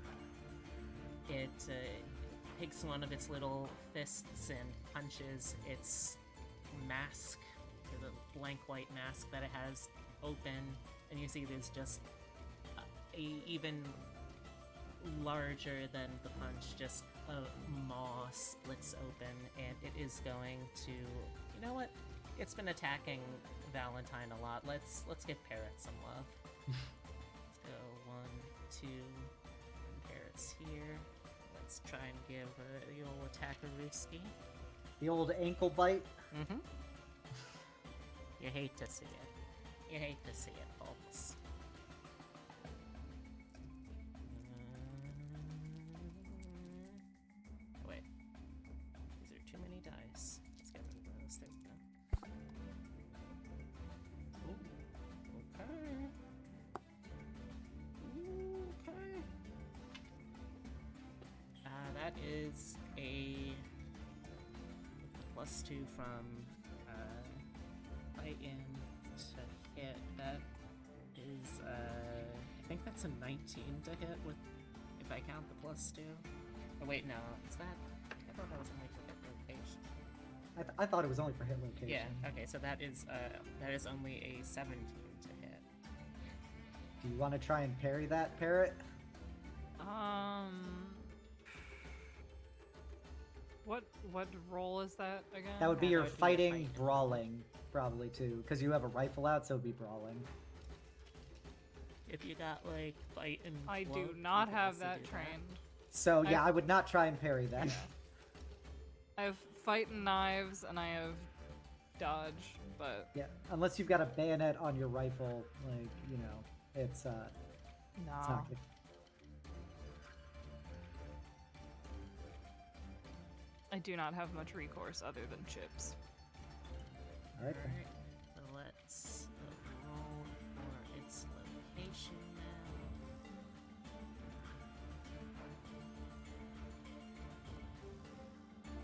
it takes one of its little fists and punches its mask, the blank white mask that it has, open, and you see there's just a even larger than the punch, just a maw splits open, and it is going to, you know what? It's been attacking Valentine a lot. Let's give Parrot some love. Let's go 1, 2. Parrot's here. Let's try and give the old attacker-ooski. The old ankle bite. Mm-hmm. You hate to see it. You hate to see it, folks. Wait. These are too many dice. Let's get rid of those. There we go. Ooh. Okay. Okay. That is a +2 from fight in to hit. That is, I think that's a 19 to hit with, if I count the +2. Oh wait, no, is that? I thought that was only for hit location. I thought it was only for hit location. Yeah. Okay, so that is only a 17 to hit. Do you want to try and parry that, Parrot? What role is that again? That would be That your would be a fighting, fight. brawling, probably too, because you have a rifle out, so it'd be brawling. If you got like fight and I do cloak, not you can have also that do trained. So yeah, I've- I would not try and parry that. I have fight and knives, and I have dodge, but Yeah, unless you've got a bayonet on your rifle, like it's no. not good. I do not have much recourse other than chips. All right. then. Alright, so let's roll for its location now.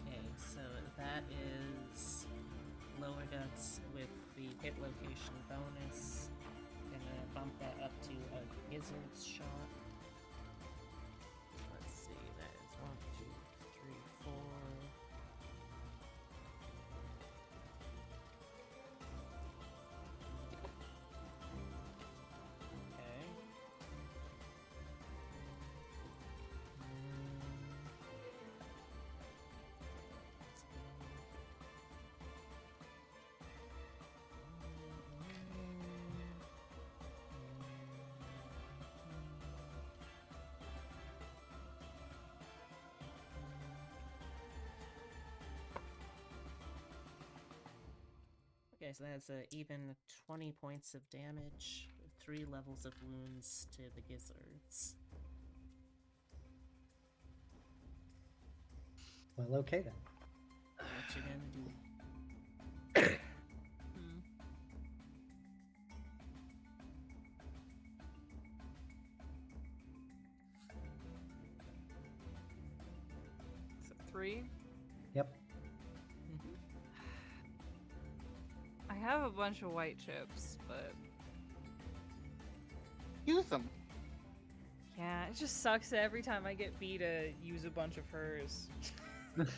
Okay, so that is lower guts with the hit location bonus. Gonna bump that up to a gizzard's shot. Let's see, that is 1, 2, 3, 4. Okay. Okay, so that's even 20 points of damage, 3 levels of wounds to the gizzards. Well, okay then. What you gonna do? Hmm. So 3. Yep. Mhm. I have a bunch of white chips, but Use them. yeah, it just sucks that every time I get B to use a bunch of hers. Fine.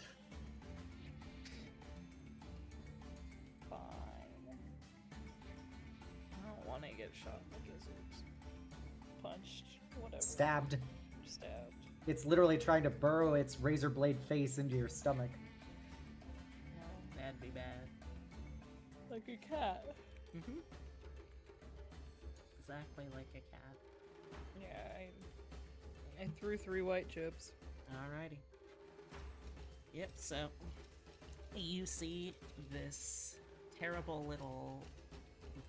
I don't want to get shot in the gizzards. Punched. Whatever. Stabbed. Stabbed. It's literally trying to burrow its razor blade face into your stomach. No. That'd be bad. Like a cat. Mm-hmm. Exactly like a cat. Yeah, I threw 3 white chips. Alrighty. Yep, so you see this terrible little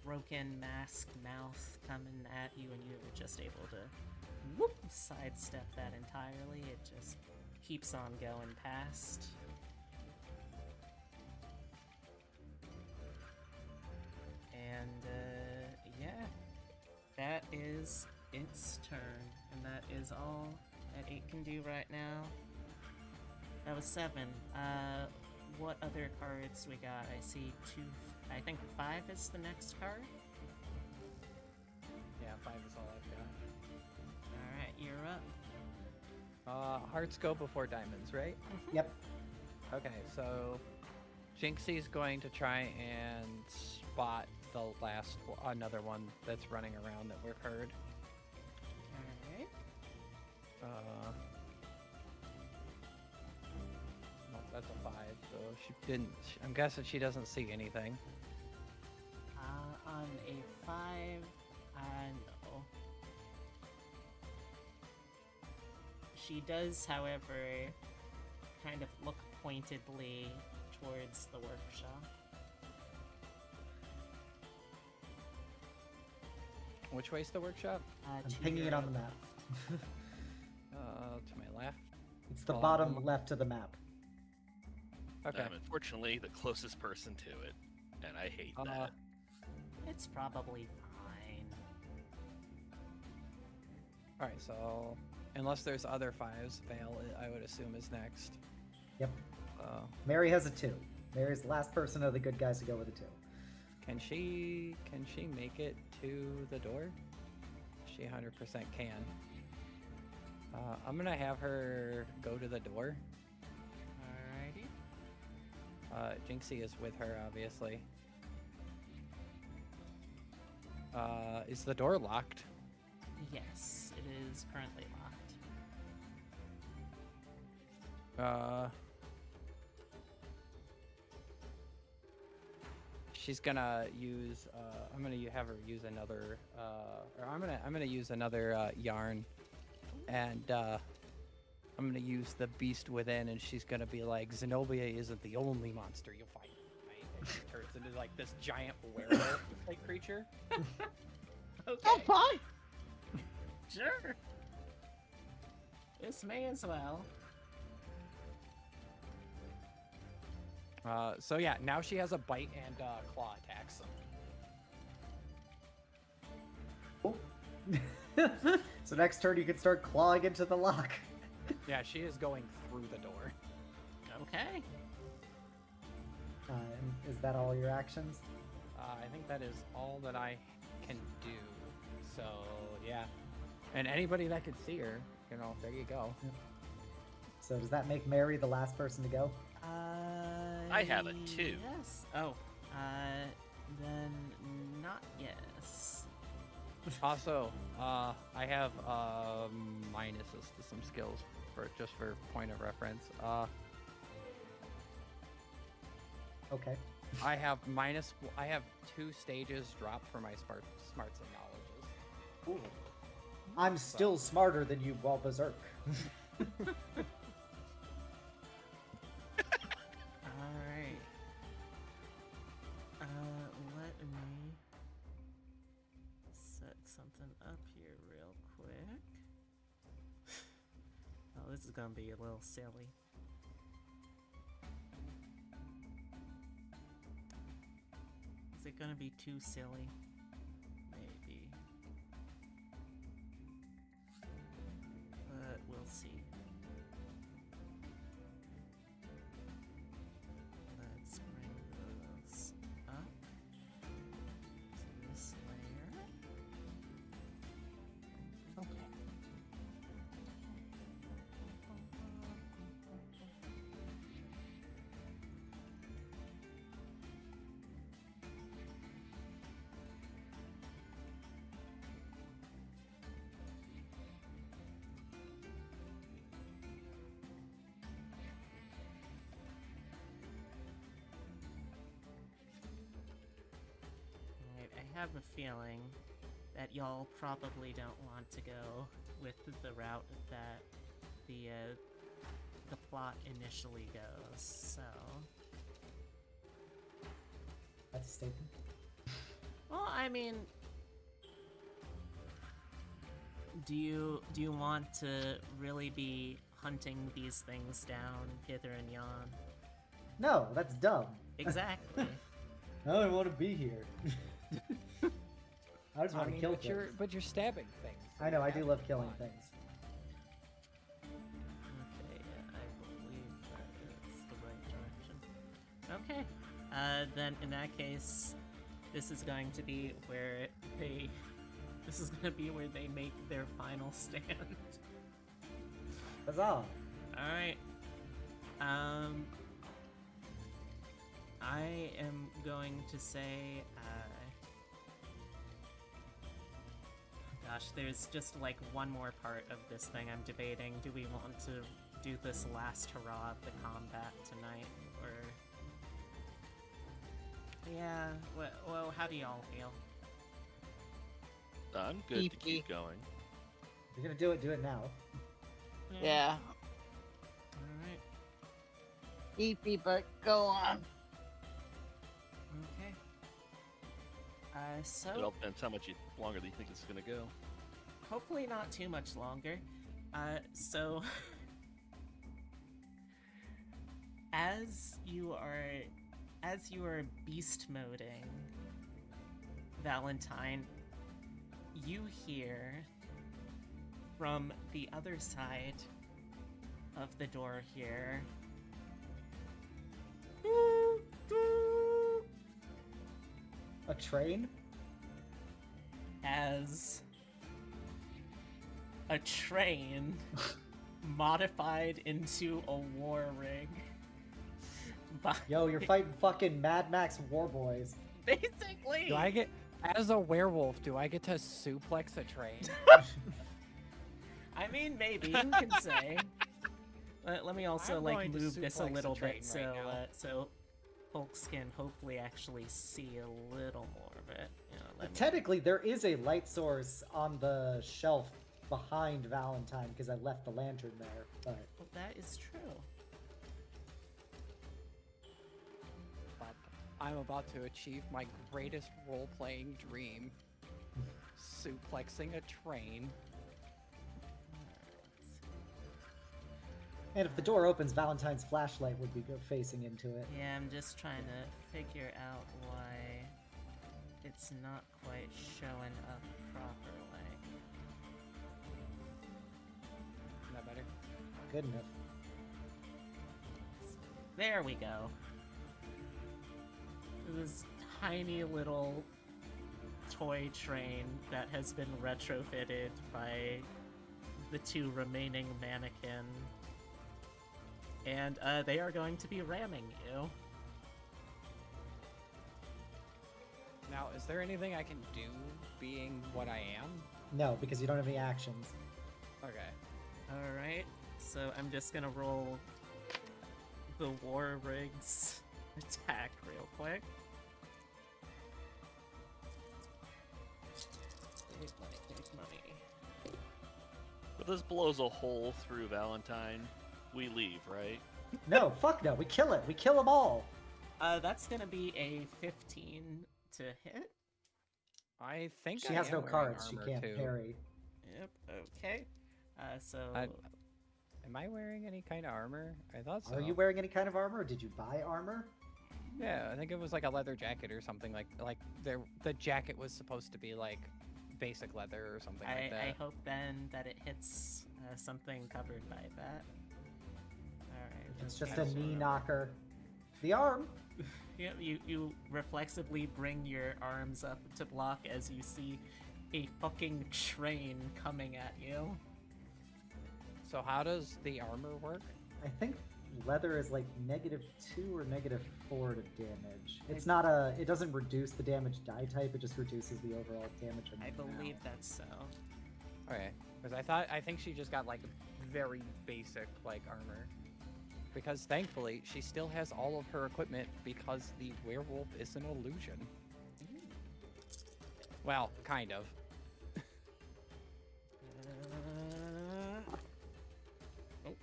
broken mask mouth coming at you, and you were just able to whoop, sidestep that entirely. It just keeps on going past. And, yeah. That is its turn, and that is all that it can do right now. That was 7. What other cards we got? I see 2. I think 5 is the next card. Yeah, 5 is all I've got. Alright, you're up. Hearts go before diamonds, right? Yep. Okay, so Jinxie's going to try and spot the another one that's running around that we've heard. Alright. No, that's a 5, so she didn't. I'm guessing she doesn't see anything. On a 5, no. She does, however, kind of look pointedly towards the workshop. Which way's the workshop? I'm To pinging your it on the left. map. To my left. It's the Oh, bottom I'm- left of the map. Okay. I'm unfortunately the closest person to it, and I hate that. It's probably fine. All right, so unless there's other 5s, Vale, I would assume is next. Yep. Uh, Mary has a 2. Mary's the last person of the good guys to go with a 2. Can she make it to the door? She 100% can. I'm gonna have her go to the door. Alrighty. Jinxie is with her, obviously. Is the door locked? Yes, it is currently locked. She's gonna use. I'm gonna have her use another. Or I'm gonna use another yarn, and I'm gonna use the beast within, and she's gonna be like, Xenobia isn't the only monster you'll fight. Right? And she turns into like this giant werewolf-like creature. Okay. Oh, fine. Sure. This may as well. So yeah, now she has a bite and claw attacks. So next turn you can start clawing into the lock. Yeah, she is going through the door. Okay. Is that all your actions? I think that is all that I can do. So yeah, and anybody that could see her, there you go. So does that make Mary the last person to go? I have a 2. Yes. Oh. Then not yes. Also, I have minuses to some skills just for point of reference. Okay. I have 2 stages dropped for my smarts and knowledges. I'm still smarter than you, while berserk. Alright. up here real quick. Oh, this is gonna be a little silly. Is it gonna be too silly? Maybe. But we'll see. Let's bring those up to this layer. Okay. Alright, I have a feeling that y'all probably don't want to go with the route that the plot initially goes, so... That's a statement. Well, I mean... Do you want to really be hunting these things down hither and yon? No, that's dumb. Exactly. I don't want to be here. I just want to kill things. But you're stabbing things. I know, I do love killing things. Okay, yeah, I believe that is the right direction. Okay, then in that case, this is going to be where they... This is going to be where they make their final stand. Huzzah! Alright. I am going to say, gosh, there's just like one more part of this thing I'm debating. Do we want to do this last hurrah of the combat tonight, or... Yeah, well, how do y'all feel? I'm good to keep going. If you're gonna do it now. Yeah. Alright. Eepy, but go on. Okay. It So... all depends how much longer do you think it's gonna go. Hopefully not too much longer. So... As you are beast moding Valentine, you hear from the other side of the door here A train? as a train modified into a war rig. Yo, you're fighting fucking Mad Max Warboys. Basically. Do I get, as a werewolf, do I get to suplex a train? I mean, maybe you can say. Let me also I'm like going to move this a suplex little a train bit so right now. so folks can hopefully actually see a little more of it. You know, let me- Technically, there is a light source on the shelf behind Valentine because I left the lantern there, but Well, that is true. But I'm about to achieve my greatest role-playing dream. Suplexing a train. and if the door opens, Valentine's flashlight would be facing into it. Yeah, I'm just trying to figure out why it's not quite showing up properly. Isn't that better? Good enough. There we go. This tiny little toy train that has been retrofitted by the two remaining mannequin. And they are going to be ramming you. Now, is there anything I can do being what I am? No, because you don't have any actions. Okay. Alright, so I'm just gonna roll the War Rigs attack real quick. Big money, big money. But this blows a hole through Valentine. We leave, right? No, fuck no. We kill it. We kill them all. That's gonna be a 15 to hit. I think She I has am no wearing cards. She armor, can't too. parry. Yep. Okay. So Am I wearing any kind of armor? I thought so. Are you wearing any kind of armor? Or did you buy armor? Yeah, I think it was like a leather jacket or something like the jacket was supposed to be like basic leather or something like that. I hope then that it hits something covered by that. All right. If it's just okay, a knee so- knocker. The arm. Yeah, you reflexively bring your arms up to block as you see a fucking train coming at you. So how does the armor work? I think leather is like -2 or -4 to damage. It's not a. It doesn't reduce the damage die type. It just reduces the overall damage. I amount. believe that's so. Okay, because I think she just got like very basic like armor. Because thankfully she still has all of her equipment because the werewolf is an illusion. Well, kind of. Oh.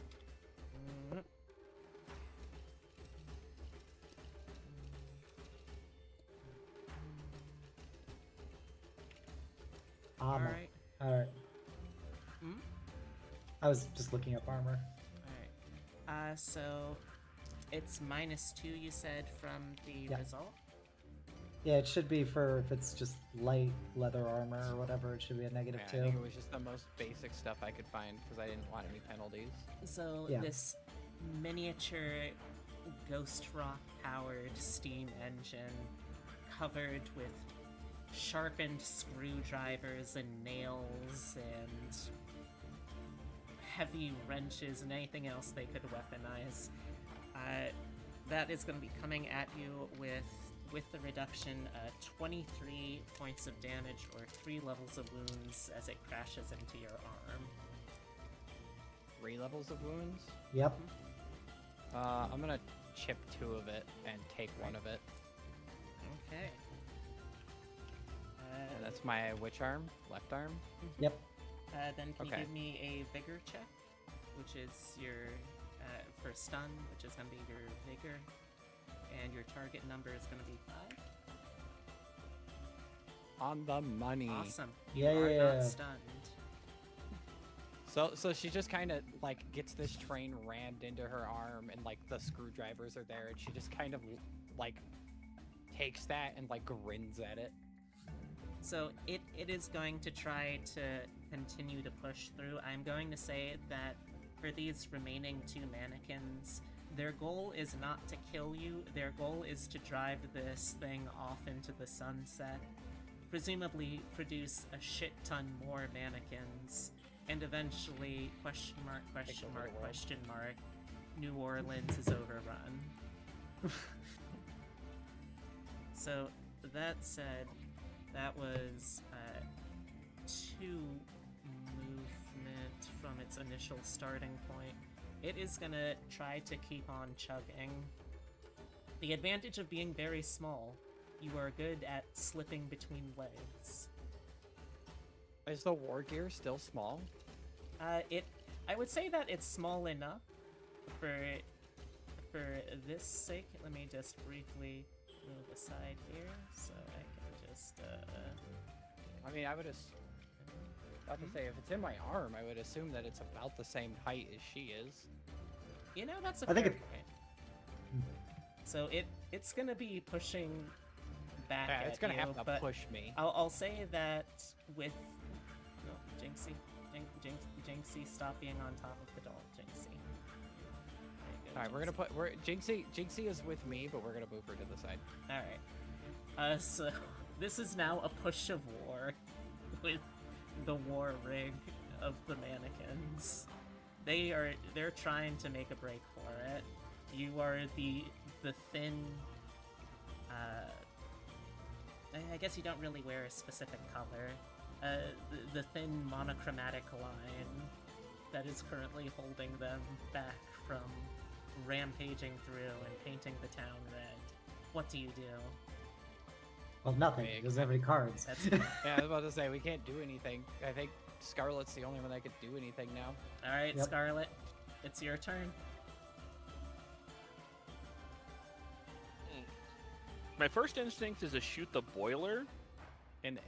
All Armor. right. All right. Hmm? I was just looking up armor. Alright. So it's -2 you said from the Yeah. result? Yeah, it should be for if it's just light leather armor or whatever. It should be a Yeah, I -2. think it was just the most basic stuff I could find because I didn't want any penalties. So Yeah. this miniature ghost rock powered steam engine covered with sharpened screwdrivers and nails and heavy wrenches and anything else they could weaponize. That is going to be coming at you with the reduction 23 points of damage or 3 levels of wounds as it crashes into your arm. 3 levels of wounds. Yep. I'm gonna chip 2 of it and take 1 of it. Okay. And that's my which arm? Left arm? Yep. Then can you Okay. give me a vigor check, which is your for stun, which is going to be your vigor, and your target number is going to be 5. On the money. Awesome. Yeah, You are yeah, not yeah. stunned. So she just kind of like gets this train rammed into her arm, and like the screwdrivers are there, and she just kind of like takes that and like grins at it. So it is going to try to continue to push through. I'm going to say that for these remaining 2 mannequins, their goal is not to kill you. Their goal is to drive this thing off into the sunset, presumably produce a shit ton more mannequins, and eventually question mark, New Orleans is overrun. So that said, that was 2 movement from its initial starting point. It is gonna try to keep on chugging. The advantage of being very small, you are good at slipping between legs. Is the war gear still small? I would say that it's small enough for this sake. Let me just briefly move aside here so I can just I mean, I would about to say if it's in my arm, I would assume that it's about the same height as she is. You know, that's a I think fair it- point. So it's gonna be pushing back Yeah, at it's gonna you, have to but push me. I'll say that with no, Jinxie, stop being on top of the doll, Jinxie. There you go, All right, we're gonna Jinxie. put Jinxie is with me, but we're gonna move her to the side. All right. So this is now a push of war with the war rig of the mannequins. They're trying to make a break for it. You are the thin. I guess you don't really wear a specific color. The thin monochromatic line that is currently holding them back from rampaging through and painting the town red. What do you do? Well, nothing. Big. He doesn't have any cards. That's Yeah, I was about to say we can't do anything. I think Scarlet's the only one that could do anything now. all right, Yep. Scarlet. It's your turn. My first instinct is to shoot the boiler. And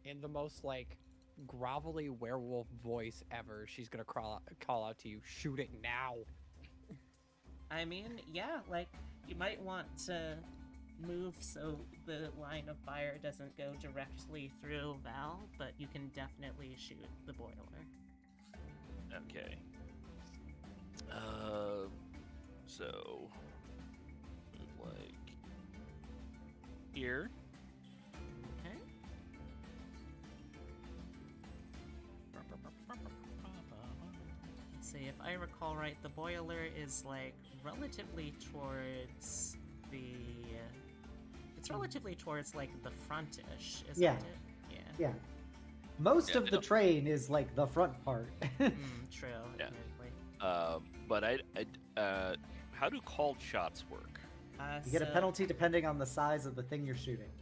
in the most like grovelly werewolf voice ever, she's gonna call out to you, "Shoot it now!" I mean, yeah, like, you might want to move so the line of fire doesn't go directly through Val, but you can definitely shoot the boiler. Okay. So move like here. Okay. Let's see, if I recall right, the boiler is like relatively towards the. It's relatively towards like the frontish, isn't Yeah. it? Yeah. Yeah. Most Yeah, of the no. train is like the front part. True. Yeah. Admittedly. But how do called shots work? You get a So, penalty depending on the size of the thing you're shooting.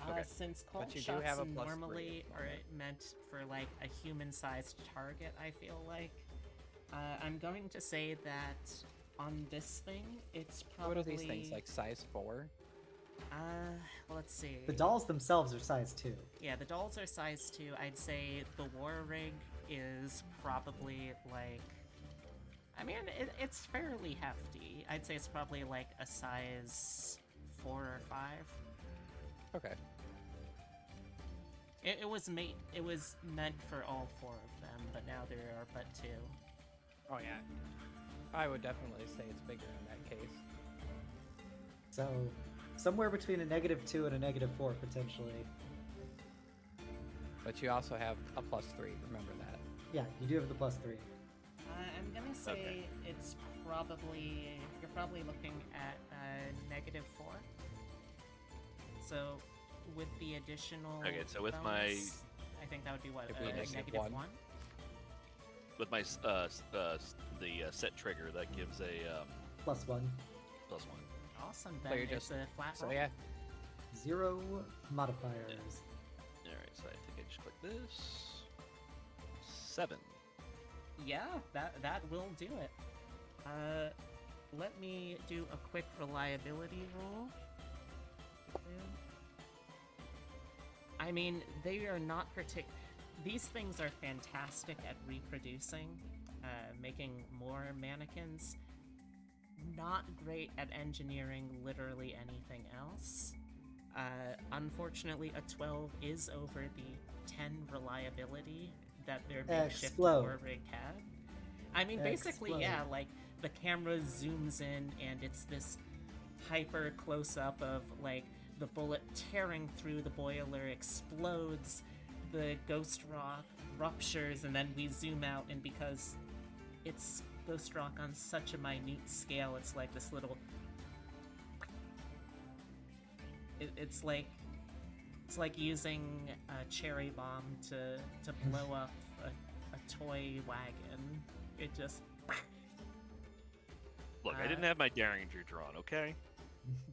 Okay. Since called you do shots have a +3 normally at the are moment. meant for like a human-sized target, I feel like. I'm going to say that on this thing, it's probably. What are these things, like size 4? Let's see. The dolls themselves are size 2. Yeah, the dolls are size 2. I'd say the war rig is probably like. I mean, it's fairly hefty. I'd say it's probably like a size 4 or 5. Okay. It was meant for all 4 of them, but now there are but 2. Oh yeah. I would definitely say it's bigger in that case. So, somewhere between a -2 and a -4 potentially. But you also have a +3. Remember that. Yeah, you do have the +3. I'm gonna say Okay. it's probably you're probably looking at -4. So with the additional Okay, so with my- bonus, I think that would be what It'd be -1. -1. With my the set trigger, that gives a +1. +1. Awesome. So Then you're it's just a flat So roll. yeah, 0 modifiers. All right, so I think I just click this. 7. Yeah, that will do it. Let me do a quick reliability roll. I mean, they are not These things are fantastic at reproducing, making more mannequins. Not great at engineering literally anything else. Unfortunately, a 12 is over the 10 reliability that their makeshift Explode. war rig had. I mean, basically, yeah, Explode. like, the camera zooms in and it's this hyper close-up of, like, the bullet tearing through the boiler, explodes, the ghost rock ruptures, and then we zoom out, and because it's ghost rock on such a minute scale, it's like this little... It's like using a cherry bomb to blow up a toy wagon. It just... Look, I didn't have my Derringer drawn, okay?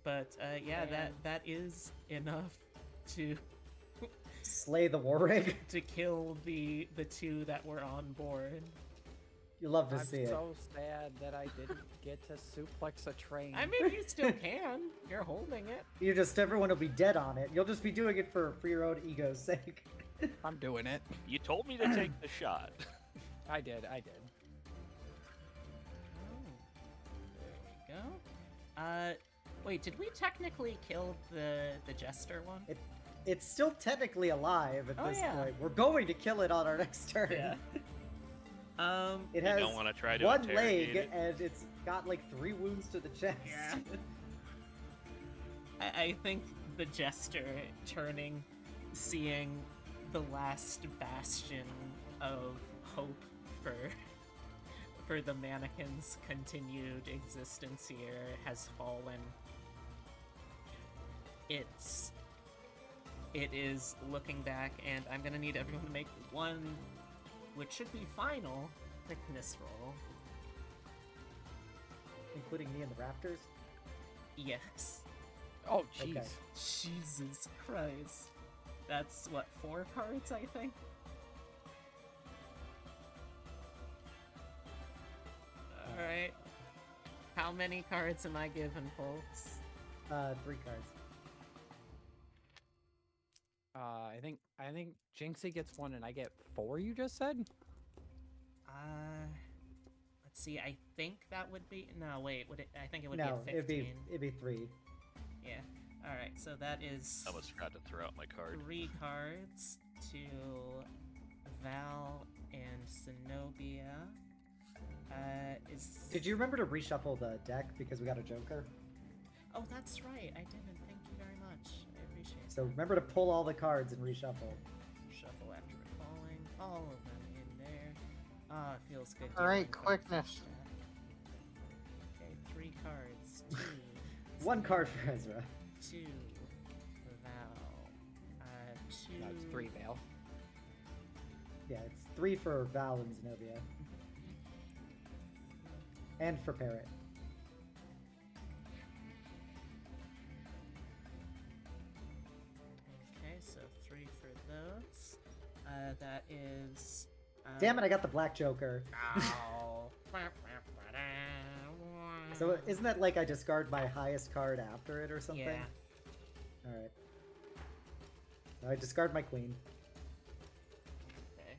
But yeah, Man. that is enough to Slay the war rig. to kill the 2 that were on board. You love to I'm see it. so sad that I didn't get to suplex a train. I mean, you still can. You're holding it. Everyone will be dead on it. You'll just be doing it for your own ego's sake. I'm doing it. You told me to take the shot. I did. Oh, there we go. Wait, did we technically kill the jester one? It's still technically alive at Oh, this yeah. point. We're going to kill it on our next turn. Yeah. It You has don't want to try to one interrogate leg it? and it's got like 3 wounds to the chest. Yeah. I think the jester turning, seeing the last bastion of hope for the mannequin's continued existence here has fallen. It is looking back, and I'm gonna need everyone to make one, which should be final, quickness roll. Including me in the rafters. Yes. Oh, jeez. Okay. Jesus Christ. That's what, 4 cards, I think? Alright. How many cards am I given, folks? 3 cards. I I think Jinxie gets 1 and I get 4. You just said. Let's see. I think that would be no. Wait, would it? I think it would No, be a 15. it'd be 3. Yeah. All right. So that is I almost forgot to throw out my card. 3 cards to Val and Xenobia. Did you remember to reshuffle the deck because we got a Joker? Oh, that's right. I didn't. Thank you very much. I appreciate So that. remember to pull all the cards and reshuffle. Shuffle after recalling all of them in there. Ah, it feels good. All right, dealing cards quickness. like that. Okay, 3 cards. 2. 1 card for Ezra. 2. Val. 2. No, it's 3 Vale. Yeah, it's 3 for Val and Xenobia. And for Parrot. Okay, so 3 for those. That is. Damn it, I got the Black Joker. Ow. So isn't that like I discard my highest card after it or something? Yeah. Alright. I discard my queen. Okay.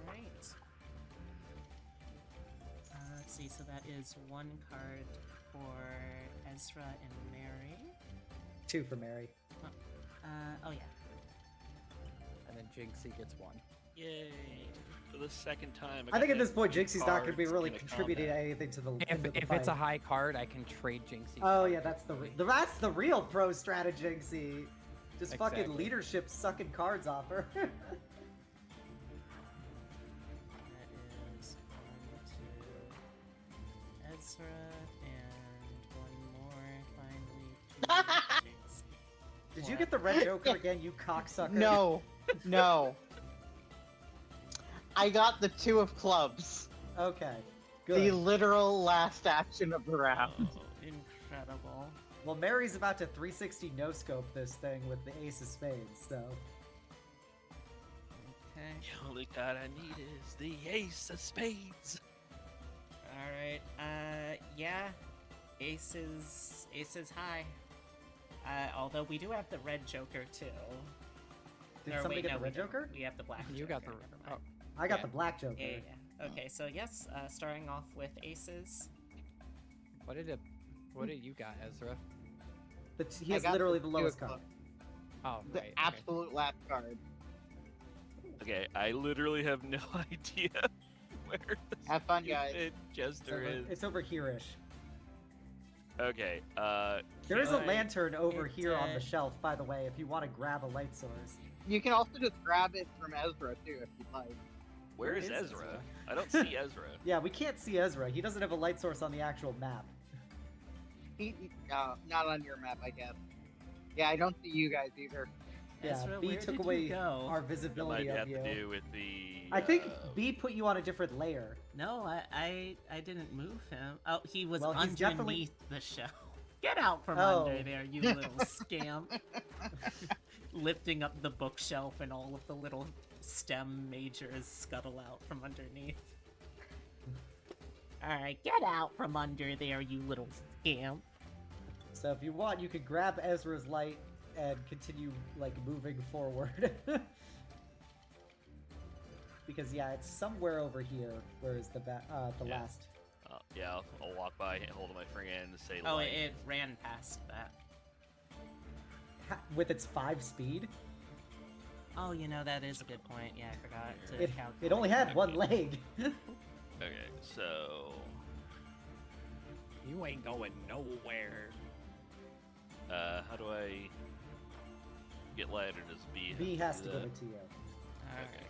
Alright. Let's see, so that is 1 card for Ezra and Mary. 2 for Mary. Oh yeah. And then Jinxie gets 1. Yay! For the second time. I think at got this point two Jinxie's not going to be cards really in a contributing combat. anything to the If, end of the if fight. it's a high card, I can trade Jinxie. Oh yeah, that's that's the real pro strat Jinxie. Just fucking Exactly. leadership sucking cards off her. That is 1 to Ezra and 1 more finally to Jinxie. Did you get the red Joker again, you cocksucker? No, no. I got the 2 of clubs. Okay. The Good. literal last action of the round. Oh, incredible. Well, Mary's about to 360 no scope this thing with the Ace of Spades, so. Okay. The only card I need is the Ace of Spades. Alright, yeah. Ace is high. Although we do have the red Joker too. Did Or somebody wait, get no, the we got don't. Joker? We have the black You Joker. got the. never Oh, mind. I got Yeah. the black Joker. Yeah, yeah. Okay, so yes, starting off with aces. what did you got, Ezra? He I has got literally the 2 lowest of card. clubs. Oh, The right. okay. absolute last card. Okay, I literally have no idea where this Have fun, guys. stupid jester is. It's over here-ish. Okay, There is a can I- lantern over It, here on the shelf, by the way, if you want to grab a light source. You can also just grab it from Ezra too, if you'd like. Where is is Ezra? Ezra? I don't see Ezra. Yeah, we can't see Ezra. He doesn't have a light source on the actual map. Not on your map, I guess. Yeah, I don't see you guys either. Yeah, Ezra, B where took did away you go? our That might visibility have of you. to do with the. I think B put you on a different layer. No, I didn't move him. Oh, he was Well, he's underneath definitely- the shelf. Get out from Oh. under there, you little scamp. Lifting up the bookshelf and all of the little STEM majors scuttle out from underneath. Alright, get out from under there, you little scamp. So if you want, you could grab Ezra's light and continue like moving forward. Because yeah, it's somewhere over here. Where is the Yeah. last? Yeah, I'll walk by, hold my free hand, and say Oh, light. it ran past that. With its 5 speed, Oh, you know, that is a good point. Yeah, I forgot to it calculate. only had that. 1 leg. Okay, so You ain't going nowhere. how do I get light, or does B? B has to do give that? it to you. Alright.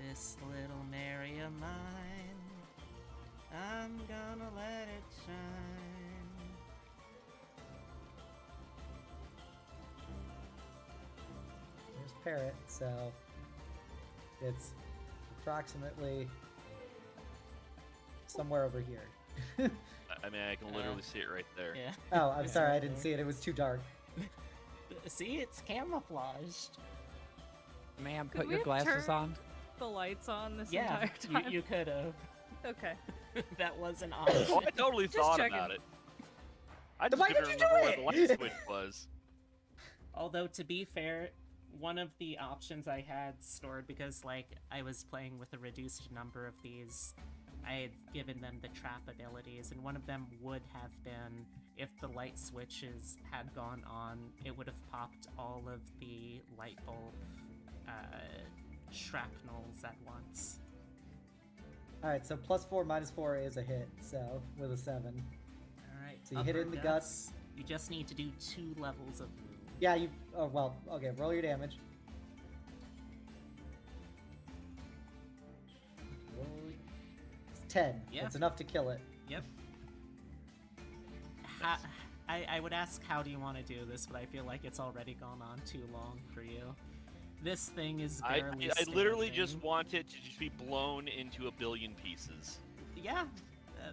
This little Mary of mine, I'm gonna let it shine. There's Parrot, so it's approximately somewhere over here. I mean, I can literally see it right there. Yeah. Oh, I'm sorry, I didn't see it. It was too dark. See, it's camouflaged. Ma'am, Could put we your have glasses turned- on. The lights on this Yeah, entire time. you could have. Okay. That was an Oh, option. I totally Just thought checking. about it. I Then just why couldn't did you do remember where the light it? switch was. Although, to be fair, one of the options I had stored, because, like, I was playing with a reduced number of these, I had given them the trap abilities, and one of them would have been, if the light switches had gone on, it would have popped all of the light bulb shrapnels at once. Alright, so +4, -4 is a hit, so with a 7. Alright, So you hit it in the guts. You just need to do 2 levels of wound. Yeah, you. Oh, well, okay, roll your damage. It's 10. Yeah. It's enough to kill it. Yep. I would ask, how do you want to do this, but I feel like it's already gone on too long for you. This thing is barely I literally standing. just want it to just be blown into a billion pieces. Yeah,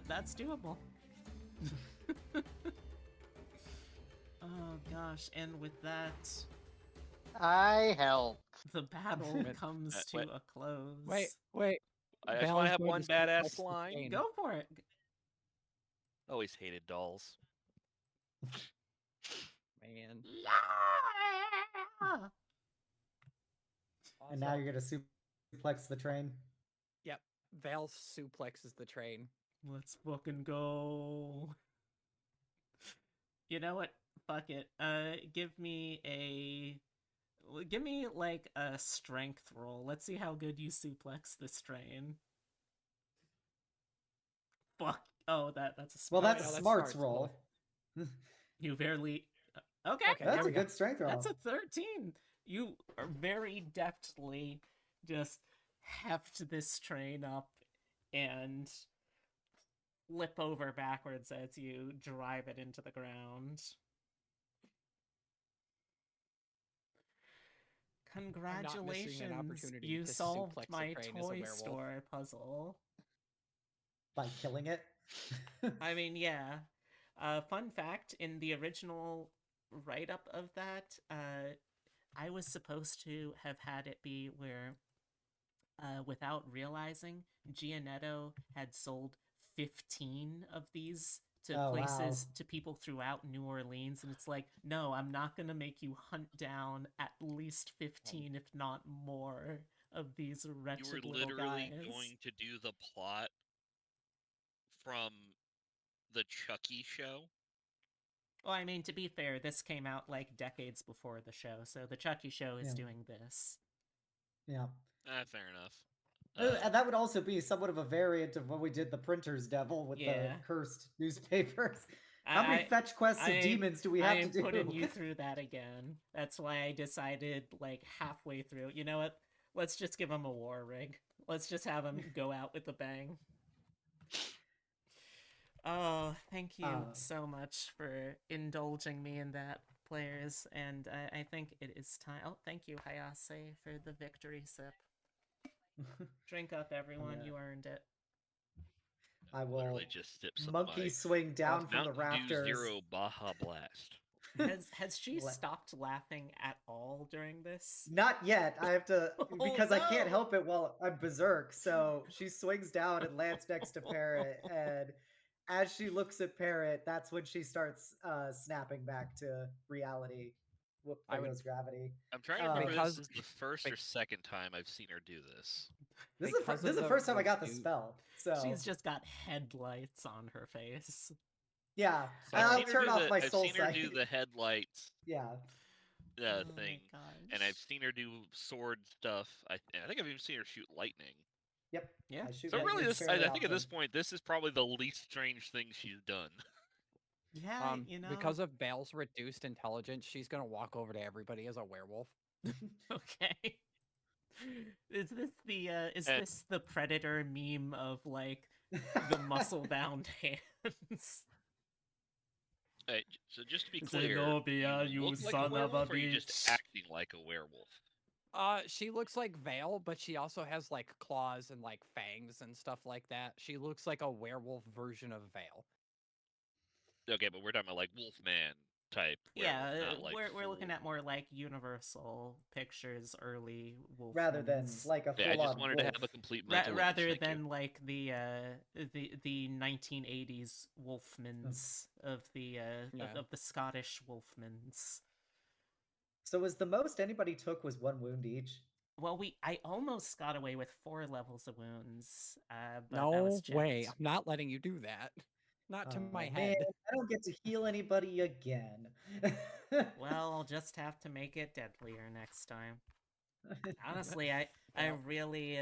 that's doable. Oh gosh, and with that, I help. the battle Wait. comes to Wait. a close. Wait. I just Val's want to have going one to suplex badass the line. train. Go for it. Always hated dolls. Man. Yeah! And now you're gonna suplex the train. Yep. Val suplexes the train. Let's fucking go. You know what? Fuck it. Give me like a strength roll. Let's see how good you suplex this train. Fuck. Oh, that's a Well, smart. that's a that's smarts smarts roll. You barely. Okay. Okay, That's there a we go. good strength roll. That's a 13. You are very deftly just heft this train up and flip over backwards as you drive it into the ground. not missing an Congratulations, opportunity you to solved suplex a my train as a toy werewolf. store puzzle. By killing it. I mean, yeah. Fun fact, in the original write-up of that, I was supposed to have had it be where, without realizing, Gianetto had sold 15 of these to Oh, places, wow. to people throughout New Orleans, and it's like, no, I'm not gonna make you hunt down at least 15, if not more, of these You wretched were little literally guys. going to do the plot from the Chucky show. Well, I mean, to be fair, this came out like decades before the show, so the Chucky show is Yeah. doing this. Yeah. Fair enough. And that would also be somewhat of a variant of when we did the Printer's Devil with Yeah. the cursed newspapers. How many fetch quests of demons do we have to I'm do? putting you through that again. That's why I decided, like, halfway through, you know what? Let's just give him a war rig. Let's just have him go out with a bang. Oh, thank you so much for indulging me in that, players. And I think it is time. Oh, thank you, Hayase, for the victory sip. Drink up, everyone. Yeah. You earned it. I will literally just sip some monkey of my swing down from the Mountain Dew rafters. Zero Baja Blast. Has she Le- stopped laughing at all during this? Not yet. I have to Oh, because I can't no. help it while I'm berserk. So she swings down and lands next to Parrot, and as she looks at Parrot, that's when she starts snapping back to reality. Whoop, there goes gravity. I'm trying to remember Because- this is the first or second time I've seen her do this. This is the, Because this is of the first time I got the reduced- spell. So She's just got headlights on her face. yeah, So and I've I'll seen her turn do off the- my I've soul seen her sight. do the headlights Yeah, Oh my thing, gosh. and I've seen her do sword stuff. I think I've even seen her shoot lightning. yep. Yeah. I shoot So really, lightning this I fairly think at this often. point, this is probably the least strange thing she's done. Yeah, you know. Because of Bal's reduced intelligence, she's gonna walk over to everybody as a werewolf. Okay. Is this the And- this the Predator meme of like the muscle bound hands? Hey, so just to be clear, Xenobia, you look like son a of a werewolf, or you just bitch. acting like a werewolf? She looks like Vale, but she also has like claws and like fangs and stuff like that. She looks like a werewolf version of Vale. Okay, but we're talking about like Wolfman type. Where Yeah, it's not like we're looking full- at more like Universal Pictures early Wolfmans. Rather than like a Yeah, I full-on just wanted to wolf. have a complete mental image. rather Thank you. than like the 1980s Wolfmans of the Yeah. of the Scottish Wolfmans. So was the most anybody took was 1 wound each? Well, I almost got away with 4 levels of wounds, but that No was way. checked. I'm not letting you do that. Not to my Oh, head. man, I don't get to heal anybody again. Well, I'll just have to make it deadlier next time. Honestly, I Well, really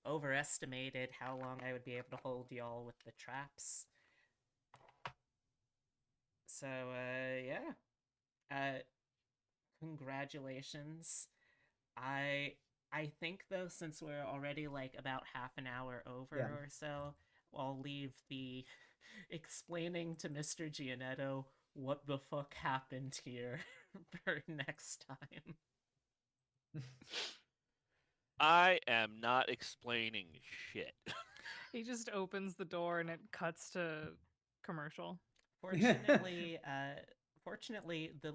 overestimated how long I would be able to hold y'all with the traps. So, yeah. Congratulations. I think though, since we're already like about half an hour over Yeah. or so, I'll leave the explaining to Mr. Gianetto what the fuck happened here for next time. I am not explaining shit. He just opens the door and it cuts to commercial. Fortunately, fortunately, the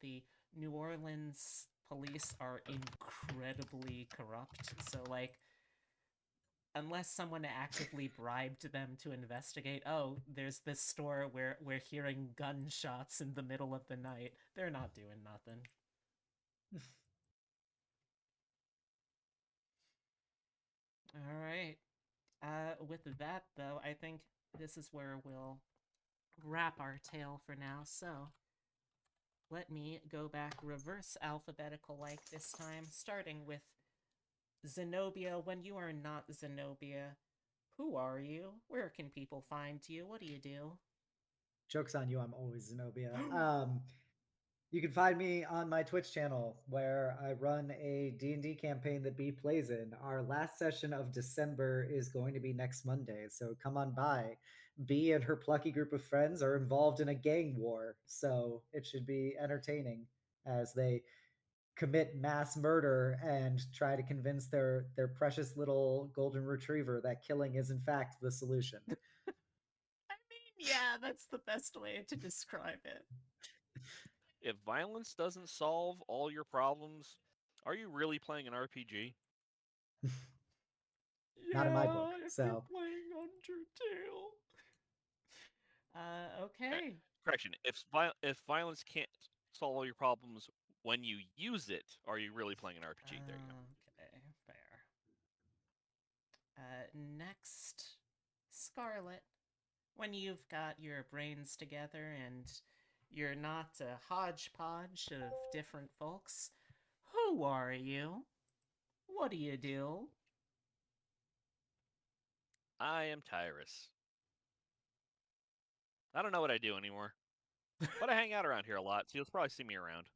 the New Orleans police are incredibly corrupt. So, like, unless someone actively bribed them to investigate, oh, there's this store where we're hearing gunshots in the middle of the night, they're not doing nothing. All right. With that, though, I think this is where we'll wrap our tale for now. So, let me go back reverse alphabetical like this time, starting with Xenobia. When you are not Xenobia, who are you? Where can people find you? What do you do? Joke's on you, I'm always Xenobia. You can find me on my Twitch channel where I run a D&D campaign that B plays in. Our last session of December is going to be next Monday, so come on by. B and her plucky group of friends are involved in a gang war, so it should be entertaining as they commit mass murder and try to convince their precious little golden retriever that killing is in fact the solution. I mean, yeah, that's the best way to describe it. If violence doesn't solve all your problems, are you really playing an RPG? Not in my book, If so- you're playing Undertale. Okay. Correction. If violence can't solve all your problems when you use it, are you really playing an RPG? There you go. Okay, fair. Next, Scarlet. When you've got your brains together and you're not a hodgepodge of different folks, who are you? What do you do? I am Tyrus. I don't know what I do anymore, but I hang out around here a lot, so you'll probably see me around.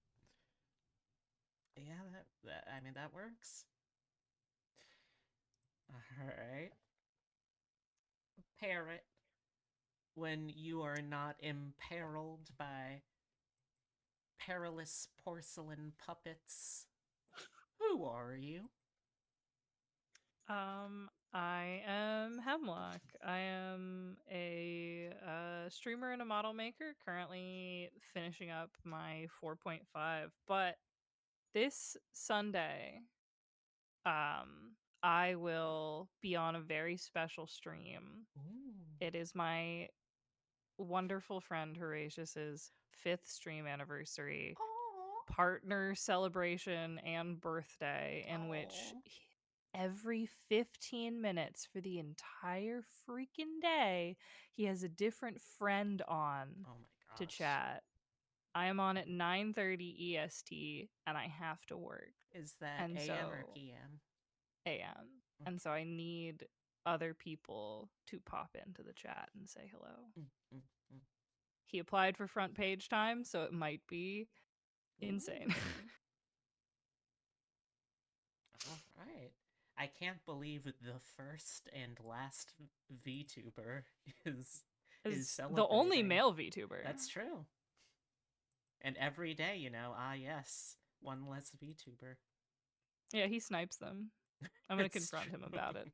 Yeah, I mean, that works. Alright. Parrot. When you are not imperiled by perilous porcelain puppets, who are you? I am Hemlocke. I am a streamer and a model maker, currently finishing up my 4.5. But this Sunday, I will be on a very special stream. Ooh. It is my wonderful friend Horatius's 5th stream anniversary, Aw. partner celebration, and birthday, in which Aw. every 15 minutes for the entire freaking day, he has a different friend on Oh my to gosh. chat. I am on at 9:30 EST, and I have to work Is that And AM or so- PM? AM. And so I need other people to pop into the chat and say hello. Mm, mm, mm. He applied for front page time, so it might be insane. Ooh. All right. I can't believe the first and last VTuber is Is the only celebrating. male VTuber. That's true. And every day, yes, one less VTuber. Yeah, he snipes them. I'm gonna It's confront him true. about it.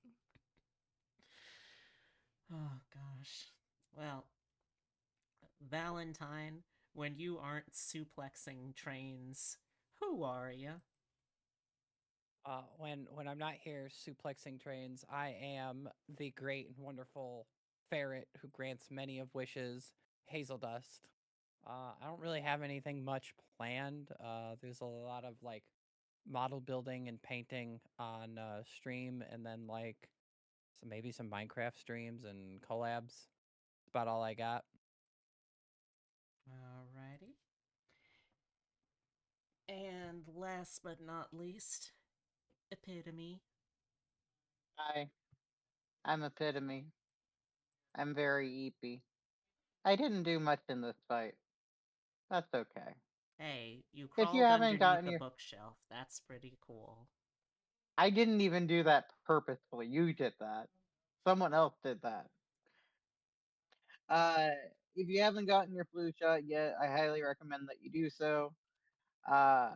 Oh gosh. Well, Valentine, when you aren't suplexing trains, who are you? When I'm not here suplexing trains, I am the great and wonderful ferret who grants many of wishes, Hazel Dust. I don't really have anything much planned. There's a lot of like model building and painting on stream, and then like maybe some Minecraft streams and collabs. That's about all I got. Alrighty. And last but not least, Epitome. Hi, I'm Epitome. I'm very eepy. I didn't do much in this fight. That's okay. Hey, you If you crawled haven't underneath gotten the your... bookshelf. That's pretty cool. I didn't even do that purposefully. You did that. Someone else did that. Uh, if you haven't gotten your flu shot yet, I highly recommend that you do so. Uh,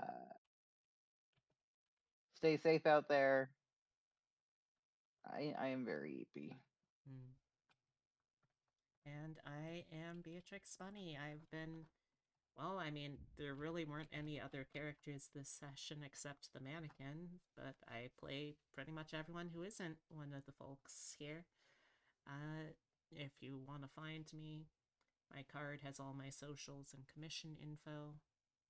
stay safe out there. I am very eepy. Hmm. And I am Beatrix Bunny. I've been, well, I mean, there really weren't any other characters this session except the mannequin, but I play pretty much everyone who isn't one of the folks here. If you want to find me, my card has all my socials and commission info.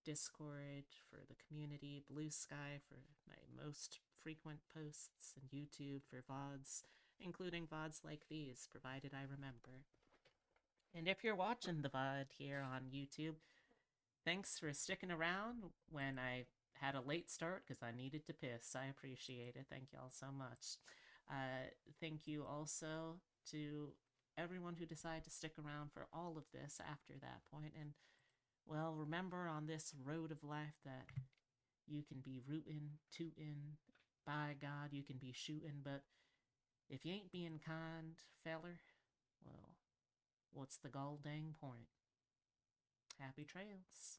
Discord for the community, Blue Sky for my most frequent posts, and YouTube for VODs, including VODs like these, provided I remember. And if you're watching the VOD here on YouTube, thanks for sticking around when I had a late start because I needed to piss. I appreciate it. Thank y'all so much. Thank you also to everyone who decided to stick around for all of this after that point. And, well, remember on this road of life that you can be rootin', tootin', by God, you can be shootin', but if you ain't being kind, feller, well, what's the gall dang point? Happy trails.